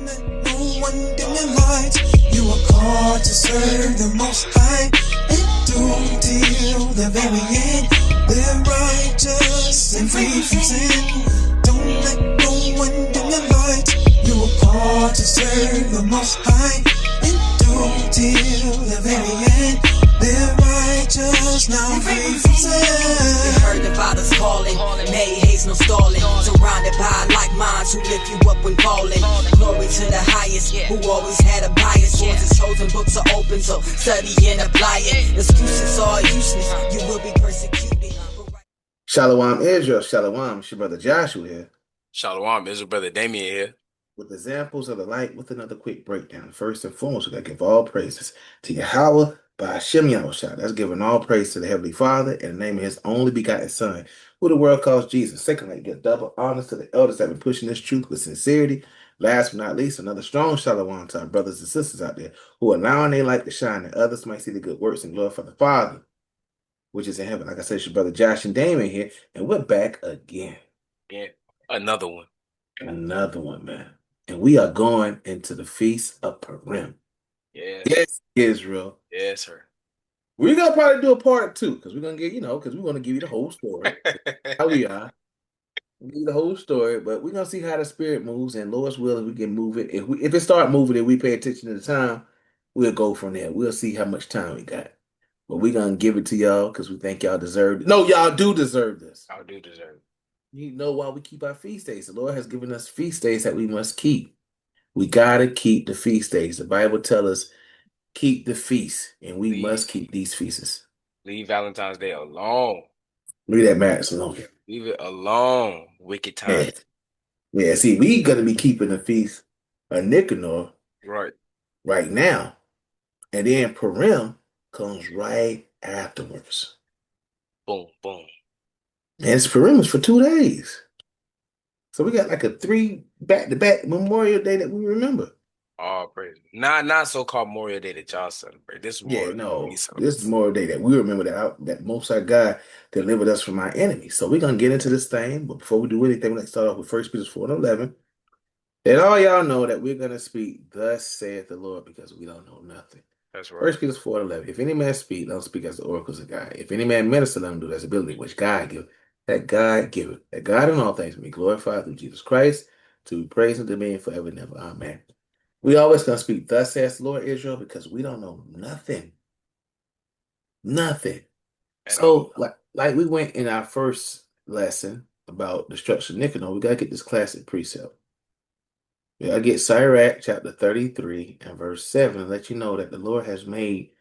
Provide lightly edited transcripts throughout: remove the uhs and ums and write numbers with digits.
No one dim your light. You are called to serve the Most High. Endure till the very end. Live righteous and free from sin. Don't let no one dim your light. You are called to serve the Most High. Endure till the very end. Live righteous, now free from sin. You heard the Father's calling, nay, haste no stalling. Surrounded by like minds who lift you up when falling. Glory to the highest, who always had a bias. Swords is chosen, books are open, so study and apply it. Excuses are useless, you will be persecuted. Shalom Israel, Shalom. It's your brother Joshua here Shalom, Israel brother Damien here. with examples of the light with another quick breakdown. First and foremost, we gotta give all praises to Yahweh by Hashem Yahushua. That's giving all praise to the Heavenly Father in the name of His only begotten Son, who the world calls Jesus. Secondly, give double honors to the elders that have been pushing this truth with sincerity. Last but not least, another strong shalom to our brothers and sisters out there who are allowing their light to shine that others might see the good works and glorify the Father, which is in heaven. Like I said, it's your brother Josh and Damon here, and we're back again. Yeah, another one. Another one, man. And we are going into the Feast of Purim. Yes. Yes, Israel. Yes, sir. We're going to probably do a part two because we're going to get, because we're going to give you the whole story. How we are. We'll give you the whole story, but we're going to see how the Spirit moves, and Lord's willing, we can move it. If it start moving and we pay attention to the time, we'll go from there. We'll see how much time we got. But we're going to give it to y'all because we think y'all deserve it. No, y'all do deserve this. I do deserve it. You know why we keep our feast days. The Lord has given us feast days that we must keep. We got to keep the feast days. The Bible tells us keep the feast, and we must keep these feasts. Leave Valentine's Day alone. Leave that marriage alone. Leave it alone. Wicked time. Yeah, see, we going to be keeping the feast of Nicanor right now. And then Purim comes right afterwards. Boom, boom. And Purim is for 2 days. So we got like a 3 back-to-back Memorial Day that we remember. Oh, praise. Not so-called Memorial Day that y'all celebrate. This is more. This is Memorial Day that we remember that Most High God delivered us from our enemies. So we're going to get into this thing. But before we do anything, we're going to start off with 1 Peter 4:11. And all y'all know that we're going to speak, thus saith the Lord, because we don't know nothing. That's right. 1 Peter 4:11. If any man speak, let him speak as the oracles of God. If any man minister, let him do as ability, which God give. That God giveth. That God in all things may be glorified through Jesus Christ, to be praised and dominion forever and ever. Amen. We always going to speak, thus saith the Lord Israel, because we don't know nothing. Nothing. So, like we went in our first lesson about destruction of Nicanor, we got to get this classic precept. We got to get Sirach chapter 33 and verse 7 and let you know that the Lord has made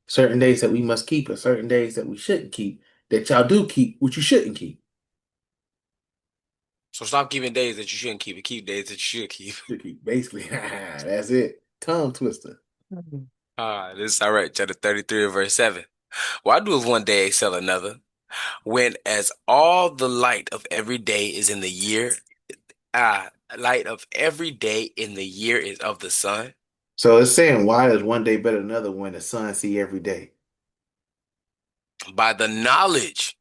certain days that we must keep and certain days that we shouldn't keep, that y'all do keep, which you shouldn't keep. So stop keeping days that you shouldn't keep and keep days that you should keep. Basically, that's it. Tongue twister. This is Sirach chapter 33 verse 7. Why doeth one day excel another, when as all the light of every day is in the year, light of every day in the year is of the sun? So it's saying, why is one day better than another when the sun see every day? By the knowledge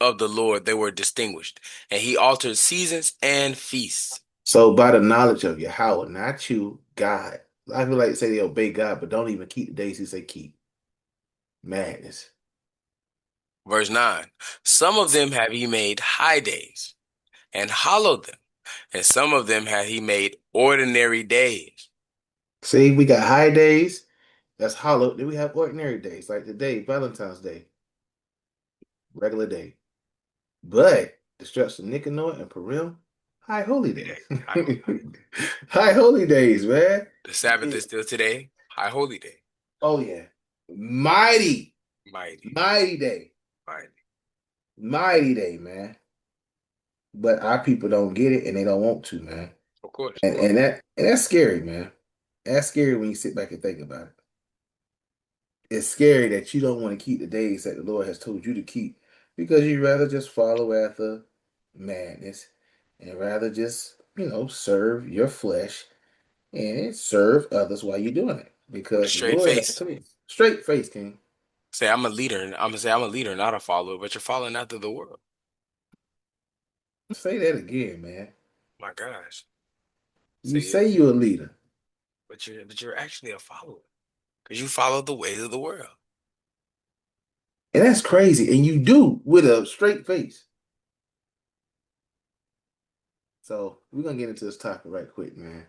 of the Lord they were distinguished, and he altered seasons and feasts. So by the knowledge of Yahweh, not you, God. A lot of people like to say they obey God, but don't even keep the days he say keep. Madness. Verse 9. Some of them have he made high days, and hallowed them, and some of them have he made ordinary days. See, we got high days, that's hallowed. Then we have ordinary days, like today, Valentine's Day. Regular day. But destruction Nicanor and Purim, high holy days. High holy days, man. The Sabbath is still today, high holy day. Oh yeah. Mighty day. Mighty day, man. But our people don't get it and they don't want to, man. Of course. And that's scary, man. That's scary when you sit back and think about it. It's scary that you don't want to keep the days that the Lord has told you to keep because you'd rather just follow after madness and rather just, serve your flesh and serve others while you're doing it. Because straight face. Straight face, King. Say I'm a leader, and I'm gonna say I'm a leader, not a follower, but you're following after the world. Say that again, man. My gosh. You say you're a leader. but you're actually a follower because you follow the ways of the world. And that's crazy. And you do with a straight face. So we're gonna get into this topic right quick, man.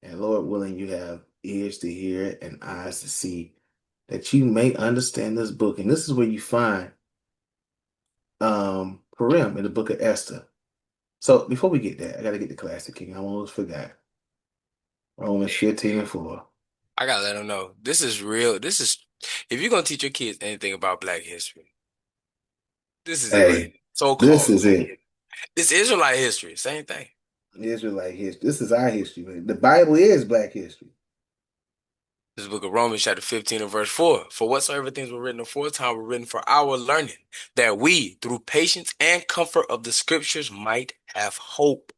And Lord willing, you have ears to hear and eyes to see that you may understand this book. And this is where you find Purim in the book of Esther. So before we get that, I gotta get the classic king. I almost forgot. Romans 15:4. I gotta let them know this is real. This is if you're gonna teach your kids anything about Black history, this is it right Hey, here. this So-called is Black it. history. It's Israelite history, same thing. Israelite history. This is our history, man. The Bible is black history. This book of Romans, chapter 15 and verse 4. For whatsoever things were written aforetime were written for our learning, that we, through patience and comfort of the scriptures, might have hope.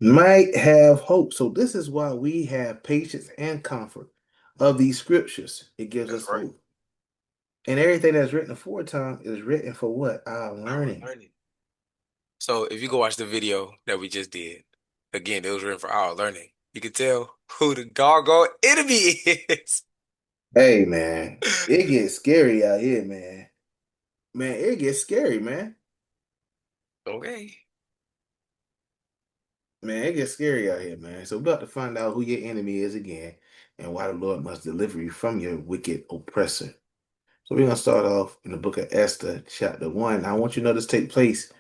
Might have hope. So this is why we have patience and comfort of these scriptures. It gives That's us right. hope. And everything that's written aforetime is written for what? Our Our learning. learning. So if you go watch the video that we just did, again, it was written for our learning. You can tell who the doggone enemy is. Hey man, it gets scary out here, man. Man, it gets scary, man. Okay. Man, it gets scary out here, man. So we're about to find out who your enemy is again and why the Lord must deliver you from your wicked oppressor. So we're gonna start off in the book of Esther, chapter 1. I want you to know this take place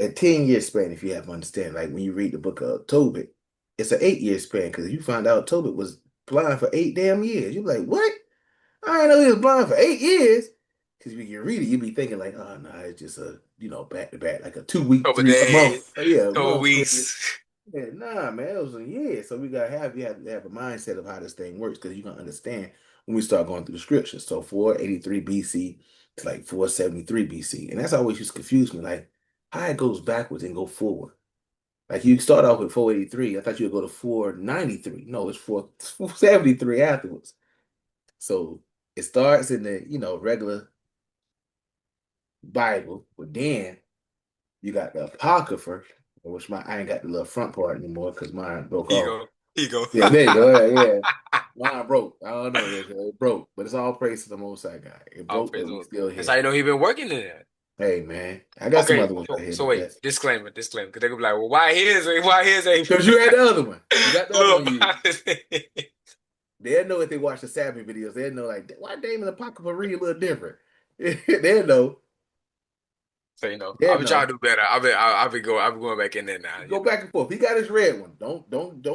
a 10-year span, if you have understand. Like when you read the book of Tobit, it's an 8-year span because you find out Tobit was blind for 8 damn years. You're like, what? I didn't know he was blind for 8 years. Because when you read it, you be thinking like, oh no, it's just a back to back, like a 2 week, Couple a days, month, yeah, a couple month period. weeks. Yeah, nah, man, it was a year. So you have to have a mindset of how this thing works because you're gonna understand when we start going through the scriptures. So 483 BC to like 473 BC. And that's always used to confuse me, like how it goes backwards and go forward. Like you start off with 483. I thought you'd go to 493. No, it's 473 afterwards. So it starts in the, regular Bible, but then you got the Apocrypha, which I ain't got the little front part anymore because mine broke off. Ego, ego. Yeah, there you go. Yeah. Mine broke. I don't know. It broke, but it's all praise to the Most High God. It All broke, praise but the we Lord. still That's how here. you know he been working in it. Hey, man, I got some Okay, other ones so, out here, so but wait, that's disclaimer, because they could be like, well, why his, why his ain't because you had the other one. You got the other one. look, You they'll know if they watch the Sabbath videos. They'll know like why Damon Apocrypha read a little different. They'll know. so I've They'll been trying know. to do better. I've been going back in there now. Go back and forth. He got his red one. Don't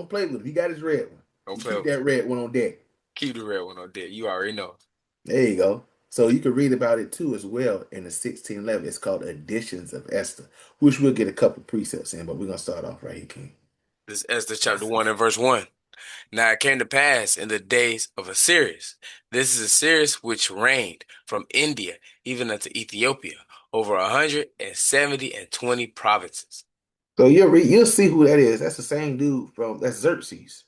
play with him. He got his red one. Don't You play keep with me. that red one on deck. Keep the red one on deck. You already know. There you go. So you can read about it too as well in the 1611. It's called Editions of Esther, which we'll get a couple precepts in, but we're gonna start off right here, King. This is Esther chapter 1 and verse 1. Now it came to pass in the days of Osiris. This is Osiris which reigned from India even unto Ethiopia over 170 provinces. So you'll see who that is. That's the same dude that's Xerxes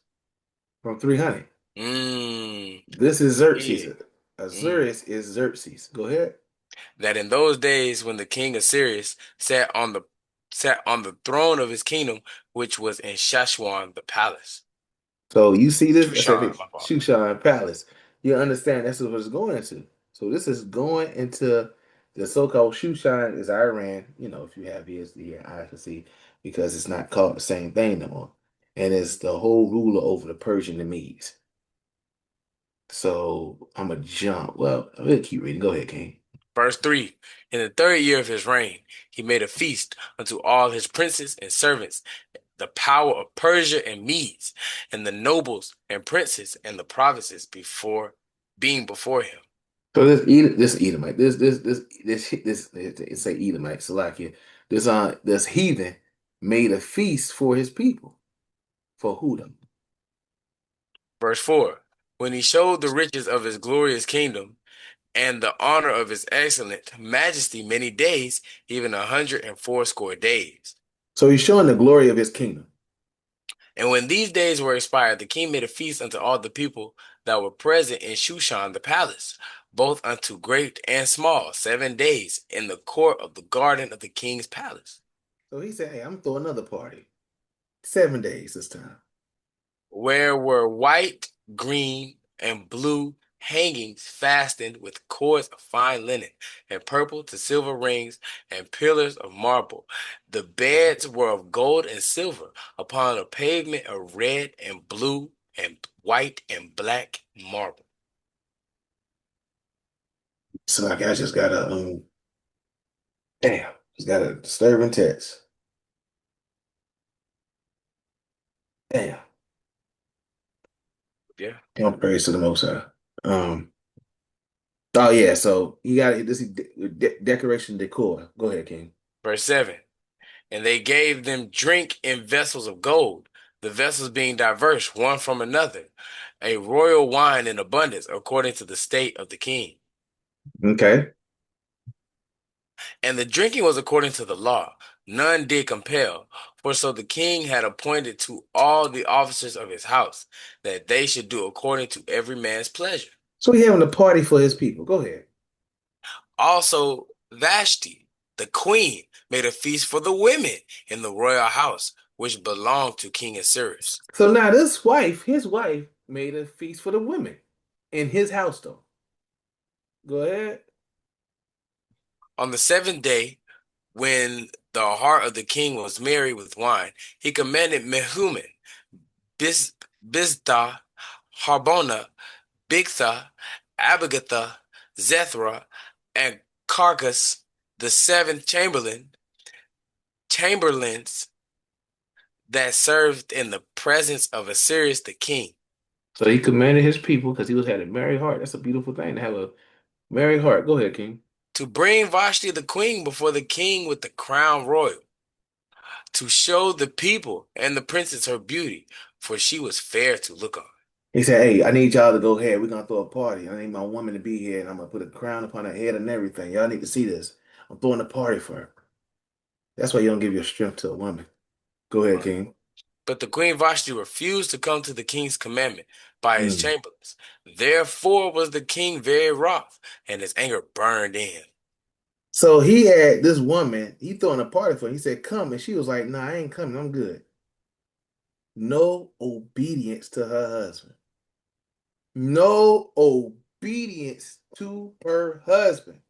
from 300. Mmm. This is Xerxes. Yeah. Mm. Osiris is Xerxes. Go ahead. That in those days when the king of Osiris sat on the throne of his kingdom, which was in Shashwan the palace. So you see this, I said Shushan, my fault. Shushan Palace. You understand that's what it's going into. So this is going into the so-called Shushan is Iran. If you have ears to hear, I can see because it's not called the same thing no more. And it's the whole ruler over the Persian and Medes. So I'm a jump. Well, we'll keep reading. Go ahead, King. Verse 3. In the third year of his reign, he made a feast unto all his princes and servants, the power of Persia and Medes, and the nobles and princes and the provinces being before him. So this Edomite, it's say Edomite, Salakia. This heathen made a feast for his people. For who them? Verse 4. When he showed the riches of his glorious kingdom and the honor of his excellent majesty many days, even 180 days. So he's showing the glory of his kingdom. And when these days were expired, the king made a feast unto all the people that were present in Shushan the palace, both unto great and small, 7 days, in the court of the garden of the king's palace. So he said, hey, I'm throwing another party. 7 days this time. where were white, green, and blue hangings fastened with cords of fine linen, and purple to silver rings, and pillars of marble. The beds were of gold and silver, upon a pavement of red and blue and white and black marble. So like I just got a damn, just got a disturbing text. Damn. Yeah. Don't praise to the Most High. Um. Oh yeah. So you got this is decoration decor. Go ahead, King. Verse 7. And they gave them drink in vessels of gold, the vessels being diverse one from another, a royal wine in abundance, according to the state of the king. Okay. And the drinking was according to the law. None did compel, for so the king had appointed to all the officers of his house, that they should do according to every man's pleasure. So he having a party for his people. Go ahead. Also, Vashti, the queen, made a feast for the women in the royal house, which belonged to King Assuerus. So now this wife, his wife, made a feast for the women in his house, though. Go ahead. On the seventh day, when the heart of the king was merry with wine, he commanded Mehuman, Bis, Biztha, Harbona, Bigtha, Abigatha, Zethra, and Carcass, the seventh chamberlains that served in the presence of Assyrius the king, So he commanded his people because he was had a merry heart. That's a beautiful thing to have a merry heart. Go ahead, King. to bring Vashti the queen before the king with the crown royal, to show the people and the princess her beauty, for she was fair to look on. He said, "Hey, I need y'all to go ahead. We're gonna throw a party. I need my woman to be here, and I'm gonna put a crown upon her head and everything. Y'all need to see this. I'm throwing a party for her. That's why you don't give your strength to a woman. Go ahead, King." But the queen Vashti refused to come to the king's commandment by his Mm. chamberlains. Therefore was the king very wroth, and his anger burned in him. So he had this woman. He throwing a party for her. He said, "Come," and she was like, "Nah, I ain't coming. I'm good." No obedience to her husband. No obedience to her husband.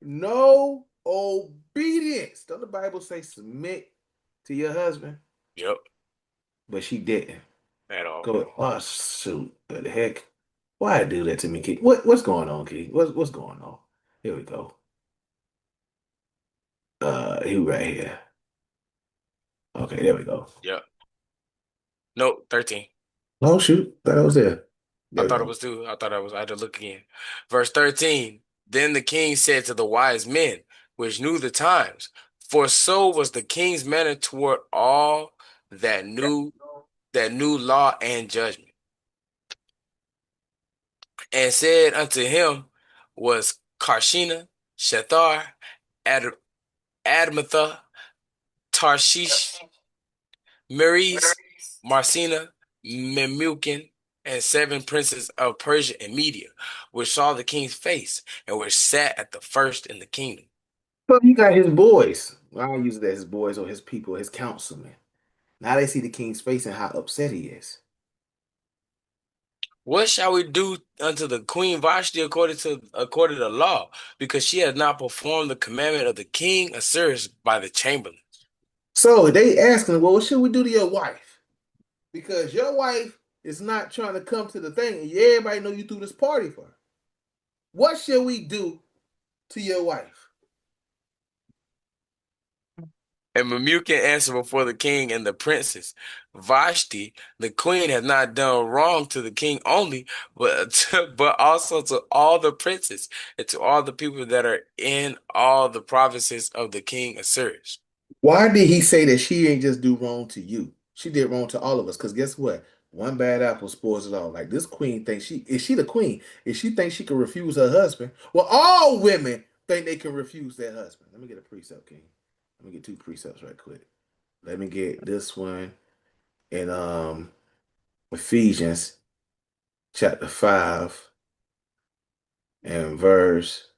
No obedience. Don't the Bible say submit to your husband? Yep, But she didn't. at all. Go, oh shoot, what the heck? Why do that to me, Key? What's going on, Key? What's going on? Here we go. He right here. Okay, there we go. Yep. No, 13. Oh shoot, thought I was there. I There we thought it go. was 2. I had to look again. Verse 13. Then the king said to the wise men, which knew the times, for so was the king's manner toward all that knew law and judgment, and said unto him was Karshina, Shethar, Ad, Admatha, Tarshish, Meres, Marcina, Memucan, and 7 princes of Persia and Media, which saw the king's face, and which sat at the first in the kingdom. So he got his boys. I'll use it as his boys or his people, his councilmen. Now they see the king's face and how upset he is. What shall we do unto the queen Vashti according to law, because she has not performed the commandment of the king Assuerus by the chamberlain? So they asking, well, what should we do to your wife? Because your wife is not trying to come to the thing, and everybody know you threw this party for her. What should we do to your wife? And Memucan answered before the king and the princes, Vashti, the queen, has not done wrong to the king only, but also to all the princes and to all the people that are in all the provinces of the king Assuerus. Why did he say that she ain't just do wrong to you? She did wrong to all of us. Because guess what? One bad apple spoils it all. Like this queen thinks she the queen. If she thinks she can refuse her husband, well, all women think they can refuse their husband. Let me get a precept, King. Let me get 2 precepts right quick. Let me get this one in Ephesians chapter 5 and verse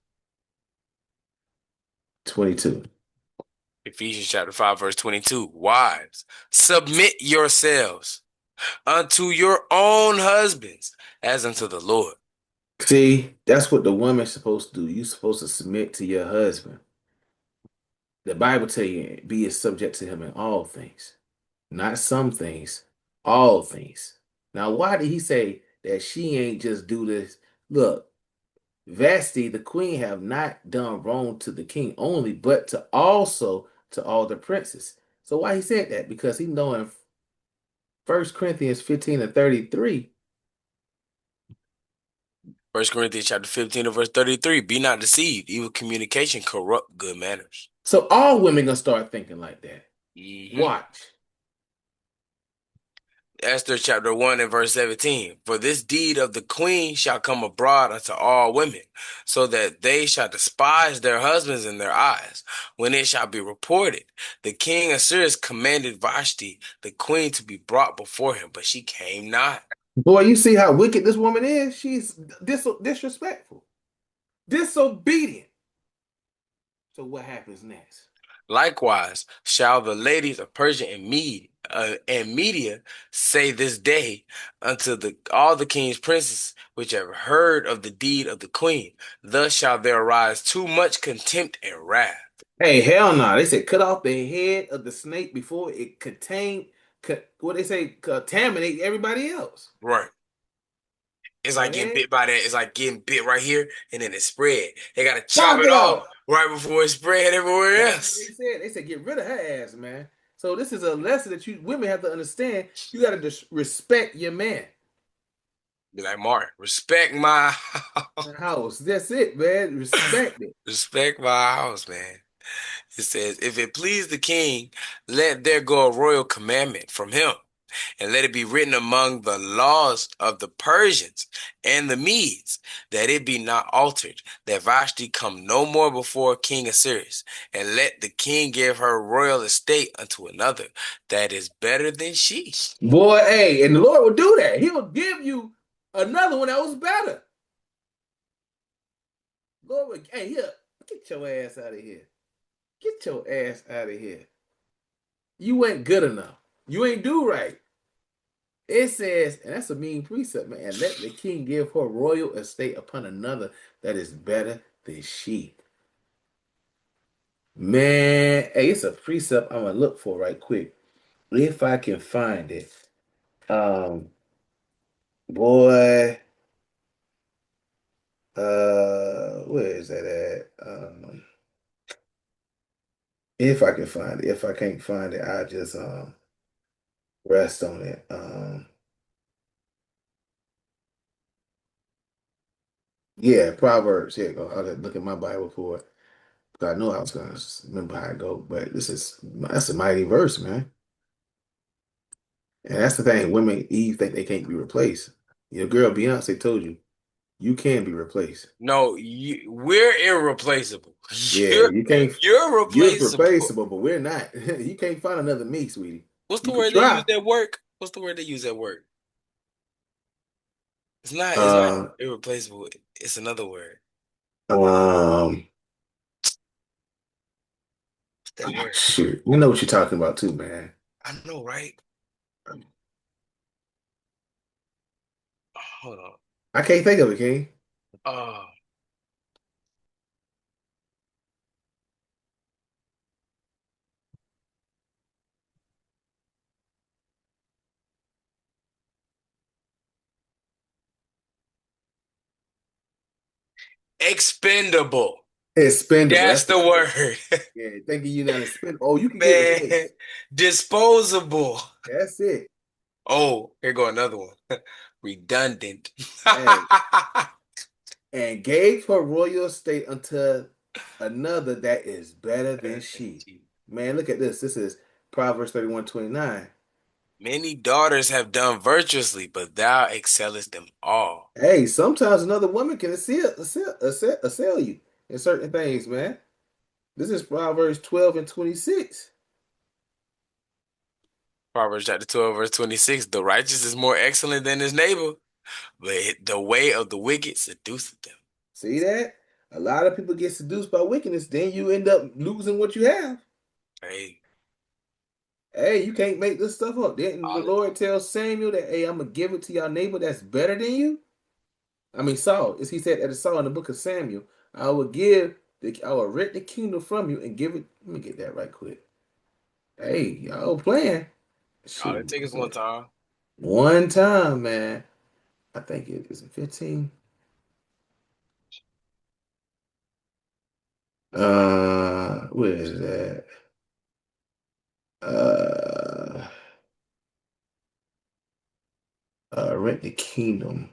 22. Ephesians chapter 5, verse 22. Wives, submit yourselves unto your own husbands, as unto the Lord. See, that's what the woman's supposed to do. You're supposed to submit to your husband. The Bible tell you, be subject to him in all things. Not some things, all things. Now, why did he say that she ain't just do this? Look, Vashti, the queen, have not done wrong to the king only, but to also to all the princes. So why he said that? Because he know in 1 Corinthians 15 and 33. 1 Corinthians chapter 15 and verse 33. Be not deceived. Evil communication corrupt good manners. So all women gonna start thinking like that. hmm Watch. Esther chapter 1 and verse 17. For this deed of the queen shall come abroad unto all women, so that they shall despise their husbands in their eyes. When it shall be reported, the king of Syria commanded Vashti, the queen, to be brought before him, but she came not. Boy, you see how wicked this woman is? She's disrespectful, disobedient. So what happens next? Likewise shall the ladies of Persia and Media say this day unto all the king's princes which have heard of the deed of the queen. Thus shall there arise too much contempt and wrath. Hey, hell no. They said cut off the head of the snake before it what they say, contaminate everybody else. Right. It's Go like getting ahead. bit by that. It's like getting bit right here and then it spread. They gotta chop Chop it it off off. right before it spread everywhere That's what else. they said. They said get rid of her ass, man. So this is a lesson that you women have to understand. You got to just respect your man. Be like, Martin, respect my House. That's it, man. Respect it. respect my house, man. It says, if it please the king, let there go a royal commandment from him, and let it be written among the laws of the Persians and the Medes, that it be not altered, that Vashti come no more before King Assyrius, and let the king give her royal estate unto another that is better than she. Boy, hey, and the Lord will do that. He will give you another one that was better. Lord will, hey, here, get your ass out of here. Get your ass out of here. You ain't good enough. You ain't do right. It says, and that's a mean precept, man. And let the king give her royal estate upon another that is better than she. Man, hey, it's a precept I'm gonna look for right quick. If I can find it. Um, boy, where is that at? If I can find it. If I can't find it, I just rest on it. Yeah, Proverbs. Here you go. I'll look at my Bible for it. I know I was gonna remember how it go, but that's a mighty verse, man. And that's the thing. Women, Eve think they can't be replaced. Your girl Beyonce told you you can be replaced. No, we're irreplaceable. Yeah, You're you can't. you're You're replaceable. replaceable, but we're not. You can't find another me, sweetie. What's the You could word they use try. at work? What's the word they use at work? It's not Uh, irreplaceable. It's another word. um, What's that word? shoot, you know what you're talking about too, man. I know, right? Hold on. I can't think of it, King. Oh, expendable. Expendable. That's That's the the word. word. Yeah, thinking you're not expendable. Oh, you can get Man, replaced. disposable. That's it. Oh, here go another one. Redundant. Hey, and gave her royal estate unto another that is better than she. Man, look at this. This is Proverbs 31:29. Many daughters have done virtuously, but thou excellest them all. Hey, sometimes another woman can assail you in certain things, man. This is Proverbs 12 and 26. Proverbs chapter 12, verse 26. The righteous is more excellent than his neighbor, but the way of the wicked seduceth them. See that? A lot of people get seduced by wickedness, then you end up losing what you have. Hey. Hey, you can't make this stuff up. Didn't the All it, Lord tell Samuel that, hey, I'm gonna give it to your neighbor that's better than you? I mean, Saul, as he said that to Saul in the book of Samuel, I will rent the kingdom from you and give it. Let me get that right quick. Hey, y'all playing. all it Shoot, takes is one time. one time, man. I think it is 15. Where is that? Uh, rent the kingdom.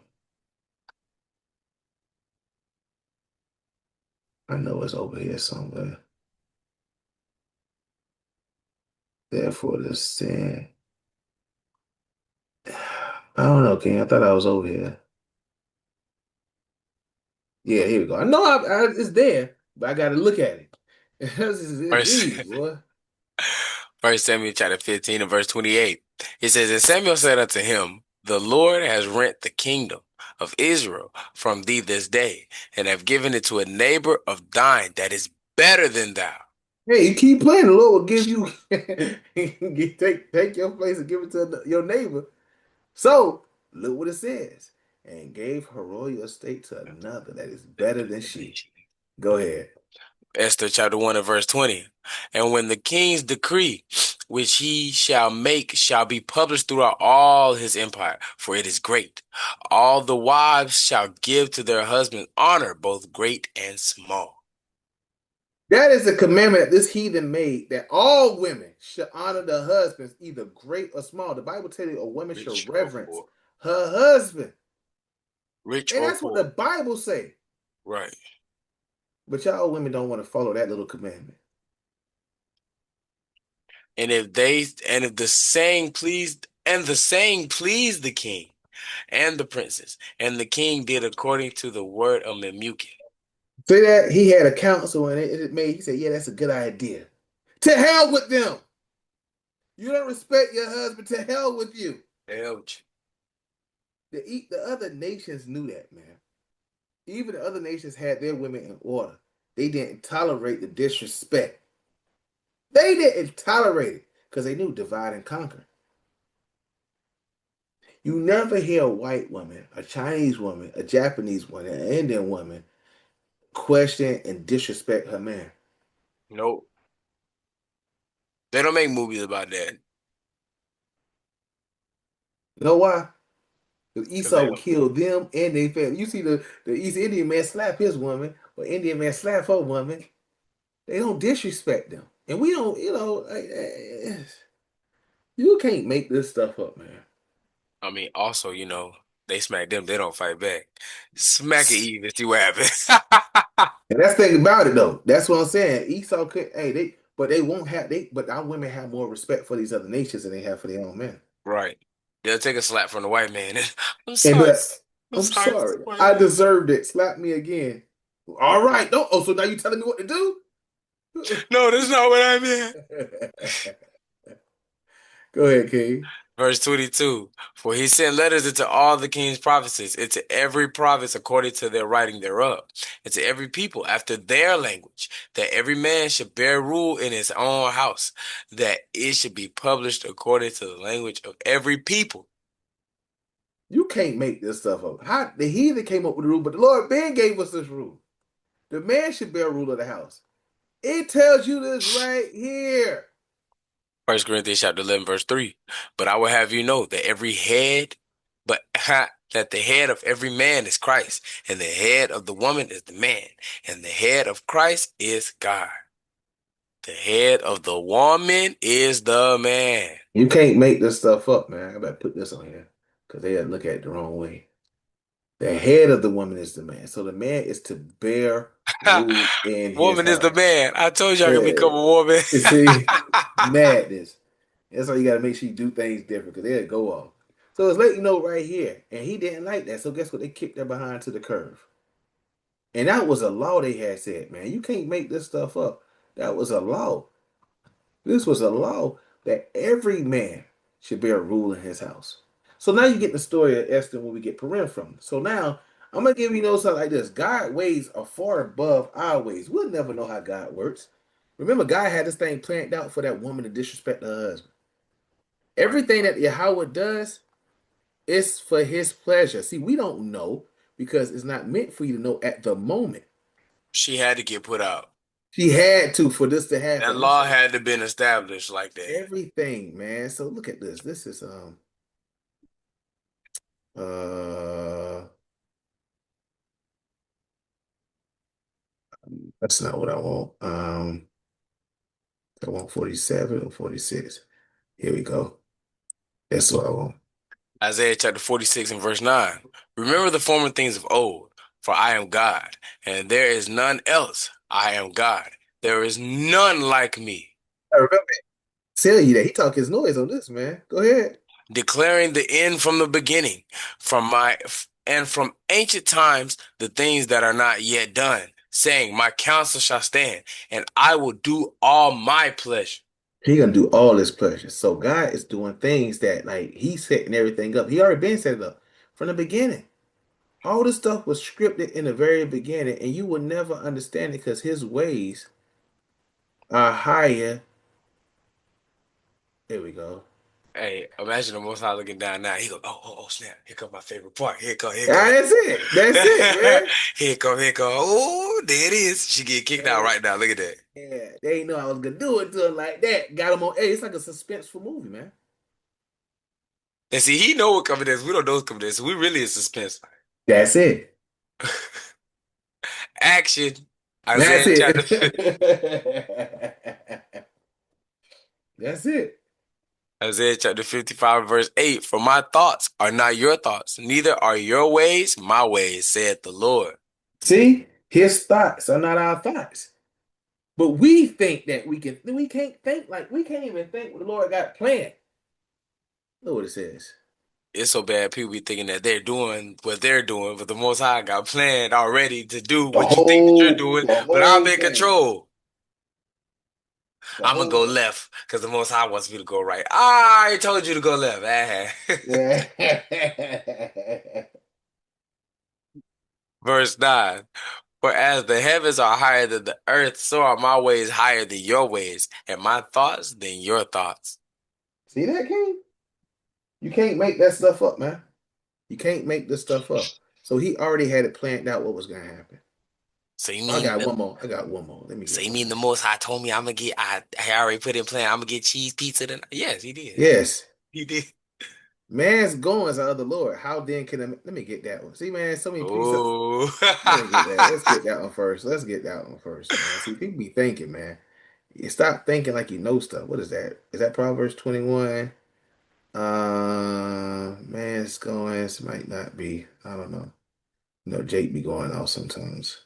I know it's over here somewhere. Therefore, the sin. I don't know, King. I thought I was over here. Yeah, here we go. I know it's there, but I got to look at it. First, Jeez, boy. First Samuel chapter 15 and verse 28. It says, and Samuel said unto him, the Lord has rent the kingdom of Israel from thee this day, and have given it to a neighbor of thine that is better than thou. Hey, you keep playing. The Lord will give you take your place and give it to your neighbor. So look what it says, and gave her royal estate to another that is better than she. Go ahead. Esther chapter 1 and verse 20. And when the king's decree which he shall make shall be published throughout all his empire, for it is great. All the wives shall give to their husbands honor, both great and small. That is a commandment that this heathen made that all women should honor their husbands, either great or small. The Bible tells you a woman should Rich or reverence poor. her husband. Rich And or that's what the poor. Bible say. Right. But y'all women don't want to follow that little commandment. And if the saying pleased the king and the princes, and the king did according to the word of Memucan. Say that he had a council and he said, yeah, that's a good idea. To hell with them. You don't respect your husband, to hell with you. Ouch. The other nations knew that, man. Even the other nations had their women in order. They didn't tolerate the disrespect. They didn't tolerate it because they knew divide and conquer. You never hear a white woman, a Chinese woman, a Japanese woman, an Indian woman question and disrespect her man. Nope. They don't make movies about that. You know why? Because Because they Esau will don't. kill them and their family. You see the East Indian man slap his woman, or Indian man slap her woman. They don't disrespect them. And we don't, you can't make this stuff up, man. I mean, also, they smack them, they don't fight back. Smack it even, see what happens. And that's the thing about it though. That's what I'm saying. Esau could, hey, they won't have but our women have more respect for these other nations than they have for their own men. Right. They'll take a slap from the white man. I'm And be sorry. like, I'm I'm sorry, Mr. sorry, White I Man. deserved it. Slap me again. All right. Don't so now you telling me what to do? No, that's not what I meant. Go ahead, King. Verse 22. For he sent letters into all the king's provinces, into every province according to their writing thereof, and to every people after their language, that every man should bear rule in his own house, that it should be published according to the language of every people. You can't make this stuff up. How the heathen came up with the rule, but the Lord Ben gave us this rule. The man should bear rule of the house. It tells you this right here. First Corinthians chapter 11, verse 3. But I will have you know that that the head of every man is Christ, and the head of the woman is the man, and the head of Christ is God. The head of the woman is the man. You can't make this stuff up, man. I better put this on here because they look at it the wrong way. The head of the woman is the man. So the man is to bear rule in his Woman is the house. man. I told you I could Yeah. become a woman. You see, madness. That's why you got to make sure you do things different because they'll go off. So it's letting you know right here. And he didn't like that. So guess what? They kicked their behind to the curve. And that was a law they had said, man. You can't make this stuff up. That was a law. This was a law that every man should bear rule in his house. So now you get the story of Esther where we get Purim from. So now I'm gonna give you something like this. God ways are far above our ways. We'll never know how God works. Remember, God had this thing planned out for that woman to disrespect her husband. Everything that Yahweh does is for his pleasure. See, we don't know because it's not meant for you to know at the moment. She had to get put out. She had to for this to That happen. I'm law saying had to been established like that. everything, man. So look at this. This is uh that's not what I want. I want 47 or 46. Here we go. That's what I want. Isaiah chapter 46 and verse 9. Remember the former things of old, for I am God, and there is none else. I am God. There is none like me. I remember tell you that he talk his noise on this, man. Go ahead. Declaring the end from the beginning, from ancient times the things that are not yet done, saying, My counsel shall stand, and I will do all my pleasure. He gonna do all his pleasures. So God is doing things that like he's setting everything up. He already been set it up from the beginning. All this stuff was scripted in the very beginning, and you will never understand it because his ways are higher. There we go. Hey, imagine the Most High looking down now. He go, oh, snap! Here come my favorite part. Here come, here come, Ah, that's it. That's it, man. here come, here come. Oh, there it is. She get kicked out Hey, right now. Look at that. yeah, they ain't know I was gonna do it to him like that. Got him on. Hey, it's like a suspenseful movie, man. And see, he know what coming is. We don't know what's coming is. So we really in suspense. That's it. Action. That's Isaiah chapter it. That's it. Isaiah chapter 55 verse 8. For my thoughts are not your thoughts, neither are your ways my ways, saith the Lord. See, his thoughts are not our thoughts. But we think that we can't think like we can't even think what the Lord got planned. Look what it says. It's so bad people be thinking that they're doing what they're doing, but the Most High got planned already to do The what you think that you're whole doing, the but I'm whole in thing. control. The I'm gonna whole go thing. left because the Most High wants me to go right. I already told you to go left. Yeah. Verse 9. For as the heavens are higher than the earth, so are my ways higher than your ways, and my thoughts than your thoughts. See that, King? You can't make that stuff up, man. You can't make this stuff up. So he already had it planned out what was gonna happen. So you Oh, I mean got the one more. I got one more. Let me so get you one mean the more. Most High told me I'm gonna get I already put in plan I'm gonna get cheese pizza tonight? Yes, he did. Yes. He did. Man's goings are of the Lord. How then can I let me get that one? See, man, so many precepts. Oh, Let me get that. Let's get that one first. Let's get that one first, man. See, people be thinking, man. You stop thinking like you know stuff. What is that? Is that Proverbs 21? Man's goings might not be. I don't know. Jake be going off sometimes.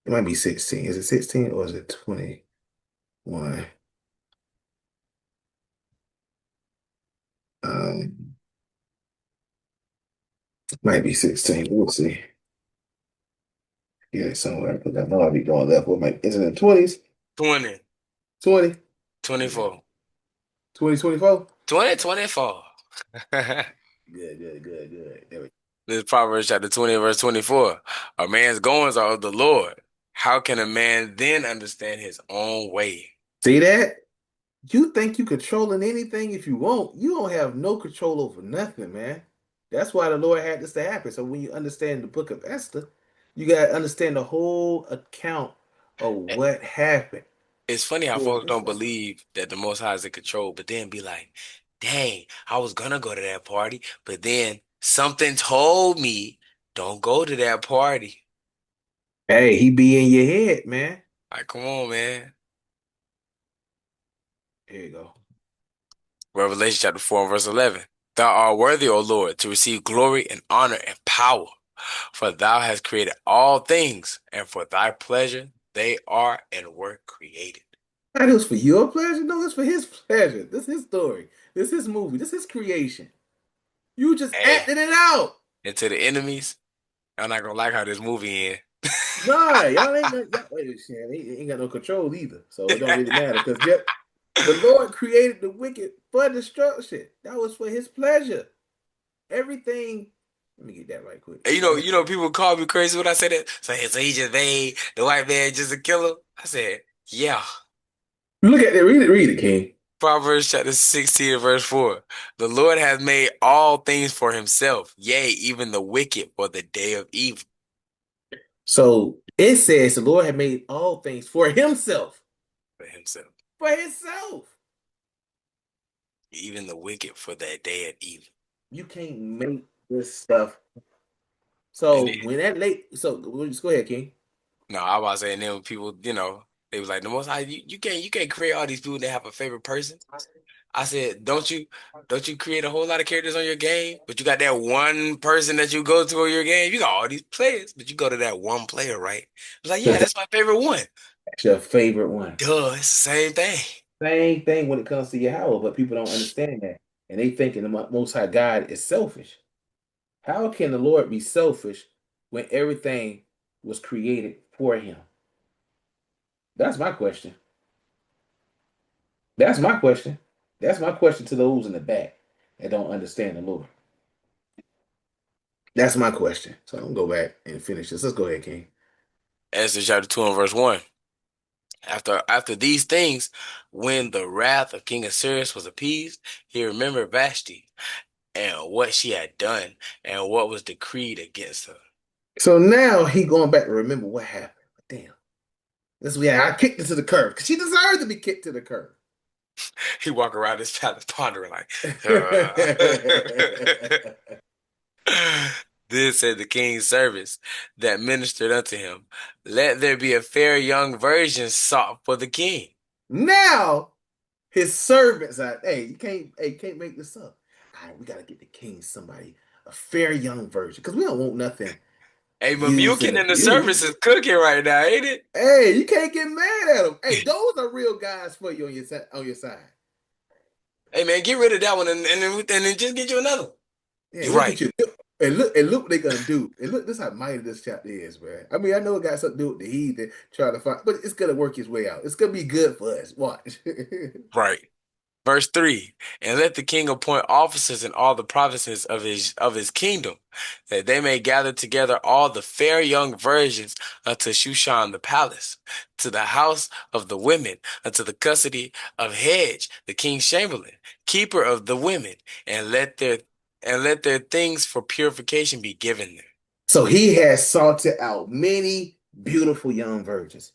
It might be 16. Is it 16 or is it 21? Might be 16. We'll see. Yeah, somewhere. Because I know I'll be going left. What might is it in 20s? 20, 20? Yeah. 24. 2024? 2024. Good, good, good, good. There we This is Proverbs chapter 20, verse 24. A man's goings are of the Lord. How can a man then understand his own way? see that? You think you controlling anything if you want. You don't have no control over nothing, man. That's why the Lord had this to happen. So when you understand the book of Esther, you gotta understand the whole account of what happened. It's funny how Full folks don't picture. believe that the Most High is in control, but then be like, dang, I was gonna go to that party, but then something told me don't go to that party. Hey, he be in your head, man. Like, come on, man. Here you go. Revelation chapter 4 and verse 11. Thou art worthy, O Lord, to receive glory and honor and power, for thou hast created all things, and for thy pleasure they are and were created. That was for your pleasure? No, it's for his pleasure. This is his story. This is his movie. This is his creation. You just Hey, acted it out. and to the enemies, I'm not gonna like how this movie end. Nah, y'all ain't got y'all, wait, shit, he ain't got no control either. So it don't really matter because yep, the Lord created the wicked for destruction. That was for his pleasure. Everything. Let me get that right quick. And people call me crazy when I say that. So he just made the white man just a killer. I said, yeah. Look at it. Read it, King. Proverbs chapter 16 and verse 4. The Lord hath made all things for himself, yea, even the wicked for the day of evil. So it says the Lord had made all things for himself. For himself, For himself. even the wicked for that day of evil. You can't make this stuff. And So then, when that late, so just go ahead, King. no, I was saying then when people, they was like, the most high, you can't create all these people that have a favorite person. I said, don't you create a whole lot of characters on your game, but you got that one person that you go to on your game. You got all these players, but you go to that one player, right? It's like, yeah, Because that's my favorite one. that's your favorite one. Duh, it's the same thing. Same thing when it comes to Yahweh, but people don't understand that. And they thinking the Most High God is selfish. How can the Lord be selfish when everything was created for him? That's my question. That's my question. That's my question to those in the back that don't understand the Lord. That's my question. So I'm gonna go back and finish this. Let's go ahead, King. Esther chapter 2 and verse 1. After these things, when the wrath of King Assyrius was appeased, he remembered Vashti and what she had done and what was decreed against her. So now he going back to remember what happened. Damn. This is I kicked her to the curb because she deserved to be kicked to the curb. He walked around his palace pondering like, "Ugh." Then said the king's servants that ministered unto him, let there be a fair young virgin sought for the king. Now his servants are, you can't make this up. All right, we gotta get the king somebody, a fair young virgin, because we don't want nothing Hey, used and Mamukin and the service abused. is cooking right now, ain't it? Hey, you can't get mad at them. Hey, those are real guys for you on your side. On your side. Hey man, get rid of that one and then just get you another one. Yeah, You're look right. at you. And look what they're gonna do. And look, this how mighty this chapter is, man. I mean, I know it got something to do with the heathen trying to find, but it's gonna work its way out. It's gonna be good for us. Watch. Right. Verse 3, and let the king appoint officers in all the provinces of his kingdom, that they may gather together all the fair young virgins unto Shushan the palace, to the house of the women, unto the custody of Hedge, the king's chamberlain, keeper of the women, and let their things for purification be given them. So he has sorted out many beautiful young virgins.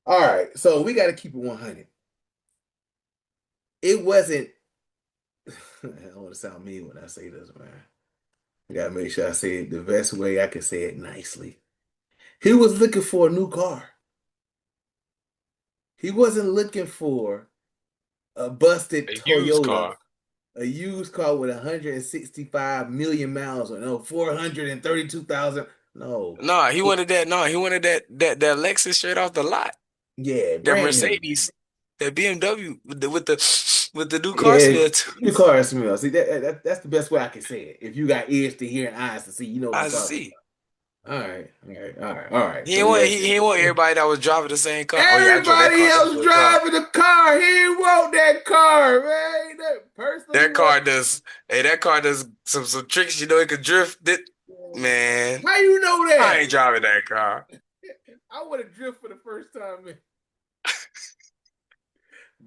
All right, so we got to keep it 100. It wasn't. I don't want to sound mean when I say this, man. I gotta make sure I say it the best way I can say it nicely. He was looking for a new car. He wasn't looking for a busted A used Toyota, car. a used car with 165 million miles, or no, 432,000. No, No, he wanted that. No, he wanted that Lexus straight off the lot. yeah, That brand new. Mercedes, that BMW with the new car Yeah, smell too. new car smell. See, that's the best way I can say it. If you got ears to hear and eyes to see, you know what I'm I talking see. about. All right, all right, all right, all right. He So didn't want yes, he didn't want everybody that was driving the same car. Oh yeah, I drove that everybody car. That's a else good car. driving the car. He didn't want that car, man. That personally That want. car does. Hey, that car does some tricks. You know, it could drift. It, man, How you know I that? ain't driving that car. I would have drift for the first time. Man.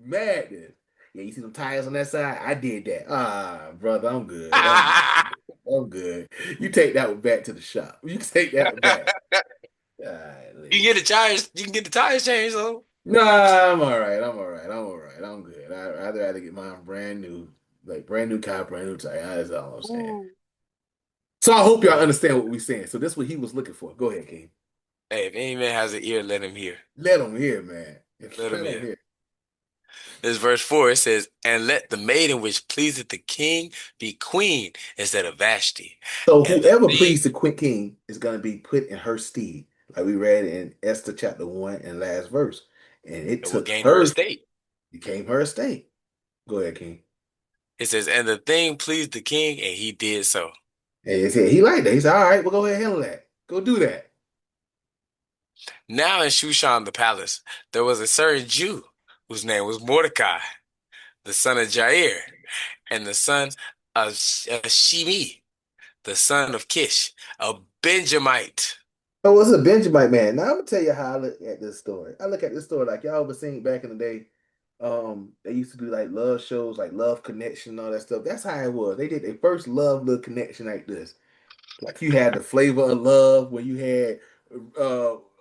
Madness. Yeah, you see them tires on that side? I did that. Ah, brother, I'm good. I'm good. I'm good. You take that one back to the shop. You take that one back. You Golly. can get the tires. You can get the tires changed though. Nah, I'm all right. I'm all right. I'm all right. I'm good. I'd rather get mine brand new, like brand new car, brand new tire. That's all I'm saying. Ooh. So I hope y'all Well, understand what we're saying. So this is what he was looking for. Go ahead, King. hey, if any man has an ear, let him hear. Let him hear, man. Let him Let him hear. hear. This verse 4, it says, and let the maiden which pleaseth the king be queen instead of Vashti. So And the whoever thing, pleased the quick king is going to be put in her stead, like we read in Esther chapter 1 and last verse. And it it will took gain her her, estate. became her estate. Go ahead, King. It says, and the thing pleased the king, and he did so. And he said he liked that. He said, all right, we'll go ahead and handle that. Go do that. Now in Shushan the palace, there was a certain Jew whose name was Mordecai, the son of Jair, and the son of Shimi, the son of Kish, a Benjamite. Oh, it's a Benjamite man. Now I'm gonna tell you how I look at this story. I look at this story like y'all ever seen back in the day. They used to do like love shows, like Love Connection and all that stuff. That's how it was. They did their first love little connection like this. Like you had the Flavor of Love, where you had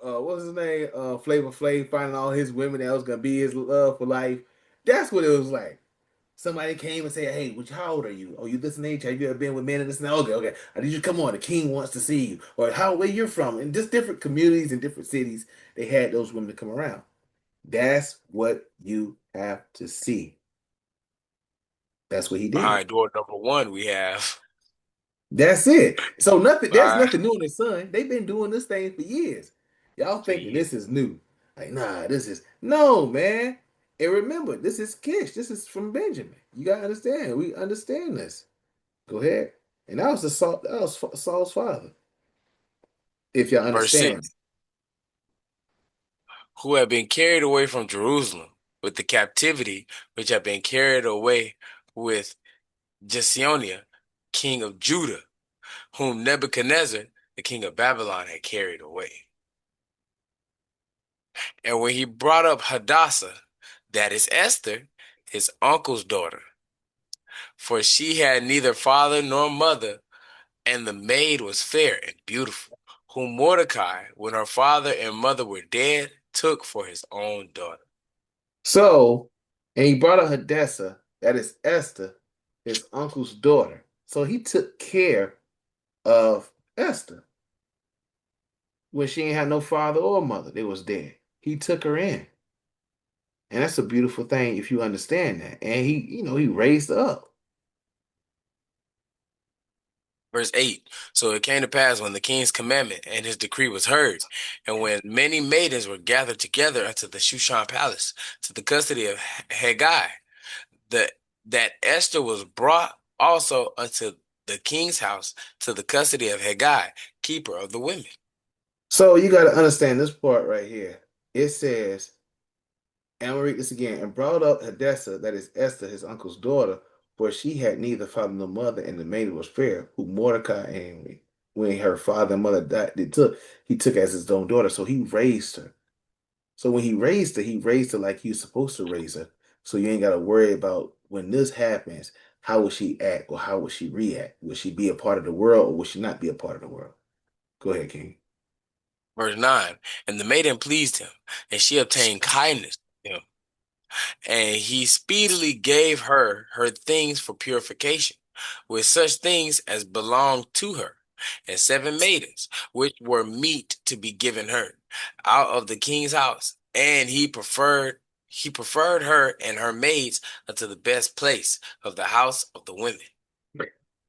what was his name? Flavor Flav finding all his women that was gonna be his love for life. That's what it was like. Somebody came and said, "Hey, how old are you? Oh, you this and age? Have you ever been with men of this and that? Okay, okay. I need you to come on. The king wants to see you, or how where you're from." And just different communities and different cities, they had those women to come around. That's what you have to see. That's what he did. Behind door number one, we have. That's it. So nothing. All There's right, nothing new in the sun. They've been doing this thing for years. Y'all for thinking you. this is new? Like, nah, this is no, man. And remember, this is Kish. This is from Benjamin. You gotta understand. We understand this. Go ahead. And that was the Saul. That was Saul's father. If y'all Verse understand. 6, who have been carried away from Jerusalem with the captivity, which have been carried away with Jesioniah, king of Judah, whom Nebuchadnezzar, the king of Babylon, had carried away. And when he brought up Hadassah, that is Esther, his uncle's daughter, for she had neither father nor mother, and the maid was fair and beautiful, whom Mordecai, when her father and mother were dead, took for his own daughter. So, and he brought up Hadassah. That is Esther, his uncle's daughter. So he took care of Esther when she ain't had no father or mother. They was dead. He took her in. And that's a beautiful thing if you understand that. And he raised her up. Verse 8, so it came to pass when the king's commandment and his decree was heard, and when many maidens were gathered together unto the Shushan palace, to the custody of Haggai, that Esther was brought also unto the king's house to the custody of Haggai, keeper of the women. So you got to understand this part right here. It says, and I'm gonna read this again, and brought up Hadassah, that is Esther, his uncle's daughter, for she had neither father nor mother, and the maiden was fair, who Mordecai and when her father and mother died, he took as his own daughter. So he raised her. So when he raised her like he was supposed to raise her. So you ain't got to worry about when this happens, how will she act or how will she react? Will she be a part of the world or will she not be a part of the world? Go ahead, King. Verse 9, and the maiden pleased him, and she obtained kindness from him, and he speedily gave her things for purification, with such things as belonged to her, and 7 maidens, which were meet to be given her, out of the king's house. And he preferred her and her maids unto the best place of the house of the women.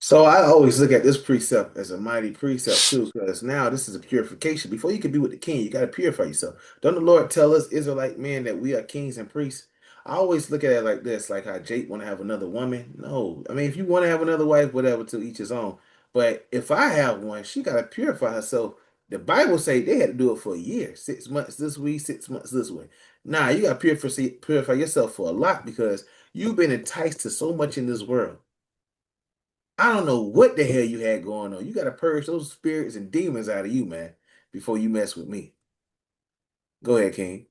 So I always look at this precept as a mighty precept too, because now this is a purification. Before you can be with the king, you got to purify yourself. Don't the Lord tell us Israelite men that we are kings and priests? I always look at it like this, like how Jake want to have another woman. No, I mean if you want to have another wife, whatever, to each his own. But if I have one, she got to purify herself. The Bible say they had to do it for a year, 6 months this way, 6 months this way. Nah, you got to purify yourself for a lot because you've been enticed to so much in this world. I don't know what the hell you had going on. You got to purge those spirits and demons out of you, man, before you mess with me. Go ahead, King.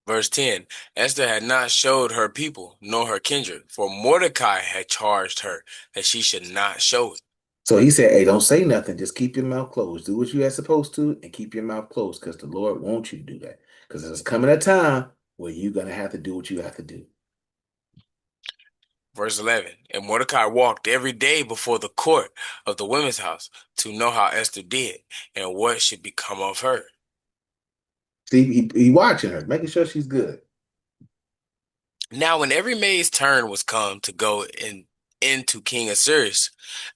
Verse 10, Esther had not showed her people nor her kindred, for Mordecai had charged her that she should not show it. So he said, hey, don't say nothing. Just keep your mouth closed. Do what you are supposed to and keep your mouth closed because the Lord wants you to do that. Because there's coming a time where you're going to have to do what you have to do. Verse 11, and Mordecai walked every day before the court of the women's house to know how Esther did and what should become of her. See, he watching her, making sure she's good. Now, when every maid's turn was come to go into King Ahasuerus,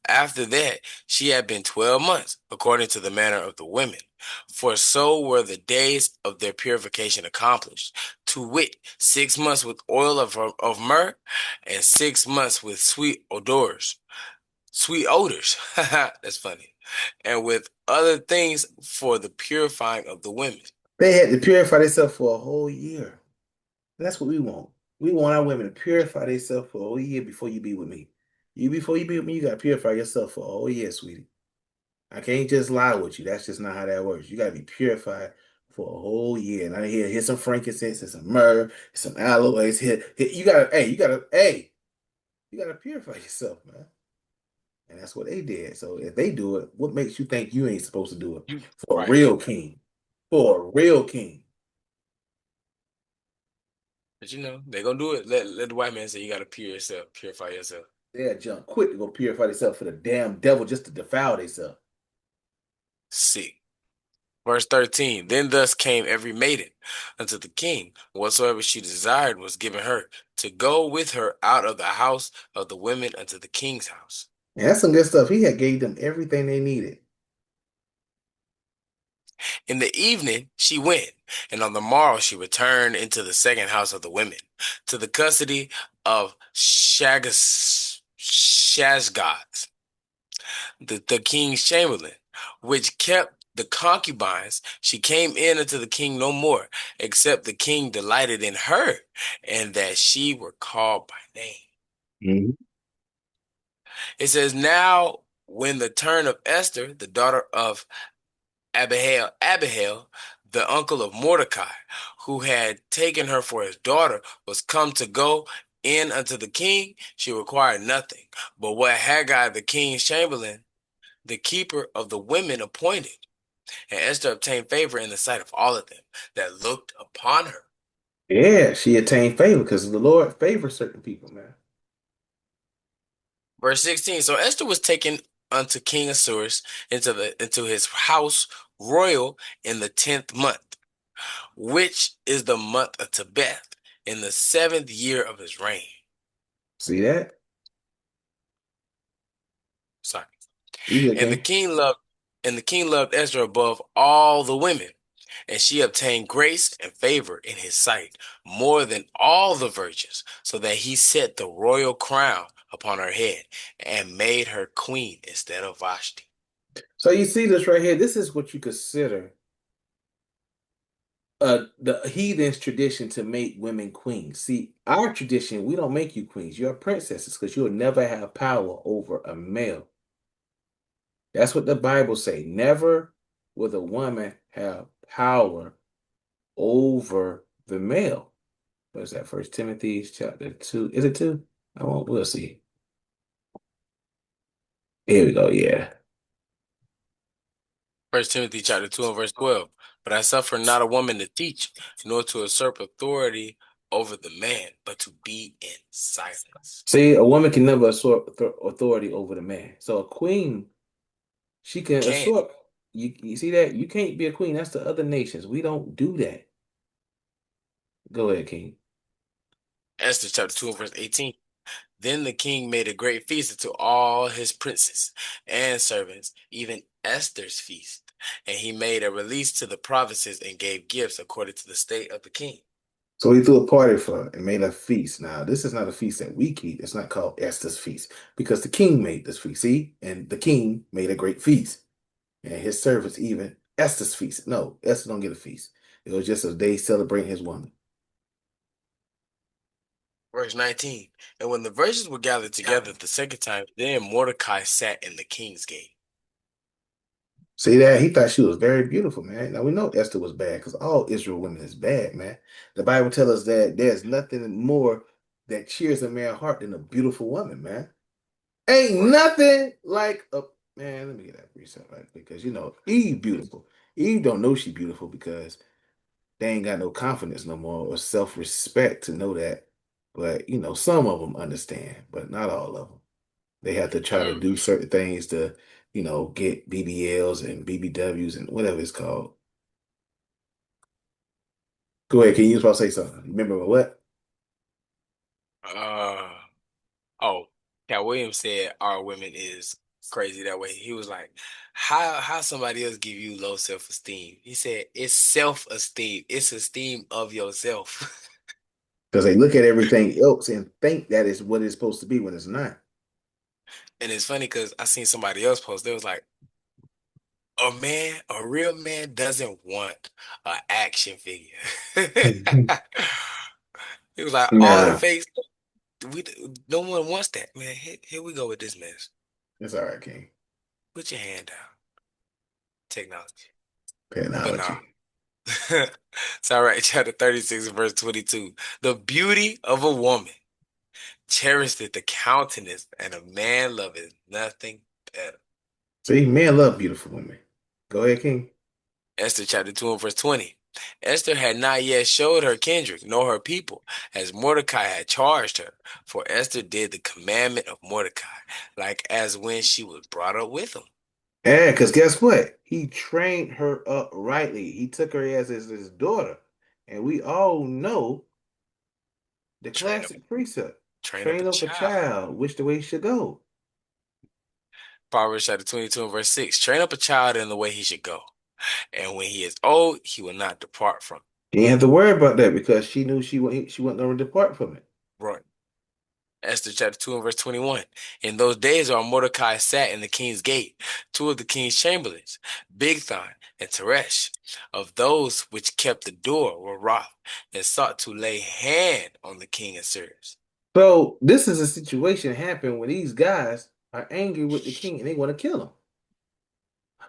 after that she had been 12 months, according to the manner of the women. For so were the days of their purification accomplished, to wit, 6 months with oil of myrrh, and 6 months with sweet odors. That's funny, and with other things for the purifying of the women. They had to purify themselves for a whole year. That's what we want. We want our women to purify themselves for a whole year before you be with me. Before you be with me, you got to purify yourself for a whole year, sweetie. I can't just lie with you. That's just not how that works. You got to be purified for a whole year. And I hear some frankincense and some myrrh, some aloes. You gotta purify yourself, man. And that's what they did. So if they do it, what makes you think you ain't supposed to do it You for a right. real king? For a real king. But they're gonna do it. Let the white man say you gotta purify yourself. They'll jump quick to go purify themselves for the damn devil just to defile themselves. Sick. Verse 13. Then thus came every maiden unto the king. Whatsoever she desired was given her, to go with her out of the house of the women unto the king's house. And that's some good stuff. He had gave them everything they needed. In the evening she went, and on the morrow she returned into the second house of the women, to the custody of Shashgaz, the king's chamberlain, which kept the concubines. She came in unto the king no more, except the king delighted in her, and that she were called by name. Mhm. It says, now when the turn of Esther, the daughter of Abihail, the uncle of Mordecai, who had taken her for his daughter, was come to go in unto the king, she required nothing but what Haggai the king's chamberlain, the keeper of the women, appointed. And Esther obtained favor in the sight of all of them that looked upon her. Yeah, she attained favor because the Lord favors certain people, man. Verse 16. So Esther was taken unto King Assuerus into his house royal in the 10th month, which is the month of Tebeth, in the 7th year of his reign. See that? Sorry. You good, And the King? king loved and the king loved Esther above all the women, and she obtained grace and favor in his sight more than all the virgins, so that he set the royal crown upon her head and made her queen instead of Vashti. So you see this right here. This is what you consider the heathen's tradition to make women queens. See, our tradition, we don't make you queens. You're princesses because you'll never have power over a male. That's what the Bible say. Never will a woman have power over the male. What is that? First Timothy chapter 2. Is it 2? I won't, we'll see. Here we go. Yeah. First Timothy chapter 2 and verse 12. But I suffer not a woman to teach, nor to usurp authority over the man, but to be in silence. See, a woman can never assert authority over the man. So a queen, she can Can. assert. You see that? You can't be a queen. That's the other nations. We don't do that. Go ahead, King. Esther chapter 2 and verse 18. Then the king made a great feast unto all his princes and servants, even Esther's feast. And he made a release to the provinces and gave gifts according to the state of the king. So he threw a party for her and made a feast. Now, this is not a feast that we keep. It's not called Esther's feast because the king made this feast. See? And the king made a great feast. And his servants even Esther's feast. No, Esther don't get a feast. It was just a day celebrating his woman. Verse 19. And when the virgins were gathered together the second time, then Mordecai sat in the king's gate. See that? He thought she was very beautiful, man. Now we know Esther was bad because all Israel women is bad, man. The Bible tells us that there's nothing more that cheers a man's heart than a beautiful woman, man. Ain't Right. nothing like a man. Let me get that reset right because Eve beautiful. Eve don't know she beautiful because they ain't got no confidence no more or self-respect to know that. But some of them understand, but not all of them. They have to try to do certain things to, get BBLs and BBWs and whatever it's called. Go ahead, can you supposed to say something? Remember what? Uh, oh, Cat Williams said our women is crazy that way. He was like, how somebody else give you low self-esteem? He said, it's self-esteem. It's esteem of yourself. Because they look at everything else and think that is what it's supposed to be when it's not. And it's funny because I seen somebody else post. They was like, a real man doesn't want an action figure. He was like, all Nah, face. We no one wants that, man. Here we go with this mess. it's all right, King. Put your hand down. Technology. But nah, Technology. It's all right. Chapter 36, verse 22. The beauty of a woman cherisheth the countenance, and a man loveth nothing better. See, men love beautiful women. Go ahead, King. Esther chapter 2 and verse 20. Esther had not yet showed her kindred, nor her people, as Mordecai had charged her. For Esther did the commandment of Mordecai, like as when she was brought up with him. Yeah, because guess what? He trained her up rightly. He took her as his daughter. And we all know the Train up, classic precept. train up a Train up a child. child, which the way he should go. Proverbs chapter 22 and verse 6. Train up a child in the way he should go, and when he is old, he will not depart from it. He didn't have to worry about that because she knew she wasn't going to depart from it. Right. Esther chapter 2 and verse 21. In those days while Mordecai sat in the king's gate, two of the king's chamberlains, Bigthan and Teresh, of those which kept the door, were wroth, and sought to lay hand on the king and sirs. So this is a situation happen when these guys are angry with the king and they want to kill him.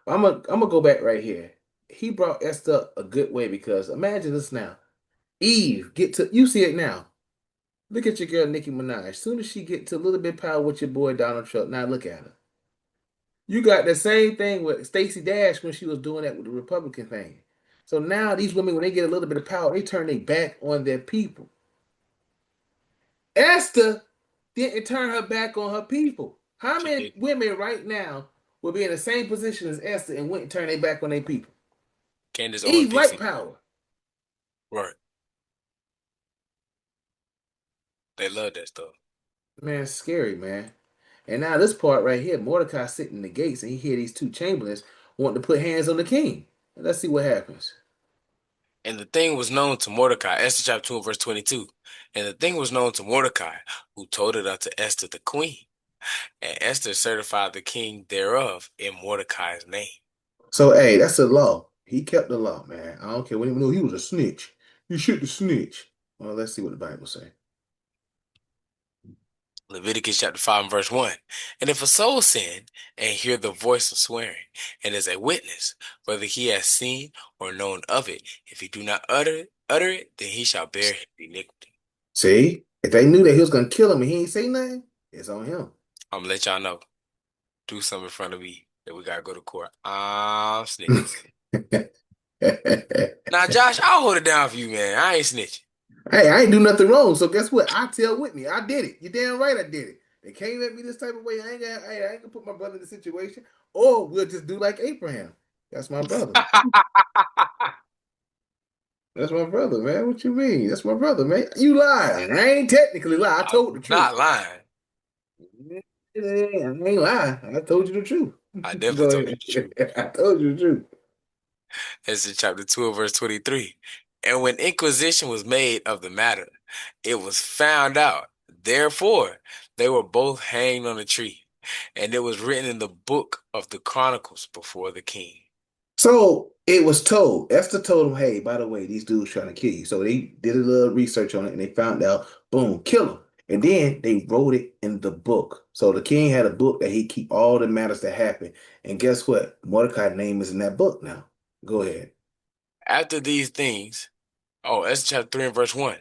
I'm gonna go back right here. He brought Esther a good way because imagine this now. Eve, get to you see it now. Look at your girl Nicki Minaj. Soon as she get to a little bit of power with your boy Donald Trump, now look at her. You got the same thing with Stacey Dash when she was doing that with the Republican thing. So now these women, when they get a little bit of power, they turn their back on their people. Esther didn't turn her back on her people. How She many did. women right now will be in the same position as Esther and went and turn their back on their people? Candace Owens Eve did like something. power. Right. They love that stuff. Man, it's scary, man. And now this part right here, Mordecai sitting in the gates and he hear these two chamberlains wanting to put hands on the king. Let's see what happens. And the thing was known to Mordecai, Esther chapter 2 and verse 22. And the thing was known to Mordecai, who told it unto Esther the queen. And Esther certified the king thereof in Mordecai's name. So, hey, that's the law. He kept the law, man. I don't care what he knew. He was a snitch. You should have snitch. Well, let's see what the Bible say. Leviticus chapter 5 and verse 1. And if a soul sin and hear the voice of swearing, and is a witness, whether he has seen or known of it, if he do not utter it, then he shall bear his iniquity. See, if they knew that he was gonna kill him and he ain't say nothing, it's on him. I'm gonna let y'all know. Do something in front of me that we gotta go to court. I'm snitching. Now, Josh, I'll hold it down for you, man. I ain't snitching. Hey, I ain't do nothing wrong. So guess what? I tell Whitney, I did it. You damn right I did it. They came at me this type of way. I ain't gonna put my brother in the situation. Or we'll just do like Abraham. That's my brother. That's my brother, man. What you mean? That's my brother, man. You lying. I ain't technically lie. I I'm told the truth. not lying. I ain't lying. I told you the truth. I definitely Go told you the truth. ahead. I told you the truth. That's in chapter 2 verse 23. And when inquisition was made of the matter, it was found out. Therefore, they were both hanged on a tree. And it was written in the book of the Chronicles before the king. So it was told. Esther told him, hey, by the way, these dudes trying to kill you. So they did a little research on it and they found out, boom, kill him. And then they wrote it in the book. So the king had a book that he keep all the matters that happen. And guess what? Mordecai's name is in that book now. Go ahead. After these things, oh, Esther chapter 3 and verse 1.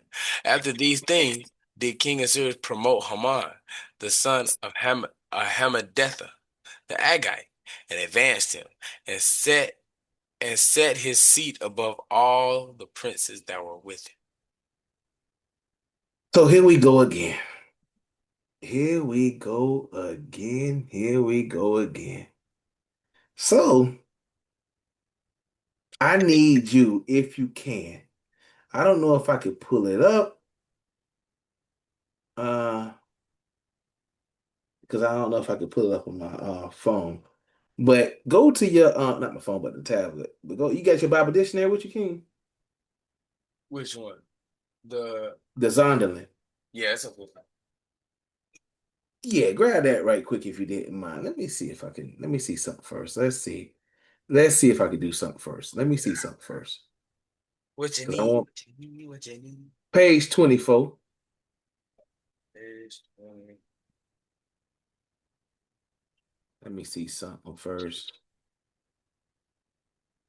After these things did King Assyrius promote Haman, the son of Hammedatha, the Agite, and advanced him, and set his seat above all the princes that were with him. So here we go again. Here we go again. Here we go again. So I need you, if you can. I don't know if I could pull it up. Because I don't know if I could pull it up on my phone. But go to your not my phone, but the tablet. But go, you got your Bible dictionary with you, King? Which one? The The Zonderland. Yeah, it's a good one. Yeah, grab that right quick if you didn't mind. Let me see if I can. Let me see something first. Let's see. Let's see if I can do something first. Let me see something first. What you 'Cause I need? want What you need? What you need? page 24. Page 20. Let me see something first.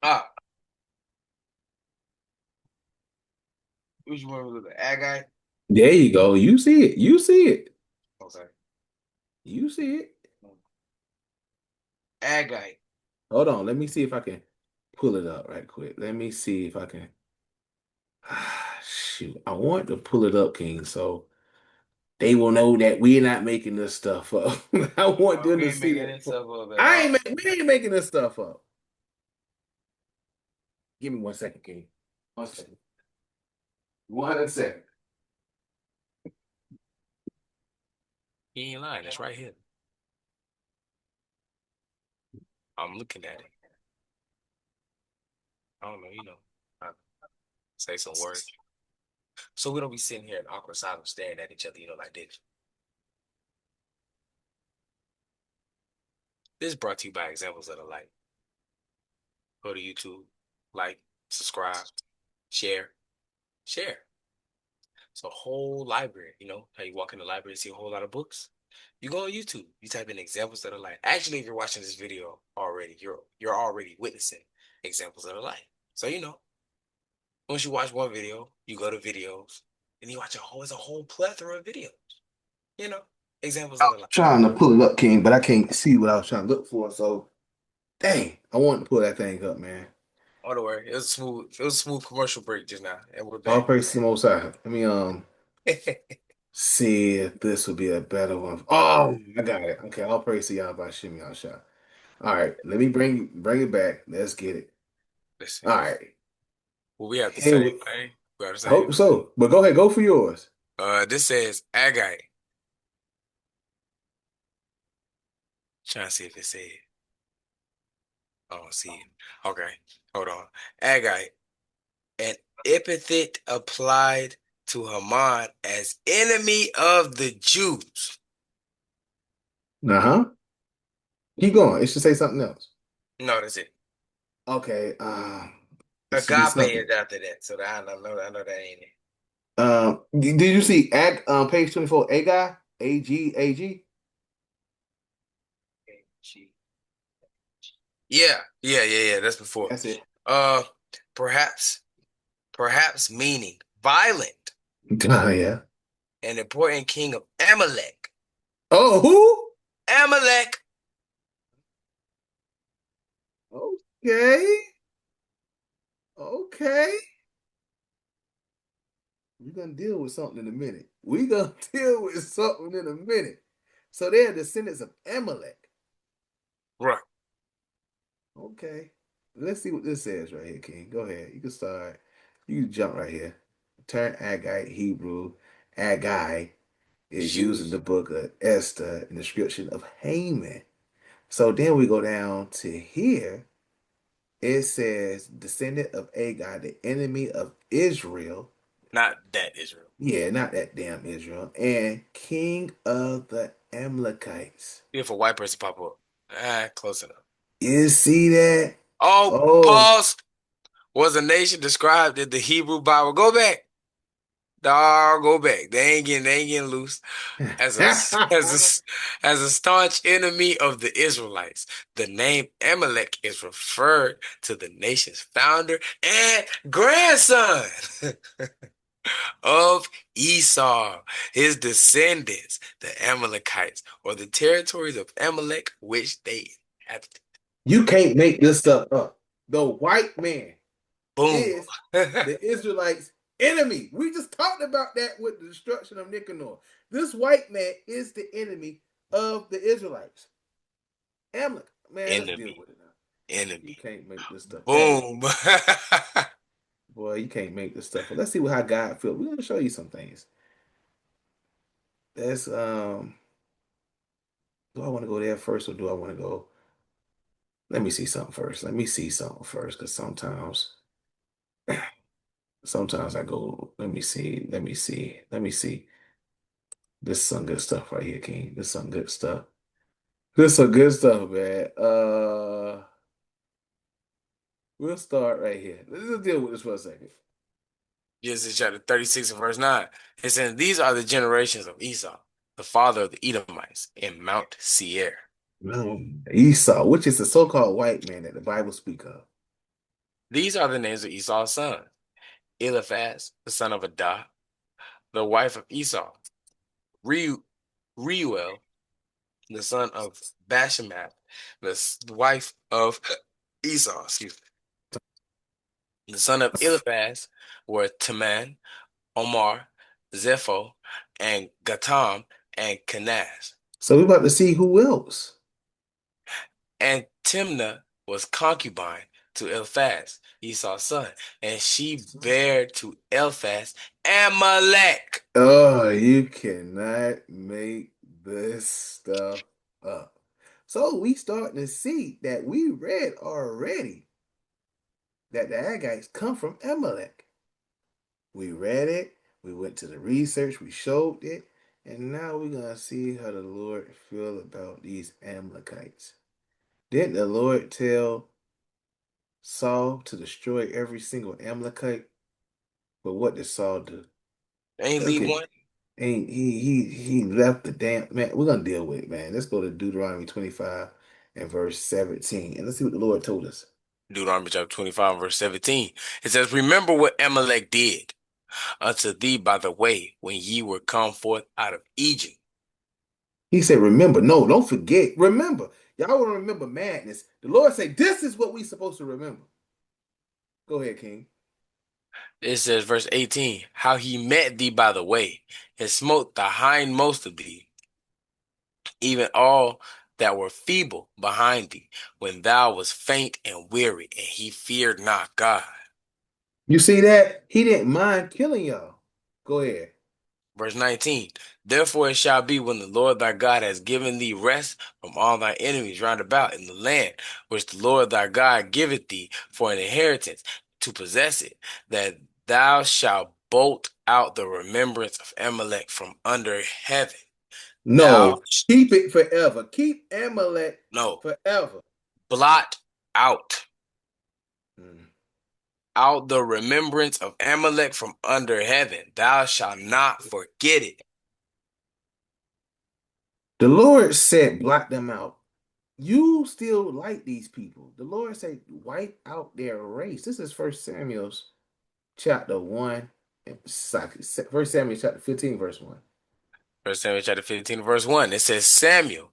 Ah, Which one was the Agite? There you go. You see it. You see it. Okay. You see it. Agite. Hold on. Let me see if I can pull it up right quick. Let me see if I can. Shoot. I want to pull it up, King, so they will know that we're not making this stuff up. I want Oh, them we to ain't see making that. any stuff up at I ain't all. we ain't making this stuff up. Give me 1 second, King. 1 second. 1 second. He ain't lying. It's right here. I'm looking at it. I don't know, I say some words. So we don't be sitting here in awkward silence staring at each other, like this. This is brought to you by Examples of the Light. Go to YouTube, like, subscribe, share, share. It's a whole library, how you walk in the library and see a whole lot of books. You go on YouTube, you type in Examples of the Light. Actually, if you're watching this video already, you're already witnessing Examples of the Light. So once you watch one video, you go to videos, and you watch it's a whole plethora of videos. You know, Examples of the Light. Trying to pull it up, King, but I can't see what I was trying to look for. So, dang, I wanted to pull that thing up, man. Oh, don't worry, it was smooth. It was a smooth commercial break just now, and we're All back. praise to the Most High. Let me see if this would be a better one. Oh, I got it. Okay, all praise to y'all by Shimmy y'all shot. All right, let me bring it back. Let's get it. Let's see. All right. Well, we have the Here same we, thing. We have the I same hope thing. so. But go ahead, go for yours. This says agate. Trying to see if it said. I don't see it. Okay, hold on. Agite, an epithet applied to Haman as enemy of the Jews. Uh-huh. Keep going. It should say something else. No, that's it. Okay. It should be Agape something. is after that, so I know that ain't it. Did you see page 24, A guy? A-G? Yeah. That's before. That's it. Uh, perhaps, perhaps meaning violent, Oh, yeah. an important king of Amalek. Oh, who? Amalek. Okay. Okay. We're gonna deal with something in a minute. We're gonna deal with something in a minute. So they're descendants of Amalek. Right. Okay. Let's see what this says right here, King. Go ahead. You can start. You can jump right here. Turn Agite Hebrew. Agai is used in Shoes. the book of Esther in the description of Haman. So then we go down to here. It says descendant of Agai, the enemy of Israel. Not that Israel. Yeah, not that damn Israel. And king of the Amalekites. If a white person pop up. Close enough. You see that? Oh, Oh, pause. Was a nation described in the Hebrew Bible? Go back. Dog, go back. They ain't getting loose. As a as a staunch enemy of the Israelites, the name Amalek is referred to the nation's founder and grandson of Esau, his descendants, the Amalekites, or the territories of Amalek, which they inhabited. you can't make this stuff up. The white man Boom. is the Israelites' enemy. We just talked about that with the destruction of Nicanor. This white man is the enemy of the Israelites. Amalek. Man, let's deal Enemy. with it now. You Enemy. can't make this stuff. Hey, Boom. boy, you can't make this stuff up. Let's see how God feels. We're gonna show you some things. That's do I want to go there first or do I want to go? Let me see something first. Let me see something first, because sometimes I go, let me see. This is some good stuff right here, King. This is some good stuff. This is some good stuff, man. We'll start right here. Let's deal with this for a second. Genesis chapter 36 and verse 9. It says, these are the generations of Esau, the father of the Edomites, in Mount Seir. No. Esau, which is the so-called white man that the Bible speak of. These are the names of Esau's sons. Eliphaz, the son of Adah, the wife of Esau, Re- Reuel, the son of Bashemath, the wife of Esau, excuse me. The son of Eliphaz were Teman, Omar, Zepho, and Gatam, and Kenaz. So we're about to see who else. And Timnah was concubine to Eliphaz, Esau's son, and she bare to Eliphaz Amalek. Oh, you cannot make this stuff up. So we starting to see that we read already that the Agagites come from Amalek. We read it, we went to the research, we showed it, and now we're gonna see how the Lord feel about these Amalekites. Didn't the Lord tell Saul to destroy every single Amalekite? But what did Saul do? Ain't Look leave at one. he left the damn man. We're gonna deal with it, man. Let's go to Deuteronomy 25 and verse 17. And let's see what the Lord told us. Deuteronomy chapter 25, verse 17. It says, remember what Amalek did unto thee by the way when ye were come forth out of Egypt. He said, remember. No, don't forget. Remember. Y'all want to remember madness. The Lord said, this is what we supposed to remember. Go ahead, King. It says, verse 18, how he met thee by the way, and smote the hindmost of thee, even all that were feeble behind thee, when thou was faint and weary, and he feared not God. You see that? He didn't mind killing y'all. Go ahead. Verse 19, therefore it shall be when the Lord thy God has given thee rest from all thy enemies round about in the land which the Lord thy God giveth thee for an inheritance to possess it, that thou shalt bolt out the remembrance of Amalek from under heaven. Thou, No, keep it forever. Keep Amalek no, forever. blot out, Hmm. out the remembrance of Amalek from under heaven. Thou shalt not forget it. The Lord said, blot them out. You still like these people. The Lord said, wipe out their race. This is First Samuel's chapter 1. First Samuel chapter 15, verse 1. First Samuel chapter 15, verse 1. It says, Samuel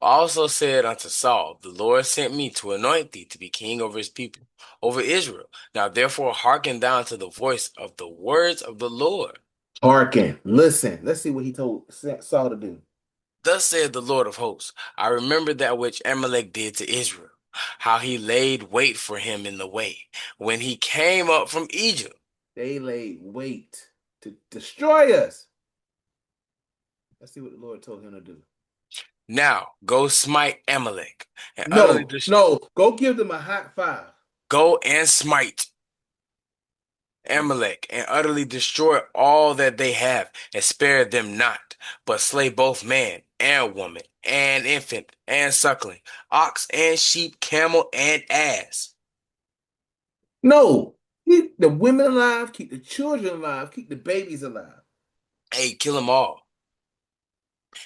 also said unto Saul, the Lord sent me to anoint thee to be king over his people, over Israel. Now therefore hearken thou to the voice of the words of the Lord. Hearken, listen. Let's see what he told Saul to do. Thus saith the Lord of hosts, I remember that which Amalek did to Israel, how he laid wait for him in the way, when he came up from Egypt. They laid wait to destroy us. Let's see what the Lord told him to do. Now go smite Amalek, and utterly No, no, go give them a hot five. go and smite Amalek, and utterly destroy all that they have, and spare them not, but slay both man and woman, and infant and suckling, ox and sheep, camel and ass. No, keep the women alive, keep the children alive, keep the babies alive. Hey, kill them all.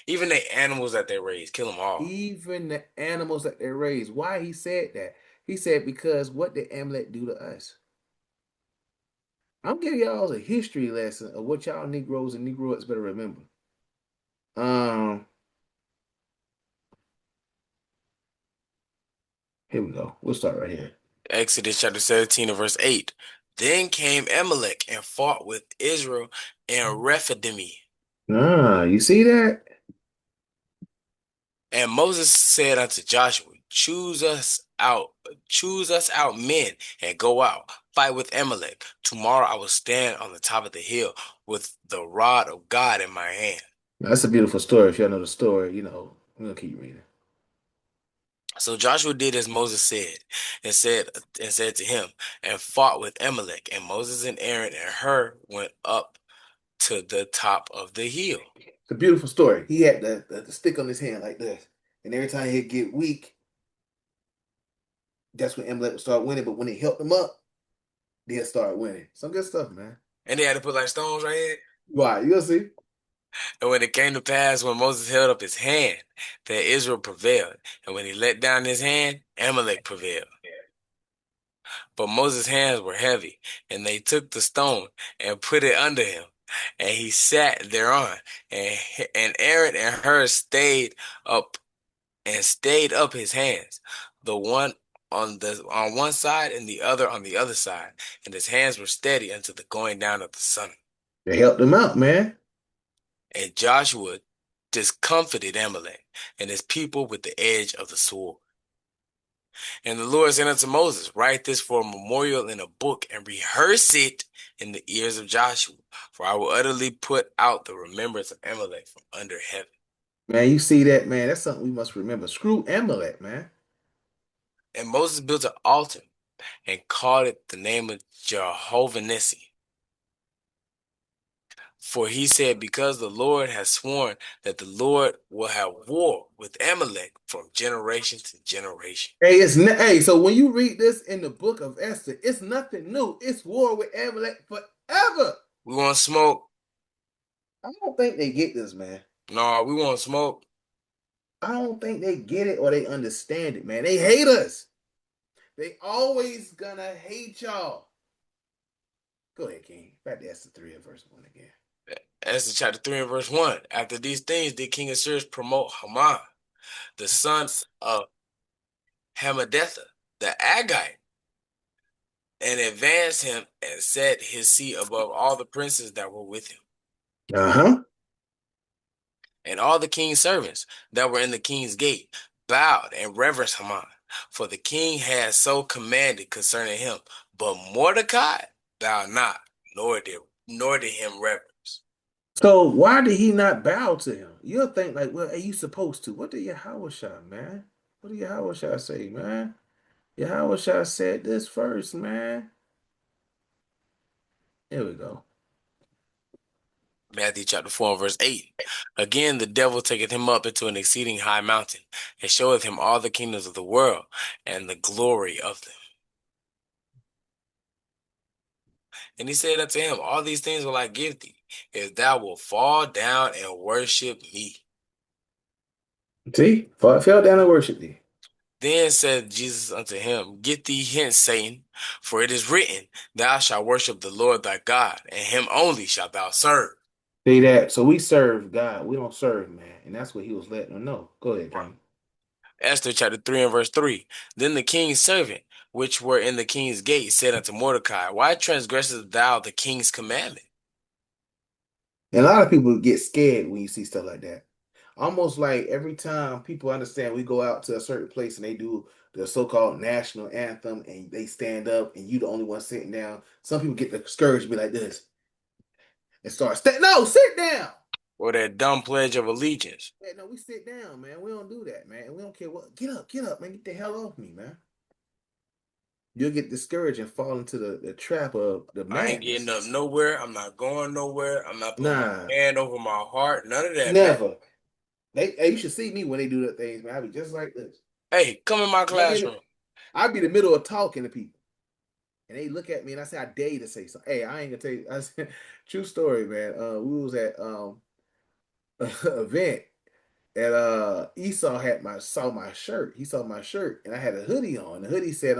Even the animals that they raise, kill them all. Even the animals that they raise. Why he said that? He said because what did Amalek do to us? I'm giving y'all a history lesson of what y'all Negroes and Negroids better remember. Um, Here we go. We'll start right here. Exodus chapter 17 and verse 8. Then came Amalek and fought with Israel and Rephidim. Ah, you see that? And Moses said unto Joshua, choose us out men, and go out, fight with Amalek. Tomorrow I will stand on the top of the hill with the rod of God in my hand. That's a beautiful story. If y'all know the story, I'm gonna keep reading. So Joshua did as Moses said, and said to him, and fought with Amalek. And Moses and Aaron and Hur went up to the top of the hill. It's a beautiful story. He had the stick on his hand like this, and every time he'd get weak, that's when Amalek would start winning. But when he helped him up, they'd start winning. Some good stuff, man. And they had to put like stones right here. Why? You gonna see? And when it came to pass, when Moses held up his hand, that Israel prevailed. And when he let down his hand, Amalek prevailed. But Moses' hands were heavy, and they took the stone and put it under him, and he sat thereon. And Aaron and Hur stayed up his hands, the one on one side and the other on the other side, and his hands were steady until the going down of the sun. They helped him out, man. And Joshua discomfited Amalek and his people with the edge of the sword. And the Lord said unto Moses, write this for a memorial in a book and rehearse it in the ears of Joshua, for I will utterly put out the remembrance of Amalek from under heaven. Man, you see that, man? That's something we must remember. Screw Amalek, man. And Moses built an altar and called it the name of Jehovah Nissi. For he said, because the Lord has sworn that the Lord will have war with Amalek from generation to generation. Hey, so when you read this in the book of Esther, it's nothing new. It's war with Amalek forever. We want smoke? I don't think they get this, man. No, we want smoke. I don't think they get it or they understand it, man. They hate us. They always gonna hate y'all. Go ahead, King. Back to Esther 3 and verse 1 again. Esther chapter 3 and verse 1. After these things did King Assyrius promote Haman, the son of Hammedatha, the Agite, and advanced him and set his seat above all the princes that were with him. Uh-huh. And all the king's servants that were in the king's gate bowed and reverenced Haman, for the king had so commanded concerning him. But Mordecai bowed not, nor did him reverence. So why did he not bow to him? You'll think like, well, hey, you supposed to. What did Yahushua, man? What did Yahushua say, man? Yahushua said this first, man. Here we go. Matthew chapter 4 and verse 8. Again, the devil taketh him up into an exceeding high mountain, and showeth him all the kingdoms of the world, and the glory of them. And he said unto him, all these things will I give thee, if thou wilt fall down and worship me. See? Fell down and worship thee. Then said Jesus unto him, get thee hence, Satan, for it is written, thou shalt worship the Lord thy God, and him only shalt thou serve. See that? So we serve God. We don't serve man. And that's what he was letting them know. Go ahead, King. Esther chapter 3 and verse 3. Then the king's servant, which were in the king's gate, said unto Mordecai, why transgressest thou the king's commandment? And a lot of people get scared when you see stuff like that. Almost like every time people understand we go out to a certain place and they do the so-called national anthem and they stand up and you the only one sitting down. Some people get discouraged and be like this and start no, sit down. Or that dumb pledge of allegiance. Yeah, no, we sit down, man. We don't do that, man. We don't care what. Get up, man. Get the hell off me, man. You'll get discouraged and fall into the trap of the I ain't madness. getting up nowhere. I'm not going nowhere. I'm not putting Nah, my hand over my heart. None of that, man. never. Hey, you should see me when they do that things, man. I be just like this. Hey, come in my classroom. I'd be in the middle of talking to people. And they look at me and I say, I dare you to say something. Hey, I ain't gonna tell you. I said, true story, man. We was at an event and Esau saw my shirt. He saw my shirt and I had a hoodie on. The hoodie said,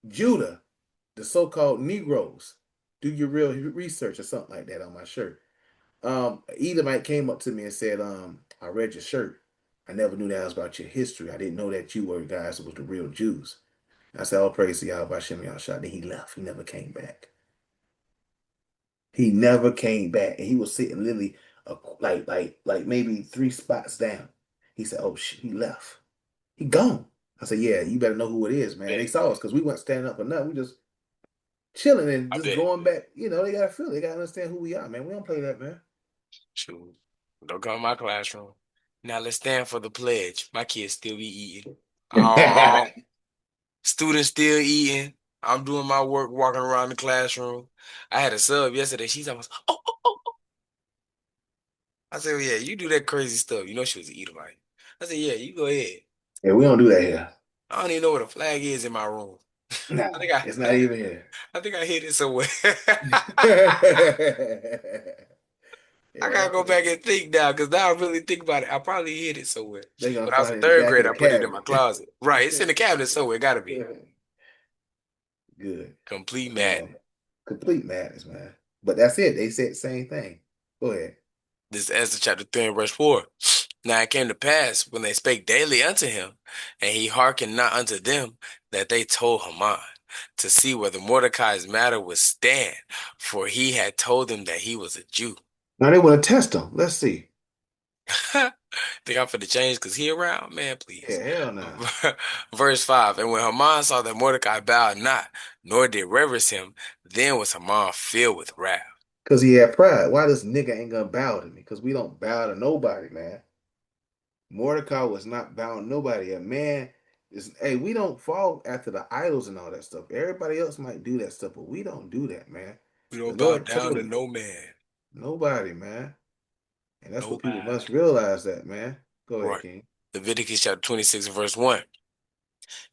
Judah, the so-called Negroes, do your real research or something like that on my shirt. Edomite came up to me and said, I read your shirt. I never knew that was about your history. I didn't know that you were guys that was the real Jews. I said, all praise to Yahweh Shem Yahshua. Then he left. He never came back. He never came back. And he was sitting literally like maybe 3 spots down. He said, oh, shit, he left. He gone. I said, yeah, you better know who it is, man. They saw us because we weren't standing up for nothing. We just chilling and just going back. You know, they got to feel. They got to understand who we are, man. We don't play that, man. Shoot. Don't come in my classroom. Now let's stand for the pledge. My kids still be eating. Oh, students still eating. I'm doing my work, walking around the classroom. I had a sub yesterday. She's almost, oh. I said, well, yeah, you do that crazy stuff. You know she was an Edomite. I said, yeah, you go ahead. Yeah, we don't do that here. I don't even know what a flag is in my room. Nah, it's not even here. I think I hid it somewhere. Yeah, I gotta go back and think now, because now I really think about it. I probably hid it somewhere. they gonna When I was find in it in the third back grade, of I the put it in my cabinet. closet. Right, it's in the cabinet somewhere. It gotta be. Good. Complete Man, madness. complete madness, man. But that's it. They said the same thing. Go ahead. This is Esther chapter 3 and verse 4. Now it came to pass when they spake daily unto him, and he hearkened not unto them, that they told Haman to see whether Mordecai's matter would stand, for he had told them that he was a Jew. Now they want to test them. Let's see. Think I'm finna change because he around? Man, please. Yeah, hell no. Verse 5. And when Haman saw that Mordecai bowed not, nor did reverence him, then was Haman filled with wrath. Because he had pride. Why this nigga ain't gonna bow to me? Because we don't bow to nobody, man. Mordecai was not bowing nobody. A man is, hey, we don't fall after the idols and all that stuff. Everybody else might do that stuff, but we don't do that, man. We The don't bow Lord down told to us, no man. nobody, man. And that's what people Nobody. must realize that, man. Go ahead, Right. King. Leviticus chapter 26 and verse 1.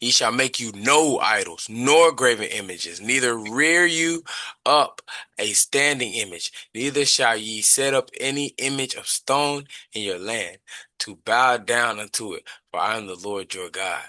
Ye shall make you no idols, nor graven images, neither rear you up a standing image, neither shall ye set up any image of stone in your land, to bow down unto it, for I am the Lord your God.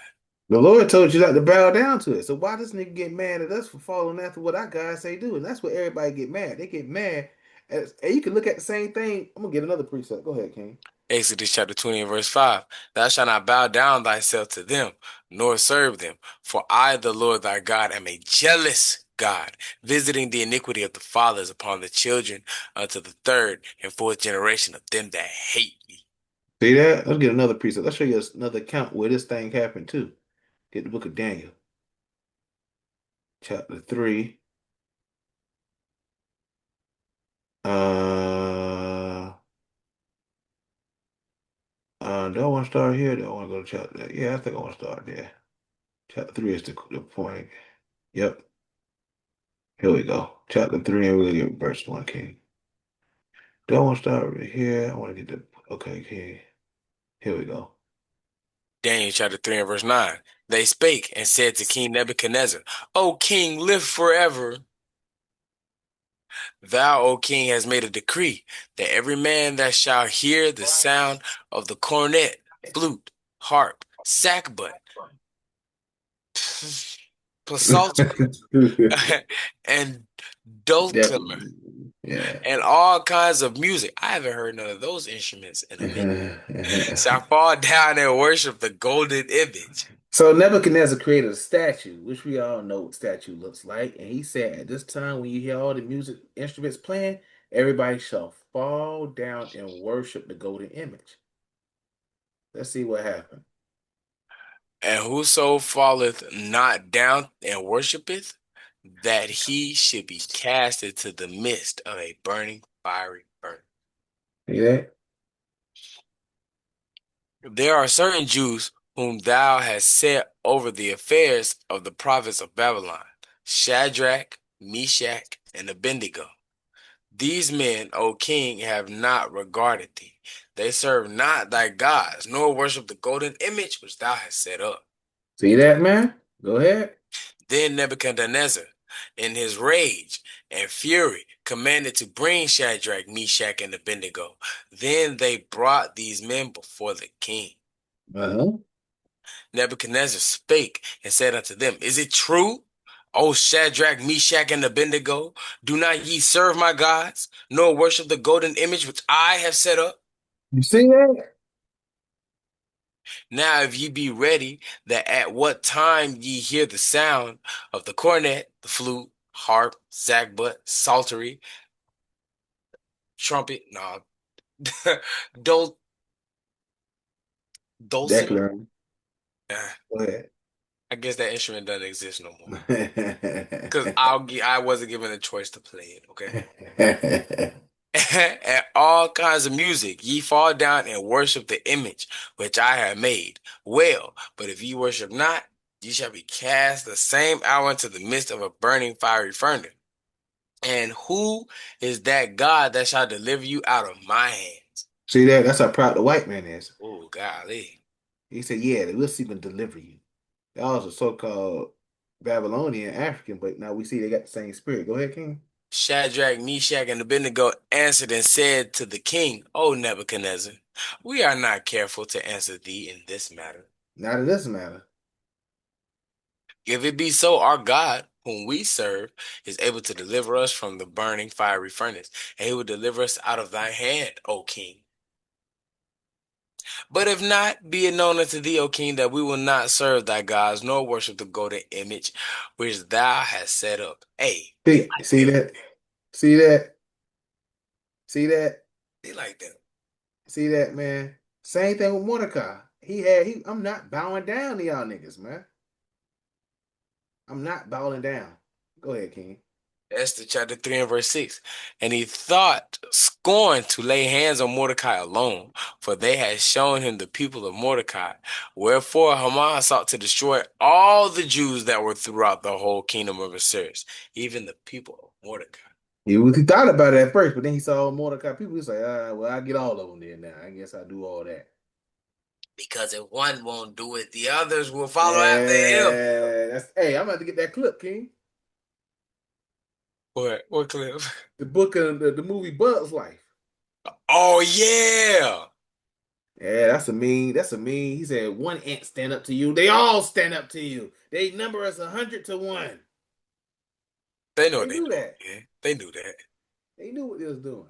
The Lord told you not to bow down to it. So why this nigga get mad at us for following after what our guys say do? And that's what everybody get mad. They get mad. And you can look at the same thing. I'm gonna get another precept. Go ahead, King. Exodus chapter 20 and verse 5. Thou shalt not bow down thyself to them, nor serve them. For I, the Lord thy God, am a jealous God, visiting the iniquity of the fathers upon the children unto the third and fourth generation of them that hate me. See that? Let's get another precept. Let's show you another account where this thing happened too. Get the book of Daniel, chapter 3. Uh, do I want to start here? Do I want to go to chapter? Yeah, I think I want to start there. Chapter 3 is the point. Yep. Here we go. Chapter 3, and we'll get verse 1, King. Do I want to start right here? I want to get the. Okay, King. Here we go. Daniel chapter 3 and verse 9. They spake and said to King Nebuchadnezzar, O king, live forever. Thou, O king, hast made a decree that every man that shall hear the sound of the cornet, flute, harp, sackbut, psaltery, and dulcimer, Definitely. Yeah. and all kinds of music. I haven't heard none of those instruments in a minute. Shall fall down and worship the golden image. So Nebuchadnezzar created a statue, which we all know what statue looks like. And he said, at this time, when you hear all the music instruments playing, everybody shall fall down and worship the golden image. Let's see what happened. And whoso falleth not down and worshipeth, that he should be cast into the midst of a burning fiery furnace. See that? There are certain Jews whom thou hast set over the affairs of the province of Babylon, Shadrach, Meshach, and Abednego. These men, O king, have not regarded thee. They serve not thy gods, nor worship the golden image which thou hast set up. See that, man? Go ahead. Then Nebuchadnezzar, in his rage and fury, commanded to bring Shadrach, Meshach, and Abednego. Then they brought these men before the king. Uh-huh. Nebuchadnezzar spake and said unto them, Is it true, O Shadrach, Meshach, and Abednego? Do not ye serve my gods, nor worship the golden image which I have set up? You see that? Now if ye be ready, that at what time ye hear the sound of the cornet, the flute, harp, sackbut, psaltery, trumpet, dul dulcimer. Declan. Uh, Go ahead. I guess that instrument doesn't exist no more. Because I wasn't given a choice to play it, okay? And all kinds of music, ye fall down and worship the image which I have made. Well, but if ye worship not, ye shall be cast the same hour into the midst of a burning fiery furnace. And who is that God that shall deliver you out of my hands? See that? That's how proud the white man is. Oh, golly. He said, yeah, we'll see them deliver you. That was a so-called Babylonian African, but now we see they got the same spirit. Go ahead, King. Shadrach, Meshach, and Abednego answered and said to the king, O Nebuchadnezzar, we are not careful to answer thee in this matter. Not in this matter. If it be so, our God, whom we serve, is able to deliver us from the burning fiery furnace, and he will deliver us out of thy hand, O king. But if not, be it known unto thee, O king, that we will not serve thy gods, nor worship the golden image which thou hast set up. Hey, they like See them. that? See that? See that? They like them. See that, man? Same thing with Mordecai. I'm not bowing down to y'all niggas, man. I'm not bowing down. Go ahead, King. Esther chapter 3 and verse 6. And he thought scorn to lay hands on Mordecai alone, for they had shown him the people of Mordecai. Wherefore Haman sought to destroy all the Jews that were throughout the whole kingdom of Assyrius, even the people of Mordecai. He thought about it at first, but then he saw Mordecai people. He's like, well, I get all of them there now. I guess I do all that. Because if one won't do it, the others will follow after him. Yeah, hey, I'm about to get that clip, King. What clip? The book of the movie Bug's Life. Oh yeah. Yeah, that's a mean. He said one ant stand up to you. They all stand up to you. They number us 100 to 1. They know They what they knew doing, that. man. They knew that. They knew what they was doing.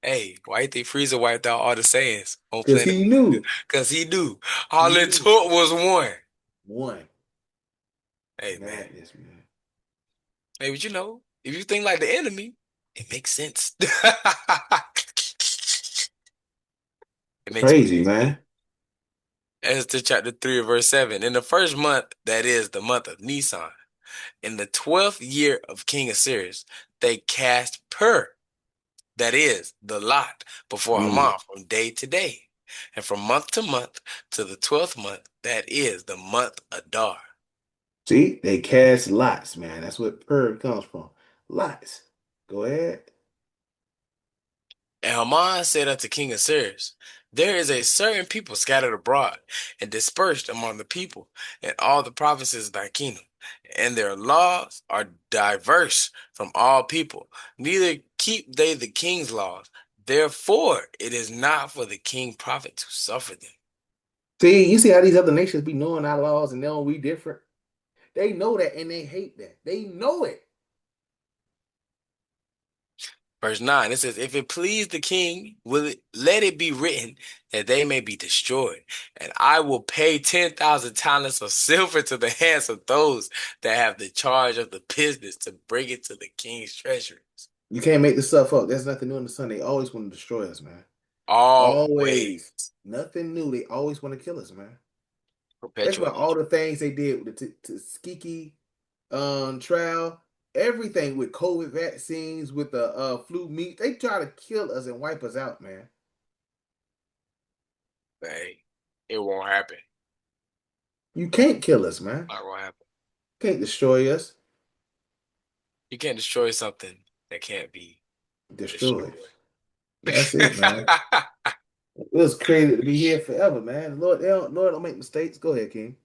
Hey, why you think Frieza wiped out all the Saiyans on Because planet? he knew. Because he knew. All He it knew. took was one. One. Hey, man. Madness, man. Hey, but if you think like the enemy, it makes sense. It makes Crazy, man. Esther chapter 3 verse 7. In the first month, that is the month of Nisan, in the 12th year of King Assyrius, they cast pur, that is the lot, before Mm. Haman from day to day, and from month to month to the 12th month, that is the month Adar. See, they cast lots, man. That's what purr comes from. Lots. Go ahead. And Haman said unto King Assyrius, there is a certain people scattered abroad and dispersed among the people in all the provinces of thy kingdom, and their laws are diverse from all people, neither keep they the king's laws. Therefore, it is not for the king prophet to suffer them. See, you see how these other nations be knowing our laws and knowing we different? They know that and they hate that. They know it. Verse 9, it says, if it please the king, let it be written that they may be destroyed. And I will pay 10,000 talents of silver to the hands of those that have the charge of the business to bring it to the king's treasuries. You can't make this stuff up. There's nothing new in the sun. They always want to destroy us, man. Always. Always. Nothing new. They always want to kill us, man. Think Perpetual about all hatred. the things they did with the Tuskegee trial, everything with COVID vaccines, with the flu meat. They try to kill us and wipe us out, man. Hey, it won't happen. You can't kill us, man. Not gonna happen. Can't destroy us. You can't destroy something that can't be Destroyed. destroyed. That's it, man. It was created to be here forever, man. Lord don't make mistakes. Go ahead, King.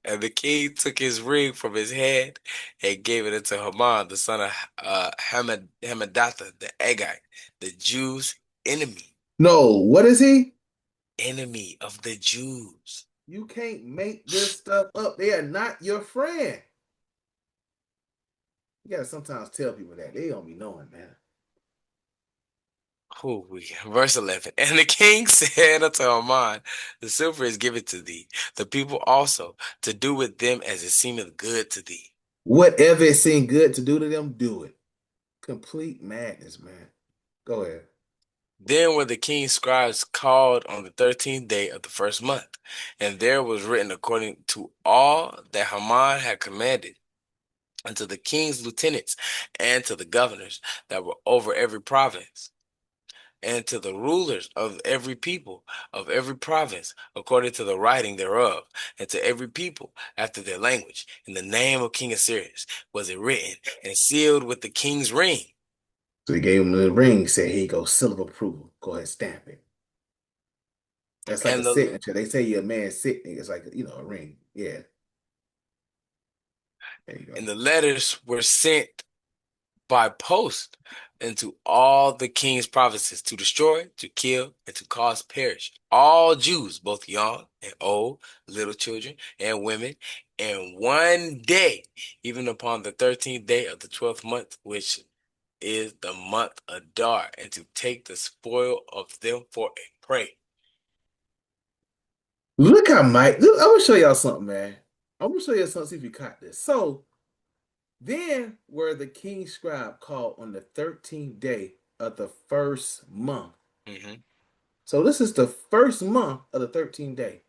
And the king took his ring from his hand and gave it unto Haman, the son of Hamadatha, the Agagite, the Jews' enemy. No, what is he? Enemy of the Jews. You can't make this stuff up. They are not your friend. You gotta sometimes tell people that. They don't be knowing, man. Verse 11. And the king said unto Haman, the silver is given to thee, the people also, to do with them as it seemeth good to thee. Whatever it seemed good to do to them, do it. Complete madness, man. Go ahead. Then were the king's scribes called on the 13th day of the first month, and there was written according to all that Haman had commanded, unto the king's lieutenants, and to the governors that were over every province, and to the rulers of every people, of every province, according to the writing thereof, and to every people after their language. In the name of King Assyrius was it written, and sealed with the king's ring. So he gave him the ring, said, here you go, seal of approval. Go ahead, stamp it. That's like a And the signature. They say you're a man's signature. It's like, a ring. Yeah. There you go. and the letters were sent by post into all the king's provinces, to destroy, to kill, and to cause perish all Jews, both young and old, little children and women, in one day, even upon the 13th day of the 12th month, which is the month of Adar, and to take the spoil of them for a prey. Look how Mike. Look, I'm gonna show y'all something, man. I'm gonna show you something. See if you caught this. So then, were the king's scribe called on the 13th day of the first month. Mm-hmm. So this is the first month of the 13th day.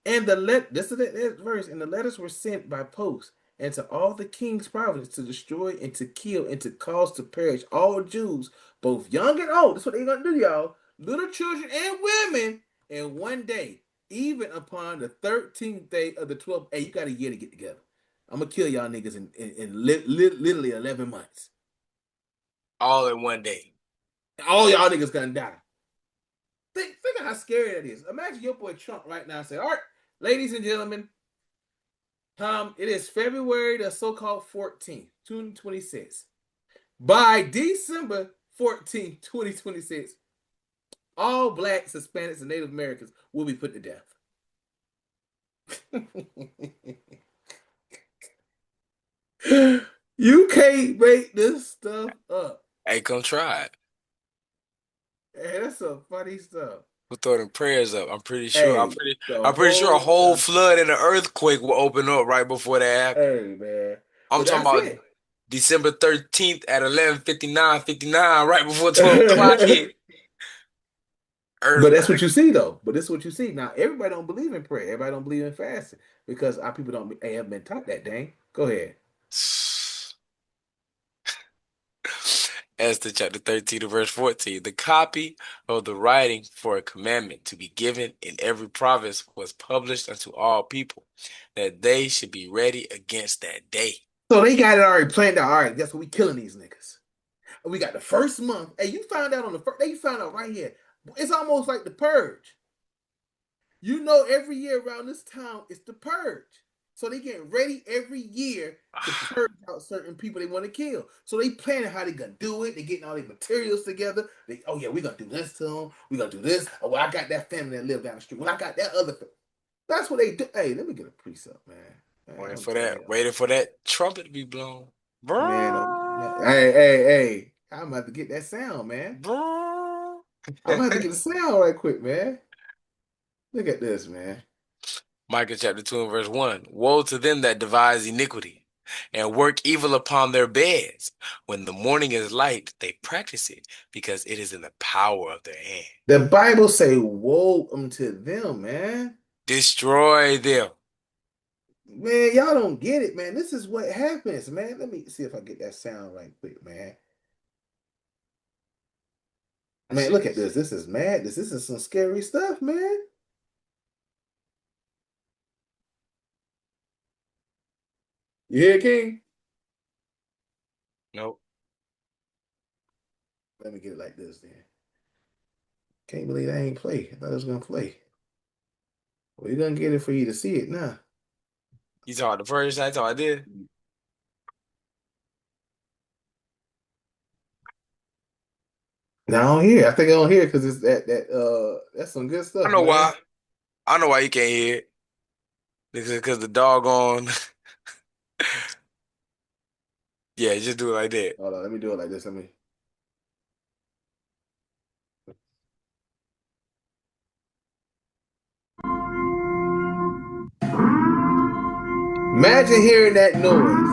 And this is that verse, and the letters were sent by post, and to all the king's province to destroy and to kill and to cause to perish all Jews, both young and old. That's what they're gonna do, y'all. Little children and women in one day, even upon the 13th day of the 12th. Hey, you got a year to get together. I'm gonna kill y'all niggas in literally 11 months. All in one day. All y'all niggas gonna die. Think of how scary that is. Imagine your boy Trump right now say, all right, ladies and gentlemen, it is February the so-called 14th, 2026. By December 14th, 2026, all blacks, Hispanics, and Native Americans will be put to death. You can't make this stuff up. Hey, come try it. Hey, that's some funny stuff. We'll throw them prayers up. I'm pretty sure. Hey, the I'm pretty sure a whole whole country. flood and an earthquake will open up right before that happens. Hey, man. I'm But talking that's about it. December 13th at 11:59, right before 12 o'clock hit. But that's Earthquake. what you see, though. But this is what you see. Now, everybody don't believe in prayer. Everybody don't believe in fasting because our people don't have been taught that, dang. Go ahead. Esther chapter 13 to verse 14. The copy of the writing for a commandment to be given in every province was published unto all people, that they should be ready against that day. So they got it already planned out. All right, guess what? We killing these niggas. We got the first month. Hey, you found out on the first. They found out right here. It's almost like the purge. You know, every year around this time, it's the purge. So they get ready every year to purge out certain people they want to kill. So they planning how they gonna do it. They getting all their materials together. Oh yeah, we gonna do this to them. We gonna do this. Oh, well, I got that family that live down the street. Well, I got that other. That's what they do. Hey, let me get a precept, man. Waiting for that trumpet to be blown. Hey. I'm about to get that sound, man. I'm about to get the sound right quick, man. Look at this, man. Micah chapter 2 and verse 1. Woe to them that devise iniquity and work evil upon their beds. When the morning is light, they practice it because it is in the power of their hand. The Bible say, woe unto them, man. Destroy them. Man, y'all don't get it, man. This is what happens, man. Let me see if I get that sound right quick, man. Man, look at this. This is madness. This is some scary stuff, man. You hear, King? Nope. Let me get it like this, then. Can't believe I ain't play. I thought it was gonna play. Well, you're gonna get it for you to see it now. You talking the first I thought I did. Now I don't hear. I think I don't hear because it's that's some good stuff. I know man. why. I know why you can't hear it. Because the doggone. Yeah, just do it like that. Hold on, let me do it like this. Let me. Imagine hearing that noise.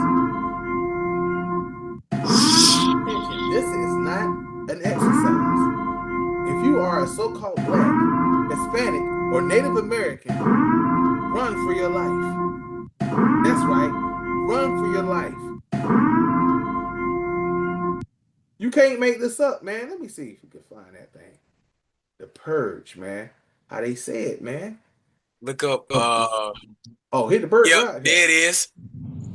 This is not an exercise. If you are a so-called black, Hispanic, or Native American, run for your life. That's right. Run for your life. You can't make this up, man. Let me see if you can find that thing. The Purge, man. How they say it, man. Look up. Hit the bird. Yep, there it is.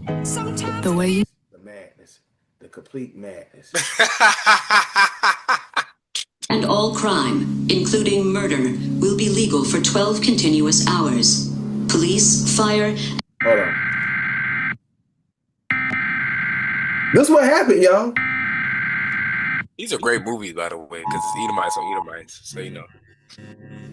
The way you. The madness. The complete madness. And all crime, including murder, will be legal for 12 continuous hours. Police, fire. Hold on. This is what happened, y'all. These are great movies, by the way, because it's Edomites on Edomites, so you know.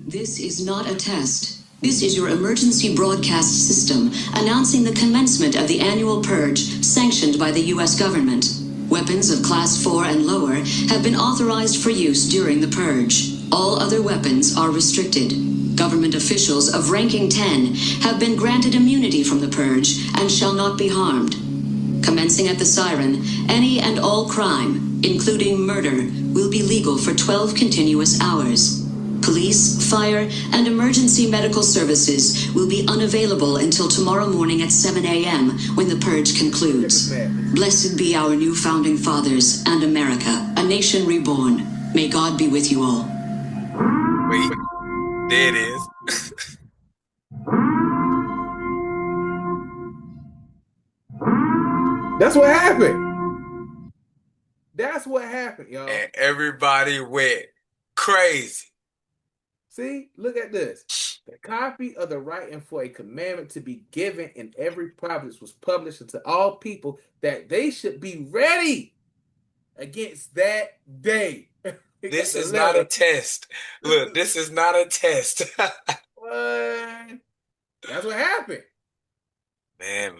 This is not a test. This is your emergency broadcast system announcing the commencement of the annual purge sanctioned by the U.S. government. Weapons of Class 4 and lower have been authorized for use during the purge. All other weapons are restricted. Government officials of ranking 10 have been granted immunity from the purge and shall not be harmed. Commencing at the siren, any and all crime, including murder, will be legal for 12 continuous hours. Police, fire, and emergency medical services will be unavailable until tomorrow morning at 7 a.m. when the purge concludes. Blessed be our new founding fathers and America, a nation reborn. May God be with you all. Wait, there it is. That's what happened. That's what happened, y'all. And everybody went crazy. See, look at this. The copy of the writing for a commandment to be given in every province was published unto all people that they should be ready against that day. This is not a test. Look, this is not a test. What? That's what happened. Man.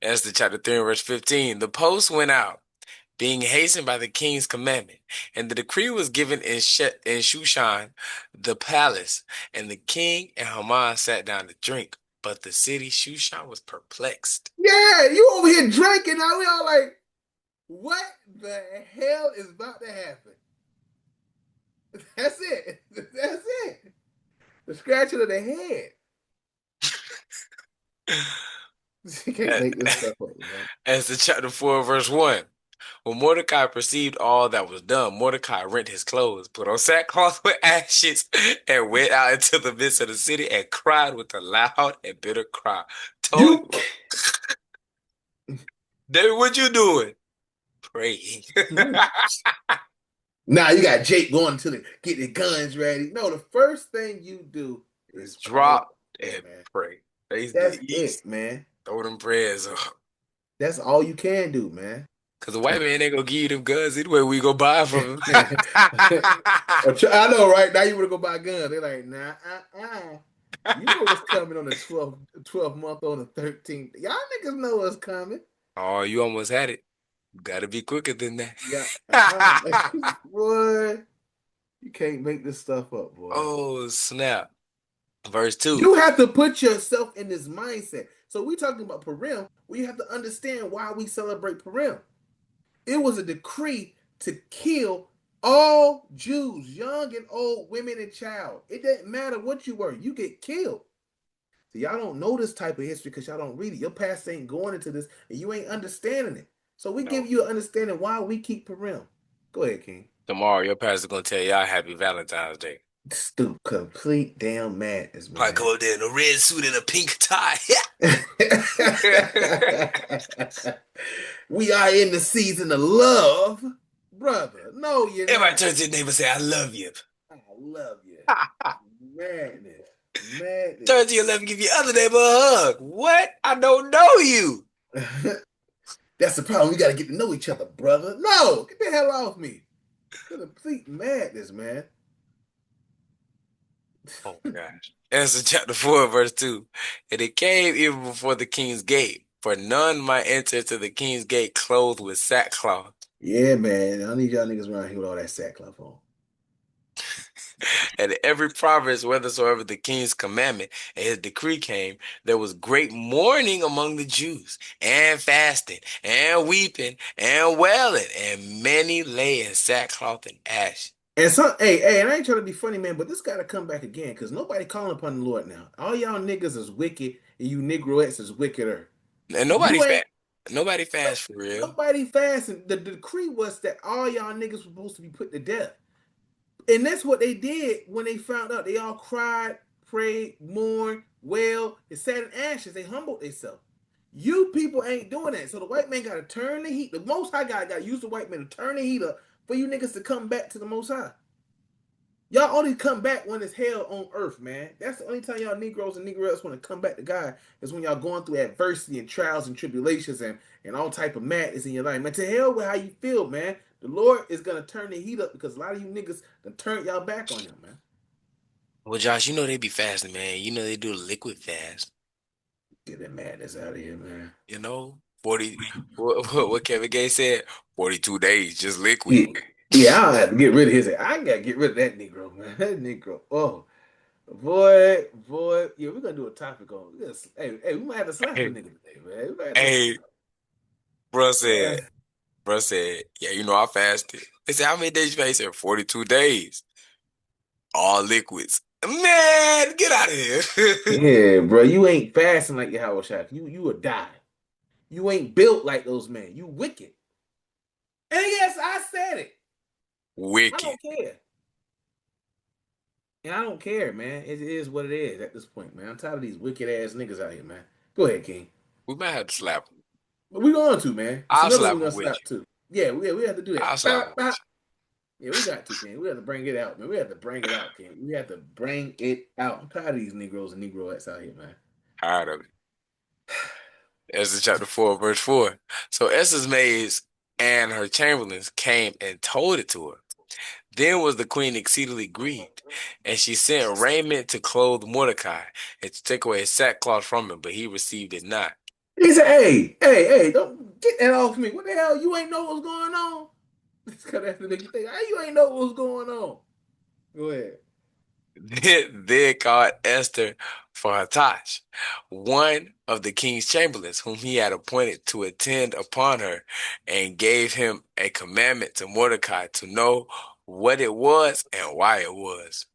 Esther chapter 3 verse 15. The post went out, being hastened by the king's commandment, and the decree was given in Shushan, the palace, and the king and Haman sat down to drink. But the city Shushan was perplexed. Yeah, you over here drinking. Now we all like, what the hell is about to happen? That's it. That's it. The scratching of the head. You can't make this stuff up, man. Esther chapter 4 verse 1. When Mordecai perceived all that was done, Mordecai rent his clothes, put on sackcloth with ashes, and went out into the midst of the city and cried with a loud and bitter cry. David, what you doing? Praying. Now you got Jake going to get the guns ready. No, the first thing you do is drop and pray. That's it, man. Throw them prayers up. That's all you can do, man. Because the white man ain't going to give you them guns anyway. We go buy from him. I know, right? Now you want to go buy guns. They're like, nah, You know what's coming on the 12th month, on the 13th. Y'all niggas know what's coming. Oh, you almost had it. You got to be quicker than that. Yeah. Boy, you can't make this stuff up, boy. Oh, snap. Verse 2. You have to put yourself in this mindset. So we talking about Purim. We have to understand why we celebrate Purim. It was a decree to kill all Jews, young and old, women and child. It doesn't matter what you were. You get killed. So y'all don't know this type of history because y'all don't read it. Your past ain't going into this and you ain't understanding it. So we give you an understanding why we keep Purim. Go ahead, King. Tomorrow, your pastor's going to tell y'all Happy Valentine's Day. Stupid, complete damn madness, man. Probably come up there in a red suit and a pink tie. We are in the season of love, brother. No, you're Everybody not. turn to your neighbor and say, I love you. I love you. Madness. Turn to your left and give your other neighbor a hug. What? I don't know you. That's the problem. We got to get to know each other, brother. No, get the hell off me. Complete madness, man. Oh my gosh. Esther chapter 4 verse 2. And it came even before the king's gate, for none might enter to the king's gate clothed with sackcloth. Yeah, man. I need y'all niggas around here with all that sackcloth on. And in every province, whithersoever the king's commandment and his decree came, there was great mourning among the Jews, and fasting, and weeping, and wailing, and many lay in sackcloth and ash. And so, hey, and I ain't trying to be funny, man, but this got to come back again because nobody calling upon the Lord now. All y'all niggas is wicked, and you Negroettes is wickeder. And nobody fast for real. Nobody fasting. The decree was that all y'all niggas were supposed to be put to death. And that's what they did when they found out. They all cried, prayed, mourned, wailed, and sat in ashes. They humbled themselves. You people ain't doing that. So the white man got to turn the heat. The Most High God got to use the white man to turn the heat up for you niggas to come back to the Most High. That's the only time y'all Negroes and Negroettes want to come back to God is when y'all going through adversity and trials and tribulations and all type of madness in your life. Man, to hell with how you feel, man. The Lord is going to turn the heat up because a lot of you niggas done turned y'all only come back when it's hell on earth, man. That's the only time y'all Negroes and Negroes want to come back to God is when y'all going through adversity and trials and tribulations and all type of madness in your life. Man, to hell with how you feel, man. The Lord is going to turn the heat up because a lot of you niggas done turned y'all back on him, man. Well, Josh, you know they be fasting, man. You know they do the liquid fast. Get that madness out of here, man. 40, what Kevin Gates said, 42 days, just liquid. Yeah, yeah, I'll have to get rid of his. I gotta get rid of that Negro, man. That Negro. Oh, boy. Yeah, we're gonna do a topic on this. Hey, we might have to slap a Hey, nigga today, man. We might have to. hey, bro said, yeah, I fasted. They said, how many days you fast? He said, 42 days, all liquids. Man, get out of here. Yeah, bro, you ain't fasting like Yahweh Shai. You will die. You ain't built like those men. You wicked. And yes, I said it. I Wicked. don't care. And I don't care, man. It is what it is at this point, man. I'm tired of these wicked ass niggas out here, man. Go ahead, King. We might have to slap him. But we going to, man. It's I'll another one slap we're gonna him with slap you. too. Yeah, we have to do I'll that. slap him Bop, with bop. Yeah, we got to, King. We have to bring it out, man. We have to bring it out, King. We have to bring it out. I'm tired of these Negroes and Negroettes out here, man. you. Tired of it. Esther chapter 4, verse 4. So Esther's maids and her chamberlains came and told it to her. Then was the queen exceedingly grieved, and she sent raiment to clothe Mordecai, and to take away his sackcloth from him, but he received it not. He said, hey, don't get that off me. What the hell? You ain't know what's going on? This kind of to make you think, how you ain't know what's going on? Go ahead. Then called Esther for Hatash, one of the king's chamberlains, whom he had appointed to attend upon her, and gave him a commandment to Mordecai to know what it was and why it was.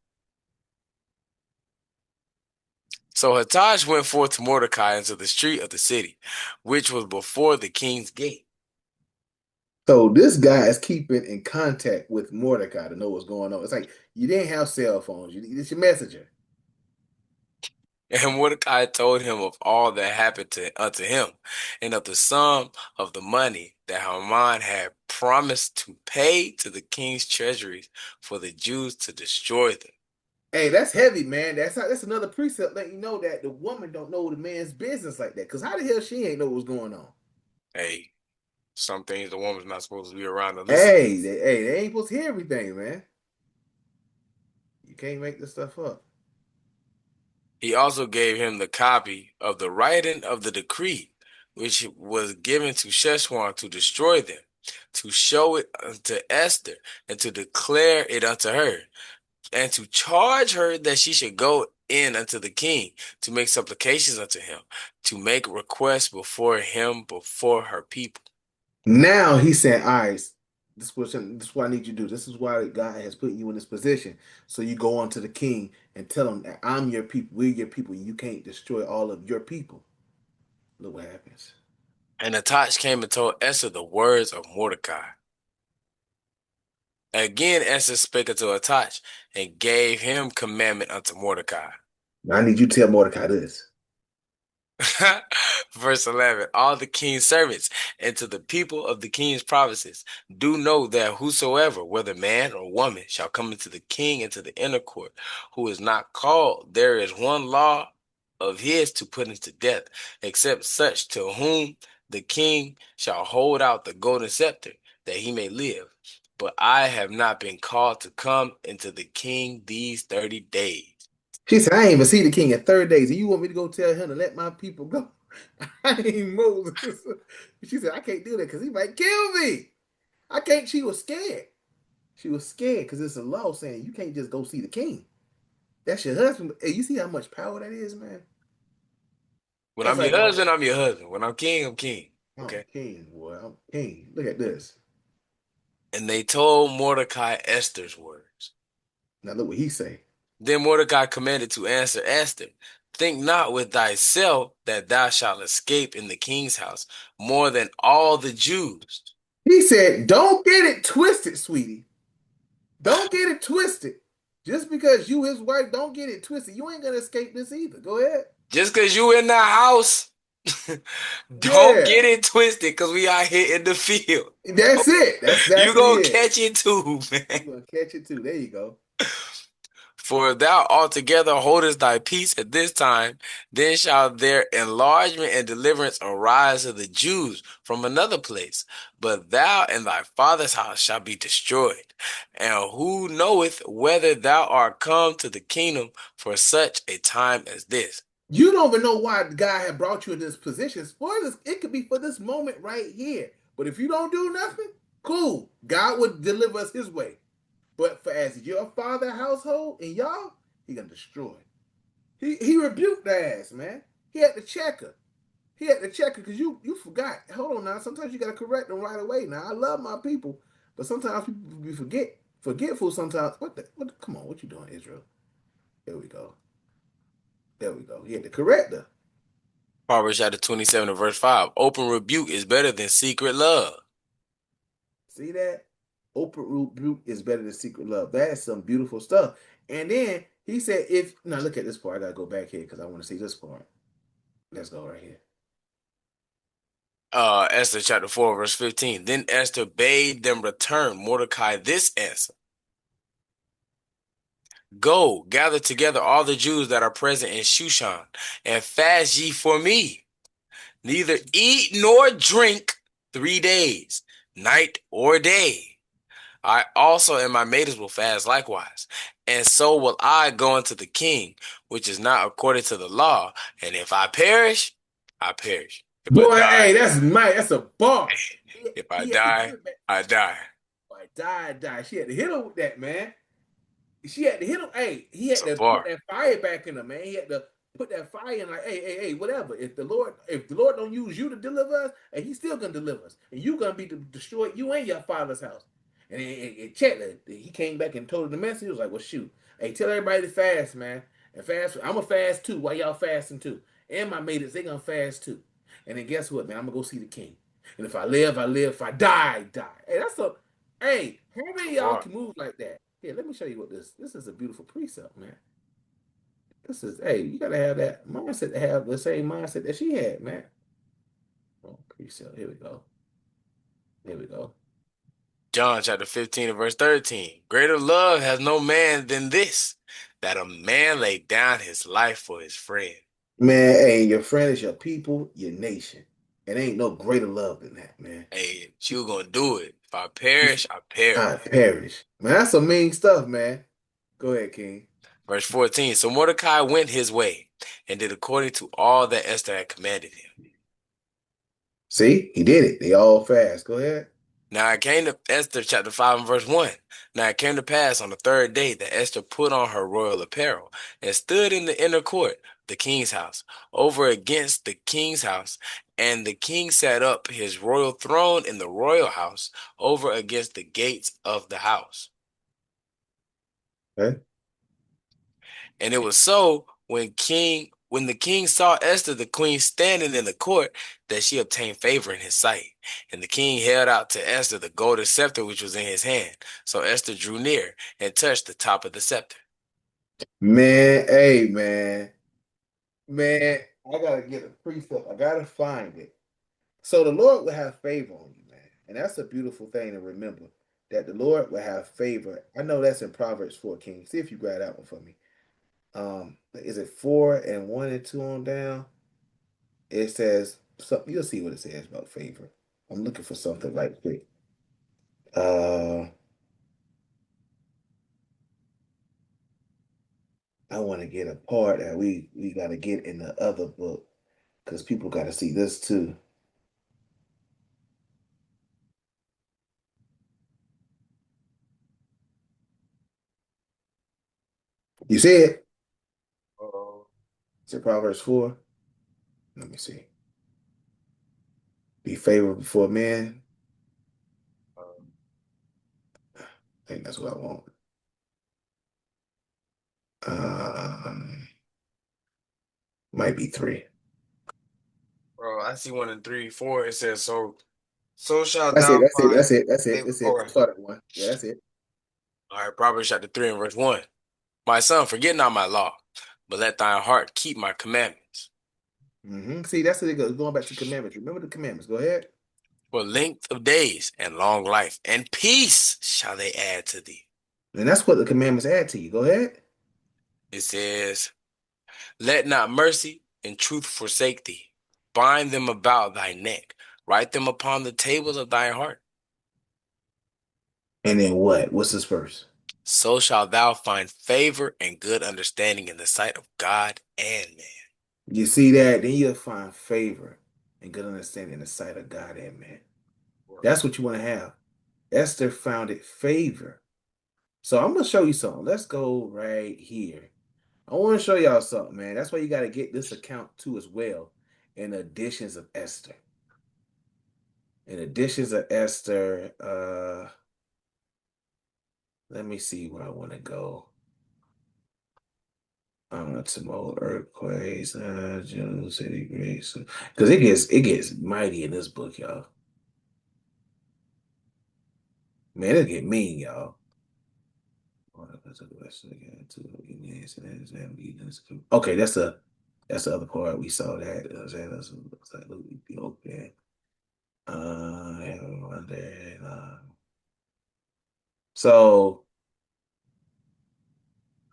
So Hatash went forth to Mordecai into the street of the city, which was before the king's gate. So this guy is keeping in contact with Mordecai to know what's going on. It's like you didn't have cell phones. It's your messenger. And Mordecai told him of all that happened unto him, and of the sum of the money that Haman had promised to pay to the king's treasuries for the Jews to destroy them. Hey, that's heavy, man. That's another precept letting you know that the woman don't know the man's business like that. Cause how the hell she ain't know what's going on? Hey, some things the woman's not supposed to be around to listen. They ain't supposed to hear everything, man. You can't make this stuff up. He also gave him the copy of the writing of the decree, which was given to Sheshwan to destroy them, to show it unto Esther, and to declare it unto her, and to charge her that she should go in unto the king, to make supplications unto him, to make requests before him, before her people. Now he said, all right, this is what I need you to do. This is why God has put you in this position. So you go on to the king and tell him that I'm your people, we're your people. You can't destroy all of your people. Look what happens. And Atash came and told Esther the words of Mordecai. Again Esther spake unto Atash, and gave him commandment unto Mordecai. Now I need you to tell Mordecai this. Verse 11, all the king's servants and to the people of the king's provinces do know that whosoever, whether man or woman, shall come into the king into the inner court, who is not called, there is one law of his to put him to death, except such to whom the king shall hold out the golden scepter, that he may live. But I have not been called to come into the king these 30 days. She said, I ain't even see the king in 30 days. And you want me to go tell him to let my people go? I ain't Moses. She said, I can't do that because he might kill me. I can't. She was scared. She was scared because it's a law saying you can't just go see the king. That's your husband. Hey, you see how much power that is, man? When That's I'm your like going, husband, I'm your husband. When I'm king, I'm king. I'm Okay. king, boy. I'm king. Look at this. And they told Mordecai Esther's words. Now look what he say. Then Mordecai commanded to answer Esther, think not with thyself that thou shalt escape in the king's house more than all the Jews. He said, don't get it twisted, sweetie. Don't get it twisted. Just because you his wife, don't get it twisted. You ain't gonna escape this either. Go ahead. Just because you in the house, don't Yeah. get it twisted because we out here in the field. That's it. That's You exactly gonna it. catch it too, man. You're gonna catch it too. There you go. For if thou altogether holdest thy peace at this time, then shall their enlargement and deliverance arise to the Jews from another place. But thou and thy father's house shall be destroyed. And who knoweth whether thou art come to the kingdom for such a time as this? You don't even know why God had brought you in this position. Spoilers, it could be for this moment right here. But if you don't do nothing, cool. God would deliver us his way. But for as your father household and y'all, he gonna destroy. He rebuked the ass, man. He had to check her. He had to check her because you forgot. Hold on now. Sometimes you gotta correct them right away. Now I love my people, but sometimes people be forgetful sometimes. Come on, what you doing, Israel? There we go. There we go. He had to correct her. Proverbs chapter 27 and verse 5. Open rebuke is better than secret love. See that? Open rebuke is better than secret love. That is some beautiful stuff. And then he said, if now look at this part. I gotta go back here because I want to see this part. Let's go right here. Esther chapter 4 verse 15. Then Esther bade them return Mordecai this answer. Go, gather together all the Jews that are present in Shushan, and fast ye for me. Neither eat nor drink 3 days, night or day. I also and my maidens will fast likewise. And so will I go unto the king, which is not according to the law. And if I perish, I perish. If I Boy, die, hey, that's a bar. if I He had to die, give it back. I die. Boy, die. She had to hit him with that, man. She had to hit him. Hey, he had It's a to put bar. that fire back in him, man. He had to put that fire in, like, hey, whatever. If the Lord don't use you to deliver us, and He's still gonna deliver us, and you gonna be destroyed, you and your father's house. And check that. He came back and told her the message. He was like, well, shoot, hey, tell everybody to fast, man, and fast. I'm gonna fast too. While y'all fasting too, and my maidens they gonna fast too. And then guess what, man? I'm gonna go see the king. And if I live, I live. If I die, I die. Hey, that's a. Hey, how many of y'all Bar. can move like that? Here, let me show you what this is a beautiful precept, man. This is hey, you gotta have that mindset to have the same mindset that she had, man. Oh, precept. Here we go. Here we go. John chapter 15 and verse 13. Greater love has no man than this, that a man lay down his life for his friend. Man, hey, your friend is your people, your nation. And ain't no greater love than that, man. Hey, she was gonna do it. If I perish, If I perish. I perish. Man, that's some mean stuff, man. Go ahead, King. Verse 14. So Mordecai went his way and did according to all that Esther had commanded him. See, he did it. They all fast. Go ahead. Now it came to Esther chapter 5 and verse 1. Now it came to pass on the third day that Esther put on her royal apparel and stood in the inner court, the king's house, over against the king's house. And the king set up his royal throne in the royal house over against the gates of the house. Okay. And it was so when the king saw Esther the queen standing in the court that she obtained favor in his sight. And the king held out to Esther the golden scepter which was in his hand. So Esther drew near and touched the top of the scepter. Man, hey, man. Man, I gotta get a precept. I gotta find it. So the Lord will have favor on you, man. And that's a beautiful thing to remember. That the Lord will have favor. I know that's in Proverbs 14. See if you grab that one for me. Is it 4 and 1 and 2 on down? It says something. You'll see what it says about favor. I'm looking for something right quick. Uh I want to get a part that we gotta get in the other book because people gotta see this too. You see it? Uh, Is it Proverbs 4? Let me see. Be favorable before men. I think that's what I want. Might be 3. Bro, I see 1 and 3, 4. It says, so shalt That's it. thou That's it. find That's it. That's it. favor. That's it. Okay. Start at 1. Yeah, that's it. All right, Proverbs chapter 3 and verse 1. My son, forget not my law, but let thine heart keep my commandments. See, that's it. Goes going back to commandments. Remember the commandments. Go ahead. For length of days and long life and peace shall they add to thee. And that's what the commandments add to you. Go ahead. It says, "Let not mercy and truth forsake thee. Bind them about thy neck. Write them upon the tables of thy heart. And then what? What's this verse? So shalt thou find favor and good understanding in the sight of God and man." You see that? Then you'll find favor and good understanding in the sight of God and man. That's what you want to have. Esther found it favor. So I'm gonna show you something. Let's go right here. I want to show y'all something, man. That's why you got to get this account too as well. In Additions of Esther. In Additions of Esther, let me see where I want to go. Tomorrow earthquakes, General City Grace. Because it gets mighty in this book, y'all. Man, it get mean, y'all. Okay, that's the other part. We saw that. Okay. So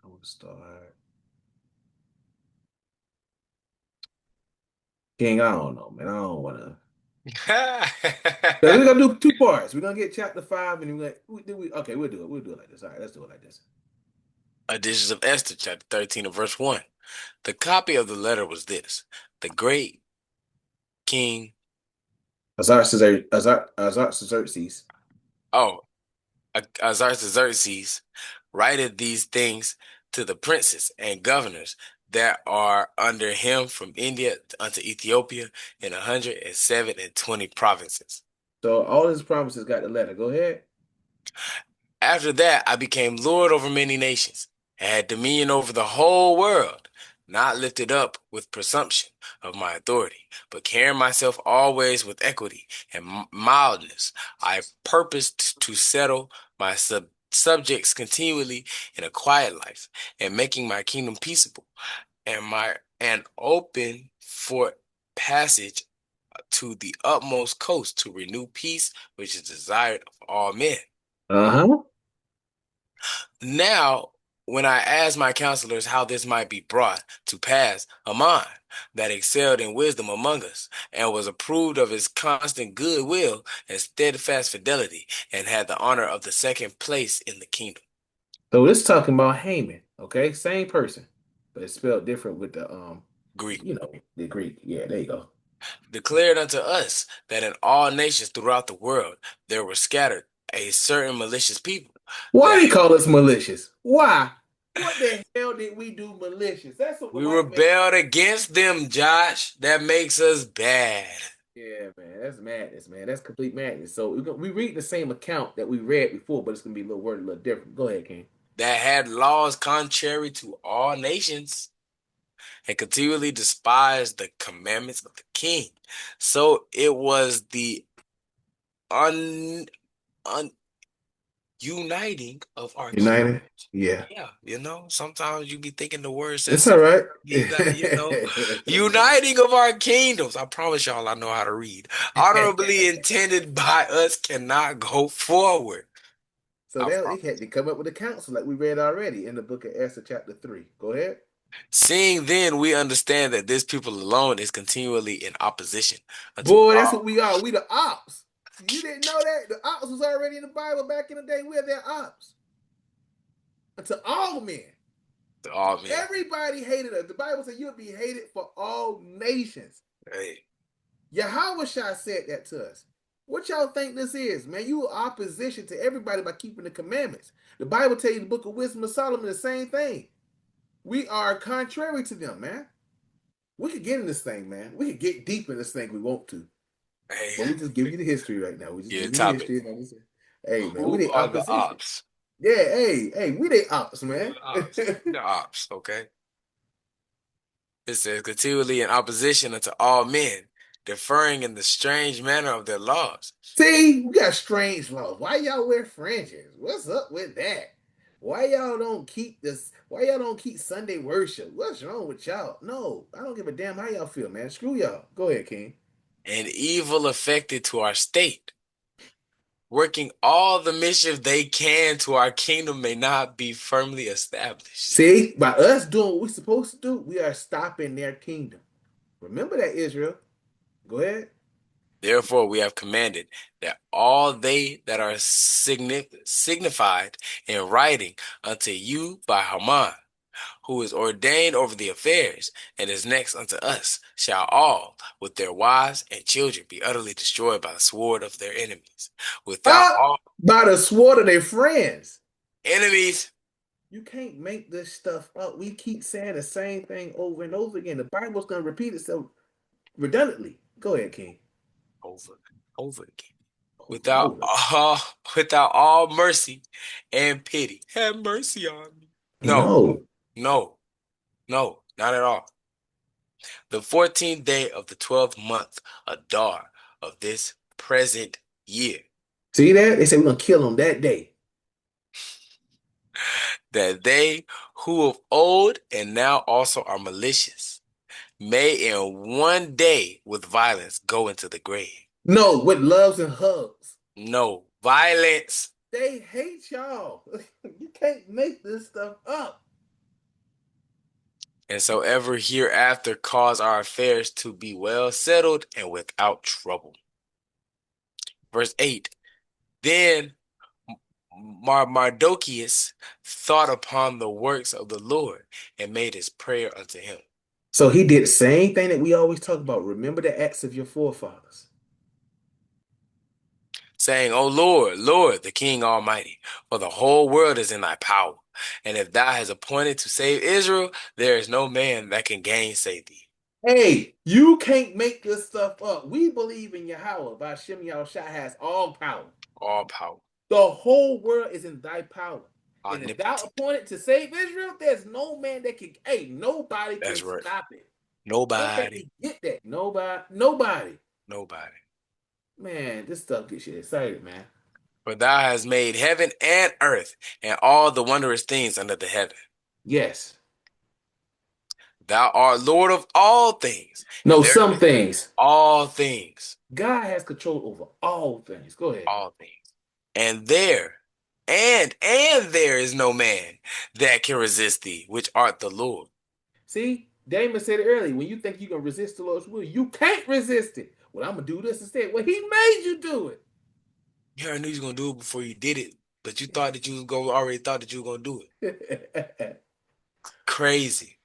I want to start. King, I don't know, man. I don't want to. We're gonna do two parts. We're gonna get chapter 5, and okay, we'll do it. We'll do it like this. All right, let's do it like this. Additions of Esther, chapter 13 and verse 1. The copy of the letter was this: The great king, Artaxerxes. oh, Artaxerxes, writeth these things to the princes and governors that are under him from India unto Ethiopia in 127 provinces. So all his promises got the letter. Go ahead. After that, I became Lord over many nations, and had dominion over the whole world, not lifted up with presumption of my authority, but carrying myself always with equity and mildness. I purposed to settle my subjects continually in a quiet life, and making my kingdom peaceable, and open for passage to the utmost coast to renew peace, which is desired of all men. Uh-huh. Now, when I asked my counselors how this might be brought to pass, Haman, that excelled in wisdom among us, and was approved of his constant good will and steadfast fidelity, and had the honor of the second place in the kingdom. So this talking about Haman, okay? Same person, but it's spelled different with the Greek the Greek. Yeah, there you go. declared unto us that in all nations throughout the world there were scattered a certain malicious people Why that they call us malicious? Why? What the hell did we do malicious? That's what the we white man. rebelled against them, Josh. That makes us bad. Yeah, man, that's madness, man. That's complete madness. So we read the same account that we read before, but it's gonna be a little word, a little different. Go ahead, King. That had laws contrary to all nations, and continually despised the commandments of the king. So it was the un, uniting of our kingdom. United. Yeah, Yeah, sometimes you be thinking the word says it's all something. right. Uniting of our kingdoms. I promise y'all I know how to read. Honorably intended by us cannot go forward. So they had to come up with a counsel like we read already in the book of Esther, chapter 3. Go ahead. Seeing then we understand that this people alone is continually in opposition unto Boy, that's all. what we are. We the ops. You didn't know that? The ops was already in the Bible back in the day. We're their ops. To all men. To all men. Everybody hated us. The Bible said you'll be hated for all nations. Hey. Yahweh Shah said that to us. What y'all think this is, man? You are opposition to everybody by keeping the commandments. The Bible tells you the book of Wisdom of Solomon the same thing. We are contrary to them, man. We could get in this thing, man. We could get deep in this thing if we want to. Hey. But we just give you the history right now. We just give you the topic. history. Hey, man, Who we the are opposition. the ops? Yeah, hey, we the ops, man. The ops, okay. It says continually in opposition unto all men, deferring in the strange manner of their laws. See, we got strange laws. Why y'all wear fringes? What's up with that? Why y'all don't keep this? Why y'all don't keep Sunday worship? What's wrong with y'all? No, I don't give a damn how y'all feel, man. Screw y'all. Go ahead, King. And evil affected to our state. working all the mischief they can to our kingdom may not be firmly established. See, by us doing what we're supposed to do, we are stopping their kingdom. Remember that, Israel. Go ahead. Therefore, we have commanded that all they that are signified in writing unto you by Haman, who is ordained over the affairs, and is next unto us, shall all, with their wives and children, be utterly destroyed by the sword of their enemies. Without Ah, all by the sword of their friends. enemies, You can't make this stuff up. We keep saying the same thing over and over again. The Bible's going to repeat itself redundantly. Go ahead, King. over again. Over and Without over. all, without all mercy and pity. Have mercy on me. No, No. no, no, not at all. The 14th day of the 12th month, Adar, of this present year, See that? They say we're going to kill them that day. that they who of old and now also are malicious may in one day with violence go into the grave. No, with loves and hugs. No violence. They hate y'all. You can't make this stuff up. And so ever hereafter cause our affairs to be well settled and without trouble. Verse 8. Then Mardochus thought upon the works of the Lord and made his prayer unto him, So he did the same thing that we always talk about. Remember the acts of your forefathers. saying, O Lord, Lord, the King Almighty, for the whole world is in thy power. And if thou hast appointed to save Israel, there is no man that can gainsay thee. Hey, you can't make this stuff up. We believe in Yahweh. Bashem Yahushua has all power. All power, The whole world is in thy power. And if thou omnipotent. appointed to save Israel, there's no man that can, hey, nobody can That's right. stop it. Don't make Nobody, me get that. Nobody. nobody. Man, this stuff gets you excited, man. For thou hast made heaven and earth and all the wondrous things under the heaven. Yes. Thou art Lord of all things, and No, there some things. all things, God has control over all things. Go ahead. all things. And there, and there is no man that can resist thee, which art the Lord. See, Damon said it earlier. When you think you can resist the Lord's will, you can't resist it. Well, I'm gonna do this instead. Well, He made you do it. You already knew you was gonna do it before you did it, but you thought that you was gonna already thought that you were gonna do it. Crazy.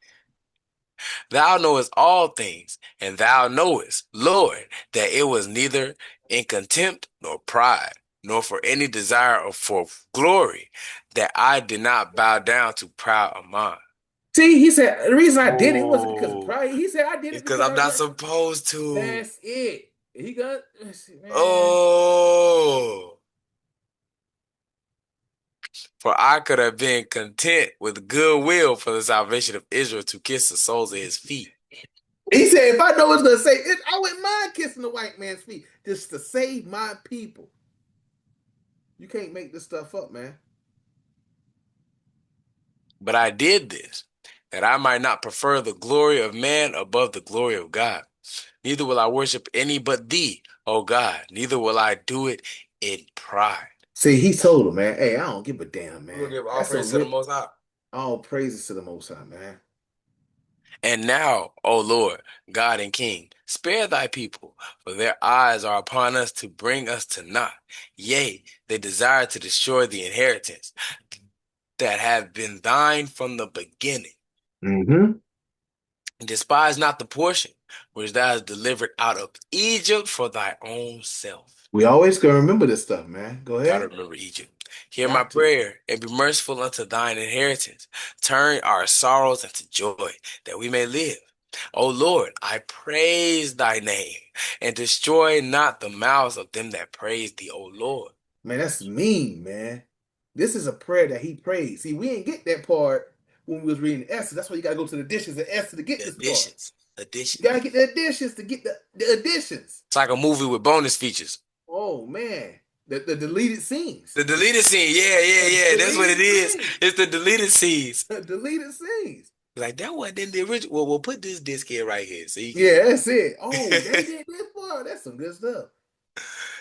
Thou knowest all things, and thou knowest, Lord, that it was neither in contempt nor pride, nor for any desire of for glory, that I did not bow down to proud of mine. See, he said the reason I did it wasn't because of Oh, pride. He said I did it's it because because I'm I not want. supposed to. That's it. He got man. Oh, for I could have been content with goodwill for the salvation of Israel to kiss the soles of his feet. He said if I know it's gonna say it, I wouldn't mind kissing the white man's feet just to save my people. You can't make this stuff up, man. But I did this, that I might not prefer the glory of man above the glory of God. Neither will I worship any but thee, O God. Neither will I do it in pride. See, he told him, man, hey, I don't give a damn, man. We'll give all That's praise to the Most High. all praises to the Most High, man. And now, O Lord, God and King, spare thy people, for their eyes are upon us to bring us to naught. Yea, they desire to destroy the inheritance that have been thine from the beginning. Mm-hmm. Despise not the portion which thou hast delivered out of Egypt for thy own self. We always gonna remember this stuff, man. Go Gotta ahead. remember Egypt. Hear my Got to. prayer and be merciful unto thine inheritance. Turn our sorrows into joy, that we may live. O Lord, I praise thy name, and destroy not the mouths of them that praise thee, O Lord. Man, that's mean, man. This is a prayer that he prayed. See, we didn't get that part when we was reading Esther. That's why you gotta go to the additions of Esther to get The this part. additions. You gotta get the additions to get the additions. It's like a movie with bonus features. Oh man. The deleted scenes. The deleted scene, yeah. That's what it is. Scenes. It's the deleted scenes. Deleted scenes. Like that wasn't in the original. Well, we'll put this disc here right here. So you can Yeah, that's it. Oh, they did this part. That's some good stuff.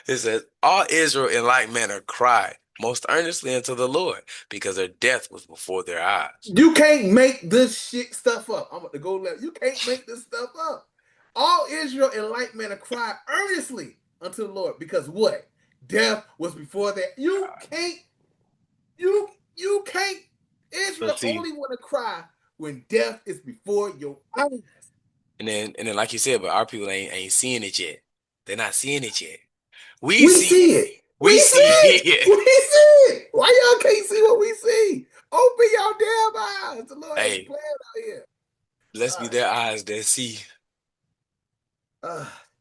It says, all Israel in like manner cried most earnestly unto the Lord, because their death was before their eyes. You can't make this shit stuff up. I'm about to go left. You can't make this stuff up. All Israel in like manner cried earnestly unto the Lord because what? Death was before that. You can't. But Israel see, only want to cry when death is before your eyes. and then like you said, but our people ain't seeing it yet. They're not seeing it yet. We We see it. see it. We We see see it. it. We see it. Why y'all can't see what we see? Open your damn eyes. The Lord ain't Hey, playing out here. blessed be Ah, their eyes that see.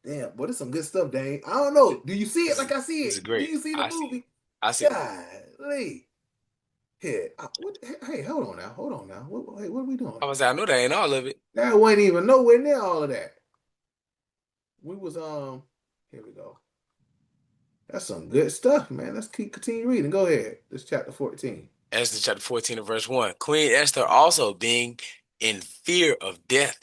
damn. Boy, this some good stuff, Dane. I don't know. Do you see it This like is I see this is it? Do great. you see the I see it. movie? I see the movie. Golly. Here. Hey, hold on now. Hold on now. Hey, what are we doing? I was like, I know that ain't all of it. That wasn't even nowhere near all of that. We was here we go. That's some good stuff, man. Let's continue reading. Go ahead. This chapter 14. Esther chapter 14 and verse 1. Queen Esther also being in fear of death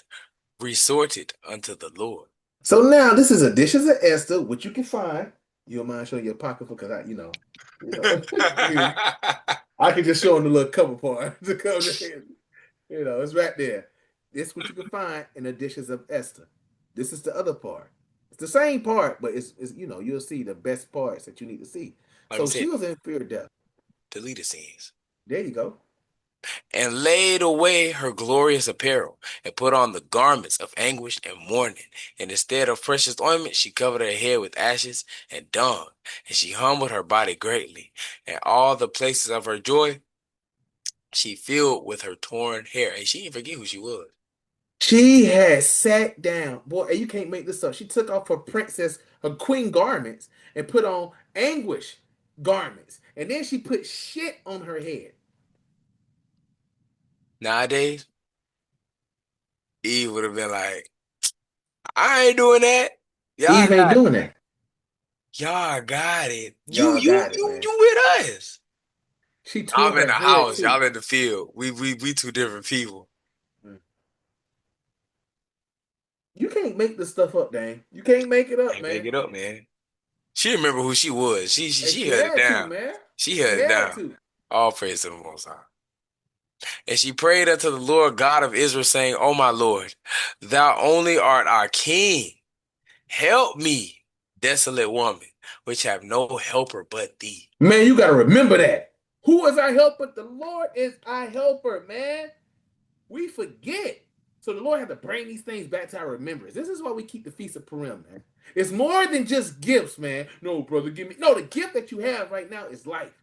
resorted unto the Lord. So now this is Editions of Esther, which you can find. You don't mind showing your pocketbook because I can just show them the little cover part to come in. It's right there. This is what you can find in Editions of Esther. This is the other part. It's the same part, but it's you'll see the best parts that you need to see. Let me So say she it. was in fear of death. Deleted scenes. There you go. And laid away her glorious apparel, and put on the garments of anguish and mourning. And instead of precious ointment, she covered her head with ashes and dung. And she humbled her body greatly. And all the places of her joy she filled with her torn hair. And she didn't forget who she was. She had sat down. Boy, and you can't make this up. She took off her queen garments, and put on anguish garments. And then she put shit on her head. Nowadays, Eve would have been like, I ain't doing that. Y'all Eve ain't got it. doing that. Y'all got it. You, Y'all you, got it, you, man. you with us. She I'm tore in her the hair house. too. Y'all in the field. We two different people. Mm. You can't make this stuff up, Dane. You can't make it up, Can't make man. it up, man. She remember who she was. She she, And she she held it had to, down. man. She She held it had down. to. All praise to the Most High. And she prayed unto the Lord God of Israel, saying, O my Lord, thou only art our King. Help me, desolate woman, which have no helper but thee. Man, you gotta remember that. Who is our helper? The Lord is our helper, man. We forget. So the Lord had to bring these things back to our remembrance. This is why we keep the Feast of Purim, man. It's more than just gifts, man. No, brother, give me. No, the gift that you have right now is life.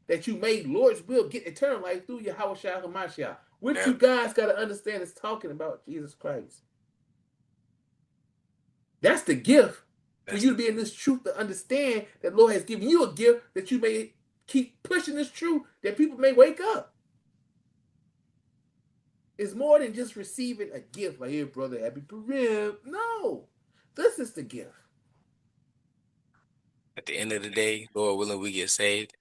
That you made Lord's will get eternal life through Yahweh Shah Hamashiach. Which Yeah, you guys got to understand is talking about Jesus Christ. That's the gift for that's you to be in this truth to understand that Lord has given you a gift that you may keep pushing this truth that people may wake up. It's more than just receiving a gift like, here, brother, happy Purim. No, this is the gift. at the end of the day, Lord willing, we get saved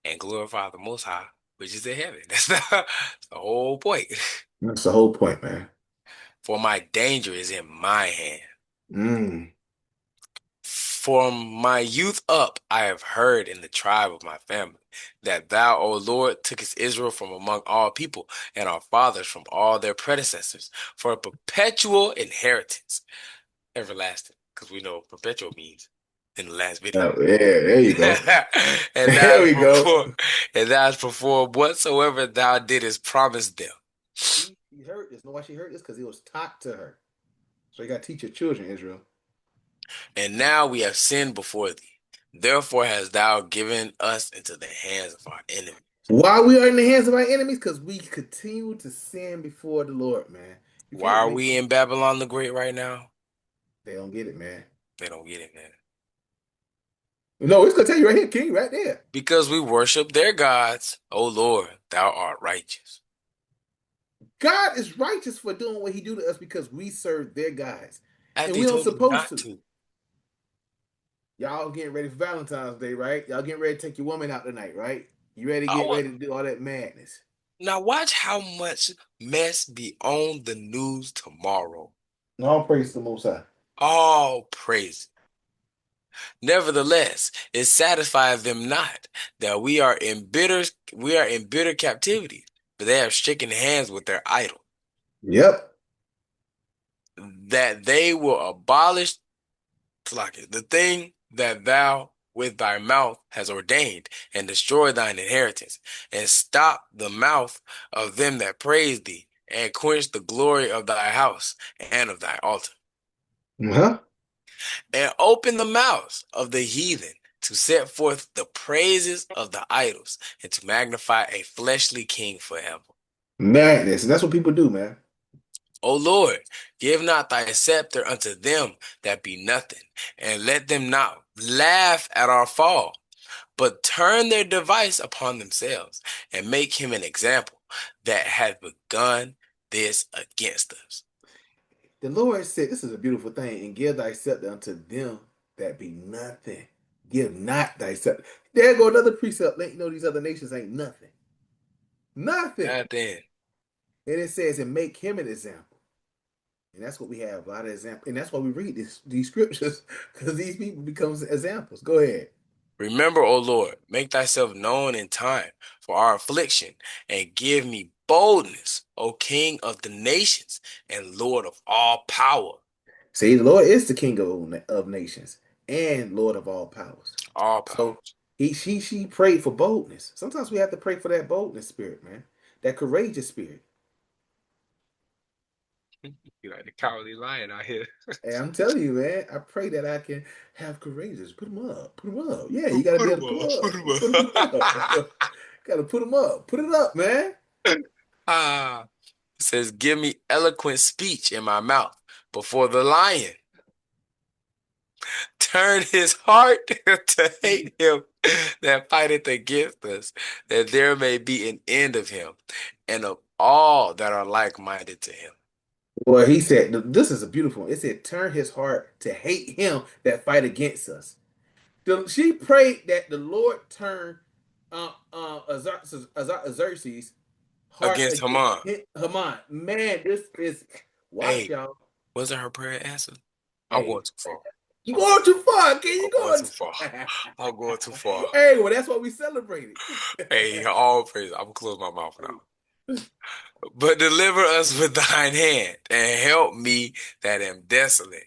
and glorify the Most High, which is in heaven. That's the whole point. That's the whole point, man. For my danger is in my hand. Mm. From my youth up, I have heard in the tribe of my family that thou, O Lord, tookest Israel from among all people and our fathers from all their predecessors for a perpetual inheritance, everlasting, because we know what perpetual means in the last video. Oh, yeah, there you go. and thou There hast we go. performed, and thou hast performed whatsoever thou didst promise them. See, she heard this. Know why she heard this? Because it was taught to her. So you got to teach your children, Israel. And now we have sinned before thee. Therefore hast thou given us into the hands of our enemies. Why we are in the hands of our enemies? Because we continue to sin before the Lord, man. You Why can't are make we in Babylon the Great right now? They don't get it, man. They don't get it, man. No, it's gonna tell you right here, King, right there. Because we worship their gods. O Lord, thou art righteous. God is righteous for doing what He do to us because we serve their gods, and After we he don't told us supposed not to. to. Y'all getting ready for Valentine's Day, right? Y'all getting ready to take your woman out tonight, right? You ready to I get want, ready to do all that madness? now watch how much mess be on the news tomorrow. No, praise the Most High. All praise. Nevertheless, it satisfies them not that we are in bitter captivity, but they have stricken hands with their idol, Yep. that they will abolish the thing that thou with thy mouth has ordained, and destroy thine inheritance, and stop the mouth of them that praise thee, and quench the glory of thy house and of thy altar, Uh-huh. and open the mouths of the heathen to set forth the praises of the idols, and to magnify a fleshly king forever. Madness. And that's what people do, man. O Lord, give not thy scepter unto them that be nothing, and let them not laugh at our fall, but turn their device upon themselves, and make him an example that hath begun this against us. The Lord said, this is a beautiful thing, and give thyself unto them that be nothing. Give not thyself. There go another precept. Let you know these other nations ain't nothing. Nothing. God then, And it says, and make him an example. And that's what we have, a lot of examples. And that's why we read these scriptures, because these people become examples. Go ahead. remember, O Lord, make thyself known in time for our affliction, and give me boldness, O King of the nations, and Lord of all power. See, the Lord is the King of nations and Lord of all powers. All So powers. she prayed for boldness. Sometimes we have to pray for that boldness spirit, man. That courageous spirit. You like the cowardly lion out here. And I'm telling you, man, I pray that I can have courageous. Put them up. Put them up. Yeah, you got to Put be him able to up. Put put them. Put him them up. up. Got to put them up. Put it up, man. Ah, it says, give me eloquent speech in my mouth before the lion. Turn his heart to hate him that fighteth against us, that there may be an end of him, and of all that are like-minded to him. Well, he said, this is a beautiful one. It said, turn his heart to hate him that fight against us. She prayed that the Lord turn Xerxes' heart Against against Haman. Haman. Man, this is watch Hey, y'all. wasn't her prayer answered? I'm going Hey, too far. you I'm going, going too far, kid. I'm You going going too far. I'm going too far. Hey, well, that's what we celebrated. Hey, all praise. I'm gonna close my mouth now. But deliver us with thine hand, and help me that am desolate,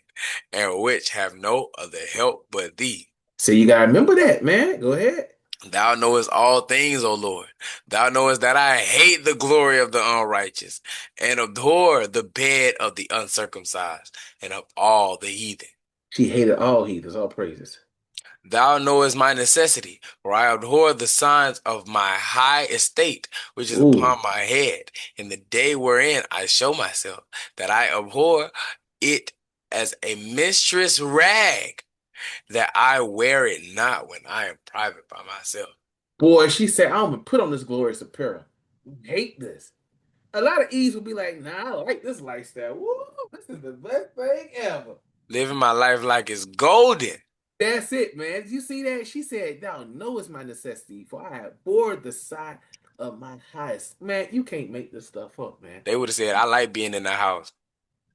and which have no other help but thee. So you gotta remember that, man. Go ahead. Thou knowest all things, O Lord. Thou knowest that I hate the glory of the unrighteous, and abhor the bed of the uncircumcised, and of all the heathen. She hated all heathens, all praises. Thou knowest my necessity, for I abhor the signs of my high estate, which is Ooh. upon my head, in the day wherein I show myself, that I abhor it as a mistress rag, that I wear it not when I am private by myself. Boy, she said, I'm gonna put on this glorious apparel. Hate this. A lot of Eves will be like, nah, I like this lifestyle. Woo, this is the best thing ever. Living my life like it's golden. That's it, man. Did you see that? She said, thou knowest my necessity, for I have bored the side of my highest. Man, you can't make this stuff up, man. They would have said, I like being in the house.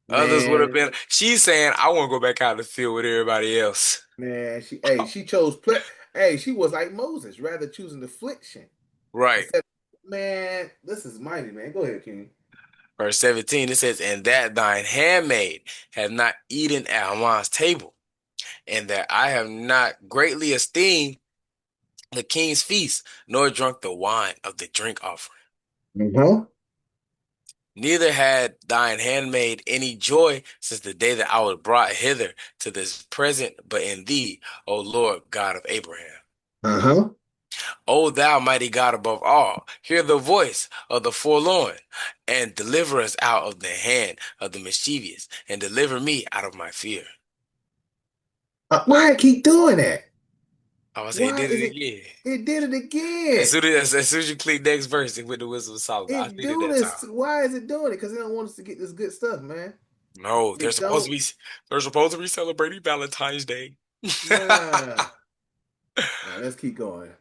Others would have Man, been, she's saying, I want to go back out in the field with everybody else. man, she chose she was like Moses, rather choosing affliction. Right. Instead, man, this is mighty, man. Go ahead, King. Verse 17, it says, and that thine handmaid hath not eaten at Haman's table, and that I have not greatly esteemed the king's feast, nor drunk the wine of the drink offering. Mm-hmm. Neither had thine handmaid any joy since the day that I was brought hither to this present, but in thee, O Lord God of Abraham. Uh-huh. O thou mighty God above all, hear the voice of the forlorn, and deliver us out of the hand of the mischievous, and deliver me out of my fear. Why I keep doing that? I was say he Why did is it it? again. It did it As again. soon as you click next verse with the wisdom of Solomon, I It seen it do that time. this. Why is it doing it? Because they don't want us to get this good stuff, man. No, They don't. they're supposed to be celebrating Valentine's Day. Nah. All right, let's keep going.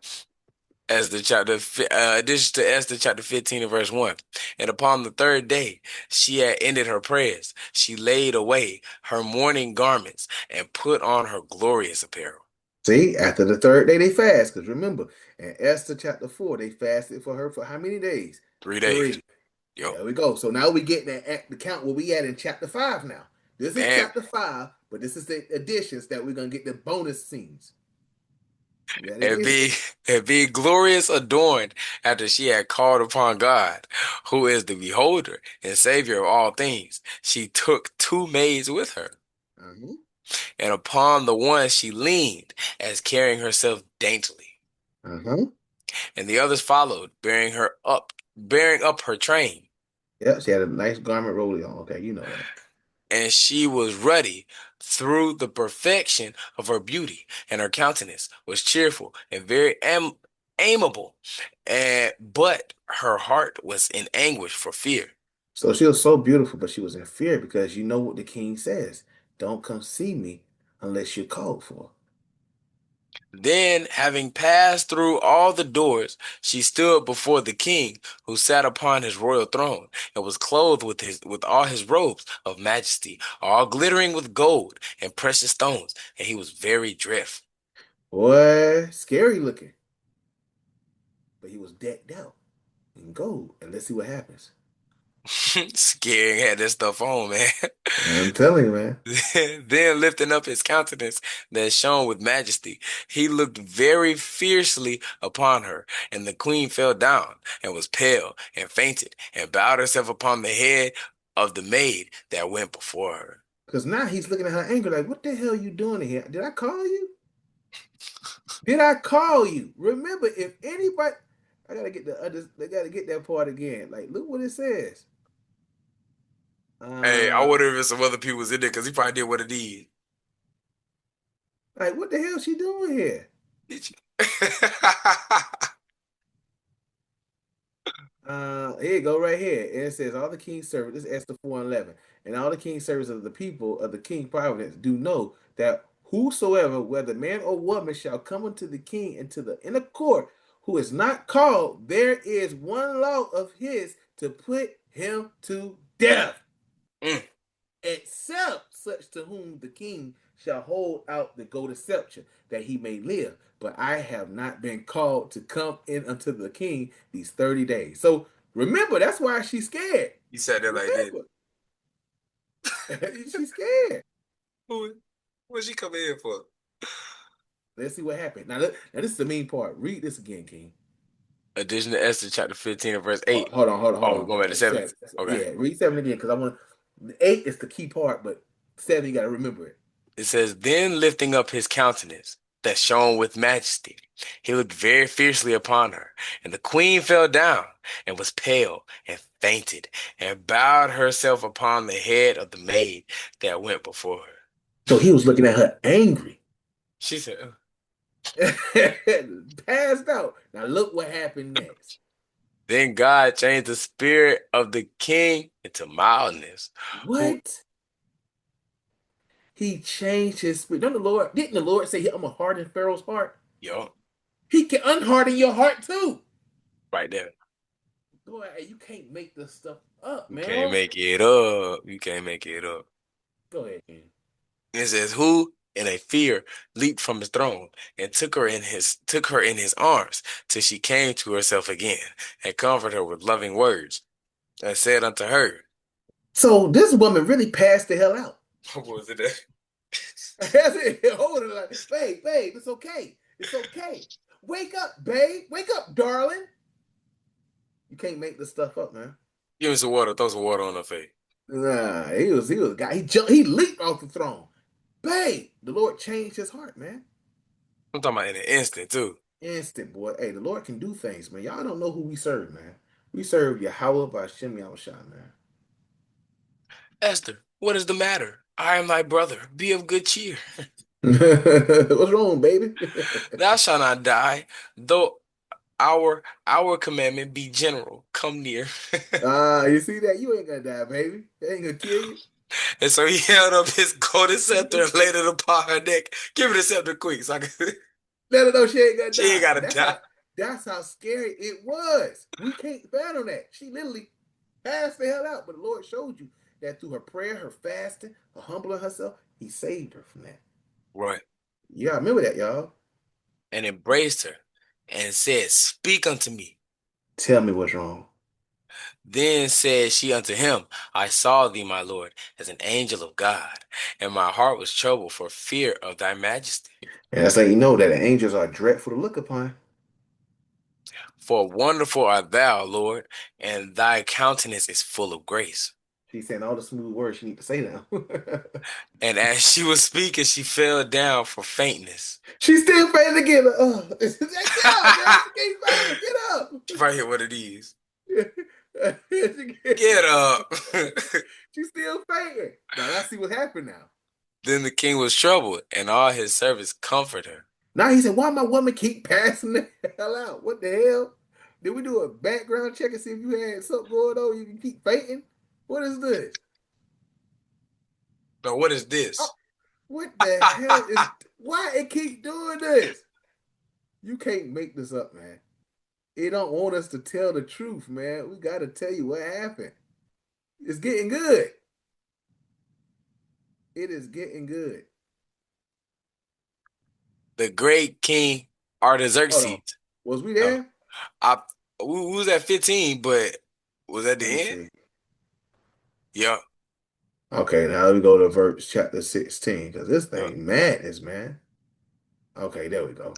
This is to Esther chapter 15 and verse 1. And upon the third day, she had ended her prayers. She laid away her mourning garments and put on her glorious apparel. See, after the third day they fast, because remember, in Esther chapter 4, they fasted for her for how many days? 3 days. 3. Yo, There we go. So now we getting at the count where we at in chapter 5 now. This is man. chapter 5, but this is the additions that we're gonna get the bonus scenes. That it And is. be glorious adorned after she had called upon God, who is the beholder and savior of all things. She took two maids with her, Uh-huh. and upon the one she leaned, as carrying herself daintily. Uh-huh. And the others followed, bearing up her train. Yeah, she had a nice garment rolling on. Okay, you know that. And she was ruddy through the perfection of her beauty, and her countenance was cheerful and very amiable, but her heart was in anguish for fear. So she was so beautiful, but she was in fear because you know what the king says. Don't come see me unless you're called for. Then, having passed through all the doors, she stood before the king, who sat upon his royal throne, and was clothed with all his robes of majesty, all glittering with gold and precious stones, and he was very dreadful. Boy, scary looking. But he was decked out in gold. And let's see what happens. Scaring had that stuff on, man. I'm telling you, man. Then lifting up his countenance that shone with majesty, he looked very fiercely upon her, and the queen fell down and was pale and fainted and bowed herself upon the head of the maid that went before her. Because now he's looking at her angry, like, what the hell are you doing in here? Did I call you? Did I call you? Remember, if anybody, I gotta get the others, they gotta get that part again. Like, look what it says. Hey, I Uh, wonder if some other people was in there because he probably did what it did. like, what the hell she doing here? Did you? Here you go, right here. And it says, all the king's servants, this is Esther 4 and 11, and all the king's servants of the people of the king providence do know that whosoever, whether man or woman, shall come unto the king into the inner court, who is not called, there is one law of his to put him to death, Mm. except such to whom the king shall hold out the golden scepter, that he may live. But I have not been called to come in unto the king these 30 days. So remember, that's why she's scared. He said that like that. Remember, she's scared. What's she coming in for? Let's see what happened. Now this is the main part. Read this again, King. Addition to Esther chapter 15 and verse 8. Hold Oh, we're on. going back to 7. Seven. Okay. Yeah, read 7 again because I want 8 is the key part, but 7 you got to remember it. It says, then lifting up his countenance that shone with majesty, he looked very fiercely upon her. And the queen fell down and was pale and fainted and bowed herself upon the head of the maid that went before her. So he was looking at her angry. She said, Passed out. Now look what happened next. then God changed the spirit of the king into mildness. What? He changed his spirit. Didn't the Lord say, I'm going to harden Pharaoh's heart? Yo, He can unharden your heart too. right there. Boy, you can't make this stuff up, You man. can't make it up. You can't make it up. Go ahead, man. It says, who in a fear leaped from his throne and took her in his arms till she came to herself again, and comforted her with loving words, and said unto her, So this woman really passed the hell out. what was it? That? That's it. Hold it, like, babe, it's okay. It's okay. Wake up, babe. Wake up, darling. You can't make this stuff up, man. Give me some water. Throw some water on her face. Nah, he was a guy. He leaped off the throne. Babe, the Lord changed his heart, man. I'm talking about in an instant too. Instant, boy. Hey, the Lord can do things, man. Y'all don't know who we serve, man. We serve Yahweh by Shem Yahushua, man. Esther, what is the matter? I am thy brother. Be of good cheer. What's wrong, baby? Thou shalt not die, though our commandment be general. Come near. You see that? You ain't gonna die, baby. They ain't gonna kill you. And so he held up his golden scepter and laid it upon her neck. Give me the scepter quick, so I can. Let her know she ain't gonna die. She ain't gotta die. That's how scary it was. We can't fathom that. She literally passed the hell out. But the Lord showed you that through her prayer, her fasting, her humbling herself, He saved her from that. Right. Yeah, remember that, y'all. And embraced her and said, Speak unto me. Tell me what's wrong. Then said she unto him, I saw thee, my lord, as an angel of God, and my heart was troubled for fear of thy majesty. And that's how you know that the angels are dreadful to look upon. For wonderful art thou, Lord, and thy countenance is full of grace. She's saying all the smooth words she need to say now. And as she was speaking, she fell down for faintness. She's still fainting again. Get up, man. She can't find her. Get up. Right here, what it is. She Get up. She's still fainting. Now let's see what happened now. Then the king was troubled, and all his servants comforted her. Now he said, why my woman keep passing the hell out? What the hell? Did we do a background check and see if you had something going on? You can keep fainting? What is this? Now, what is this? Oh, what the hell is why it keep doing this? You can't make this up, man. It don't want us to tell the truth, man. We gotta tell you what happened. It's getting good. It is getting good. The great king Hold on. Artaxerxes. Was we Uh, there? we was at 15, but was that the Let me end? see. Yeah. Okay, now we go to verse chapter 16, because this Yeah. thing madness, man. Okay, there we go.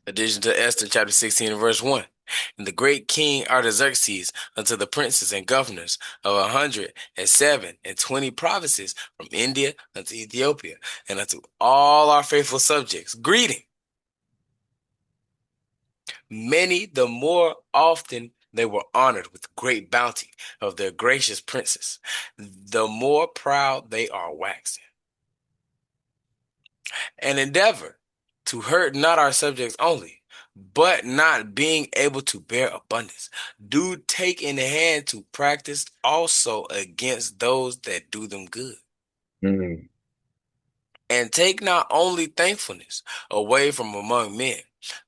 Addition to Esther chapter 16 and verse 1. And the great king Artaxerxes unto the princes and governors of 127 provinces from India unto Ethiopia, and unto all our faithful subjects, greeting. Many the more often they were honored with great bounty of their gracious princes, the more proud they are waxing. And endeavor to hurt not our subjects only, but not being able to bear abundance, do take in hand to practice also against those that do them good. Mm. And take not only thankfulness away from among men,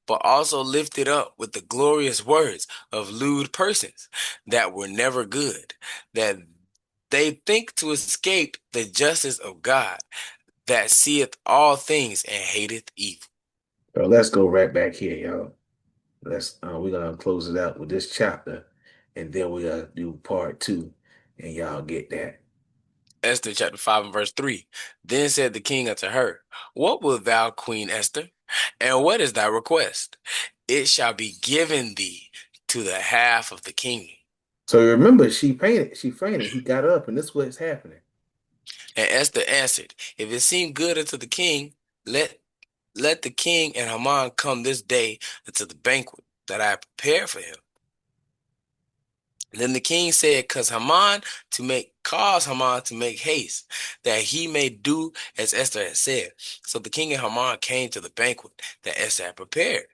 but also lift it up with the glorious words of lewd persons that were never good, that they think to escape the justice of God, that seeth all things and hateth evil. So let's go right back here, y'all. We're gonna close it out with this chapter, and then we gotta do part 2, and y'all get that. Esther chapter 5 and verse 3. Then said the king unto her, What wilt thou, Queen Esther? And what is thy request? It shall be given thee to the half of the kingdom. So remember, she fainted. He got up, and this is what's happening. And Esther answered, If it seem good unto the king, let the king and Haman come this day unto the banquet that I have prepared for him. And then the king said, Cause Haman to make haste, that he may do as Esther had said. So the king and Haman came to the banquet that Esther had prepared.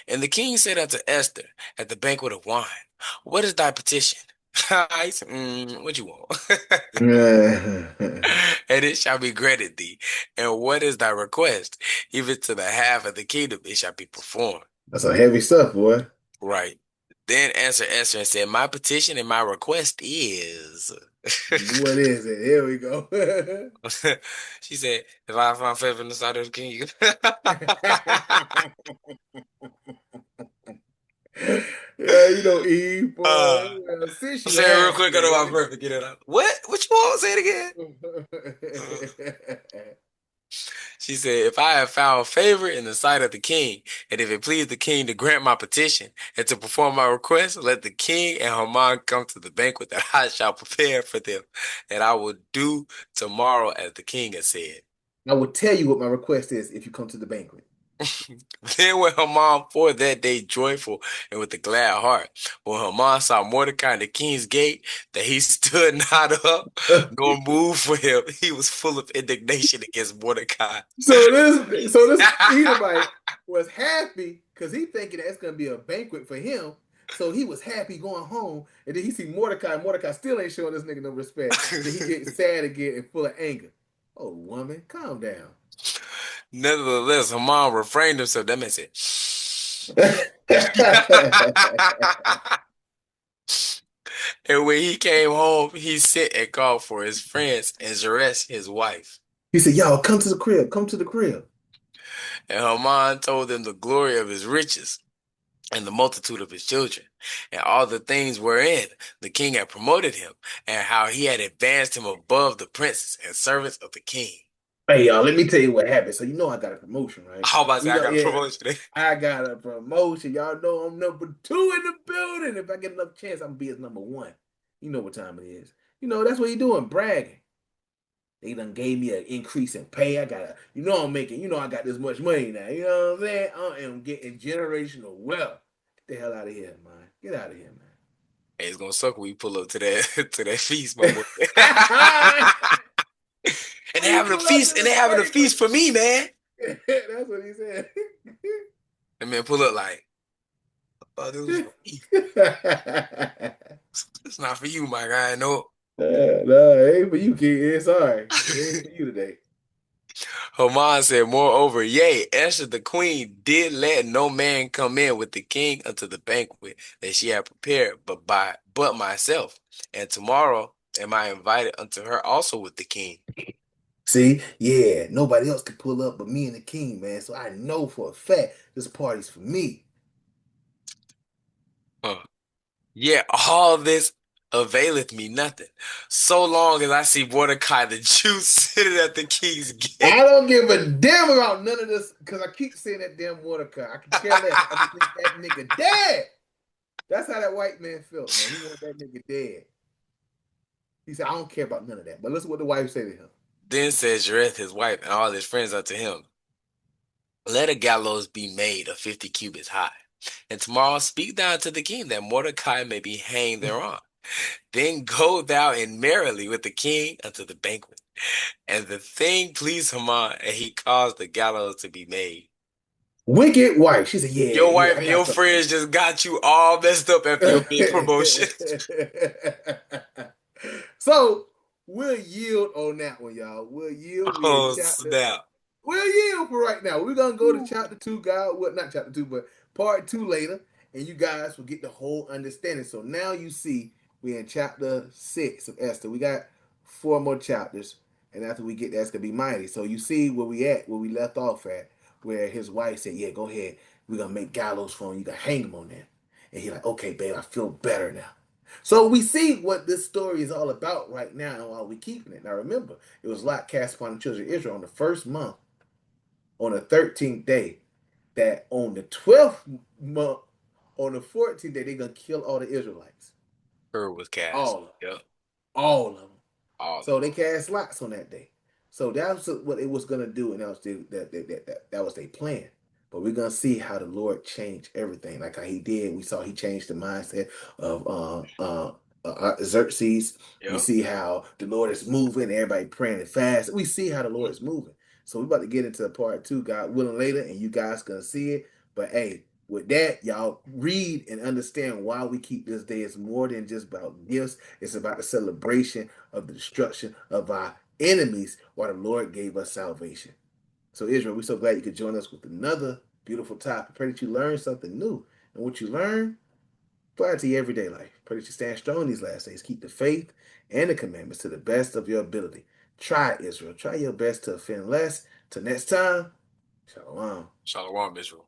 And the king said unto Esther at the banquet of wine, What is thy petition? I said, what you want? And it shall be granted thee. And what is thy request? Even to the half of the kingdom it shall be performed. That's some heavy stuff, boy. Right. Then answered Esther and said, My petition and my request is. What is it? Here we go. She said, If I find favor in the sight of the king. Yeah, you know, Eve, boy. I'm saying real quick, I know my perfect. Get it out. What? What you want? Say it again. She said, If I have found favor in the sight of the king, and if it please the king to grant my petition and to perform my request, let the king and Haman come to the banquet that I shall prepare for them, and I will do tomorrow as the king has said. I will tell you what my request is if you come to the banquet. Then went Haman forth that day joyful and with a glad heart. When Haman saw Mordecai in the king's gate, that he stood not up nor moved for him, he was full of indignation against Mordecai. So this Edomite was happy because he thinking that it's gonna be a banquet for him. So he was happy going home, and then he see Mordecai. Mordecai still ain't showing this nigga no respect. Then he gets sad again and full of anger. Oh, woman, calm down. Nevertheless, Haman refrained himself. That man said, And when he came home, he sent and called for his friends and Zeresh, his wife. He said, "Y'all come to the crib. Come to the crib." And Haman told them the glory of his riches and the multitude of his children, and all the things wherein the king had promoted him, and how he had advanced him above the princes and servants of the king. Hey, y'all, let me tell you what happened. So you know I got a promotion, right? How about to say You I know, got a yeah, promotion? I got a promotion. Y'all know I'm number 2 in the building. If I get enough chance, I'm gonna be as number 1. You know what time it is. You know, that's what he doing, bragging. They done gave me an increase in pay. I got I'm making, I got this much money now. You know what I'm saying? I am getting generational wealth. Get the hell out of here, man. Get out of here, man. Hey, it's gonna suck when you pull up to that to that feast, my boy. And they When you having a pull up feast, to and the they having a banquet. feast for me, man. That's what he said. And man, pull up like, oh, this was for me. It's not for you, my guy. No. No, it ain't for you, kid. It's all right. It ain't for you today. Haman said, moreover, yea, Esther the queen did let no man come in with the king unto the banquet that she had prepared, but myself. And tomorrow am I invited unto her also with the king. See, yeah, nobody else could pull up but me and the king, man. So I know for a fact this party's for me. Huh. Yet all this availeth me nothing, so long as I see Mordecai the Jew sitting at the king's I gate. don't give a damn about none of this because I keep saying that damn Mordecai. I can care less. I just think that nigga dead. That's how that white man felt, man. He want that nigga dead. He said, I don't care about none of that. But listen what the wife said to him. Then said Jareth his wife and all his friends unto him, let a gallows be made of 50 cubits high, and tomorrow speak thou to the king that Mordecai may be hanged thereon. Then go thou in merrily with the king unto the banquet. And the thing pleased Haman, and he caused the gallows to be made. Wicked wife. She said, yeah, Your yeah, wife I and got your something for friends just got you all messed up after your big promotion. you. So we'll yield on that one, y'all. We'll yield. We in Oh, chapter. snap. We'll yield for right now. We're gonna go to chapter 2, guys. Well, not chapter 2, but part 2 later, and you guys will get the whole understanding. So now you see we're in chapter 6 of Esther. We got 4 more chapters, and after we get that, it's gonna be mighty. So you see where we at, where we left off at, where his wife said, "Yeah, go ahead. We're gonna make gallows for him. You gotta hang him on there." And he's like, "Okay, babe, I feel better now." So we see what this story is all about right now, and while we keeping it. Now remember, it was Lot cast upon the children of Israel on the first month, on the 13th day, that on the 12th month, on the 14th day, they're gonna kill all the Israelites. Her was cast. All of them. Yep, All of them. all of So them. they cast lots on that day. So that's what it was gonna do, and that was their plan. But we're gonna see how the Lord changed everything, like how He did. We saw He changed the mindset of Xerxes. We Yep. see how the Lord is moving. Everybody praying and fast. We see how the Lord is moving. So we're about to get into part 2, God willing, later, and you guys gonna see it. But hey, with that, y'all read and understand why we keep this day. It's more than just about gifts. It's about the celebration of the destruction of our enemies while the Lord gave us salvation. So, Israel, we're so glad you could join us with another beautiful topic. Pray that you learn something new. And what you learn, apply it to your everyday life. Pray that you stand strong in these last days. Keep the faith and the commandments to the best of your ability. Try, Israel. Try your best to offend less. Till next time, shalom. Shalom, Israel.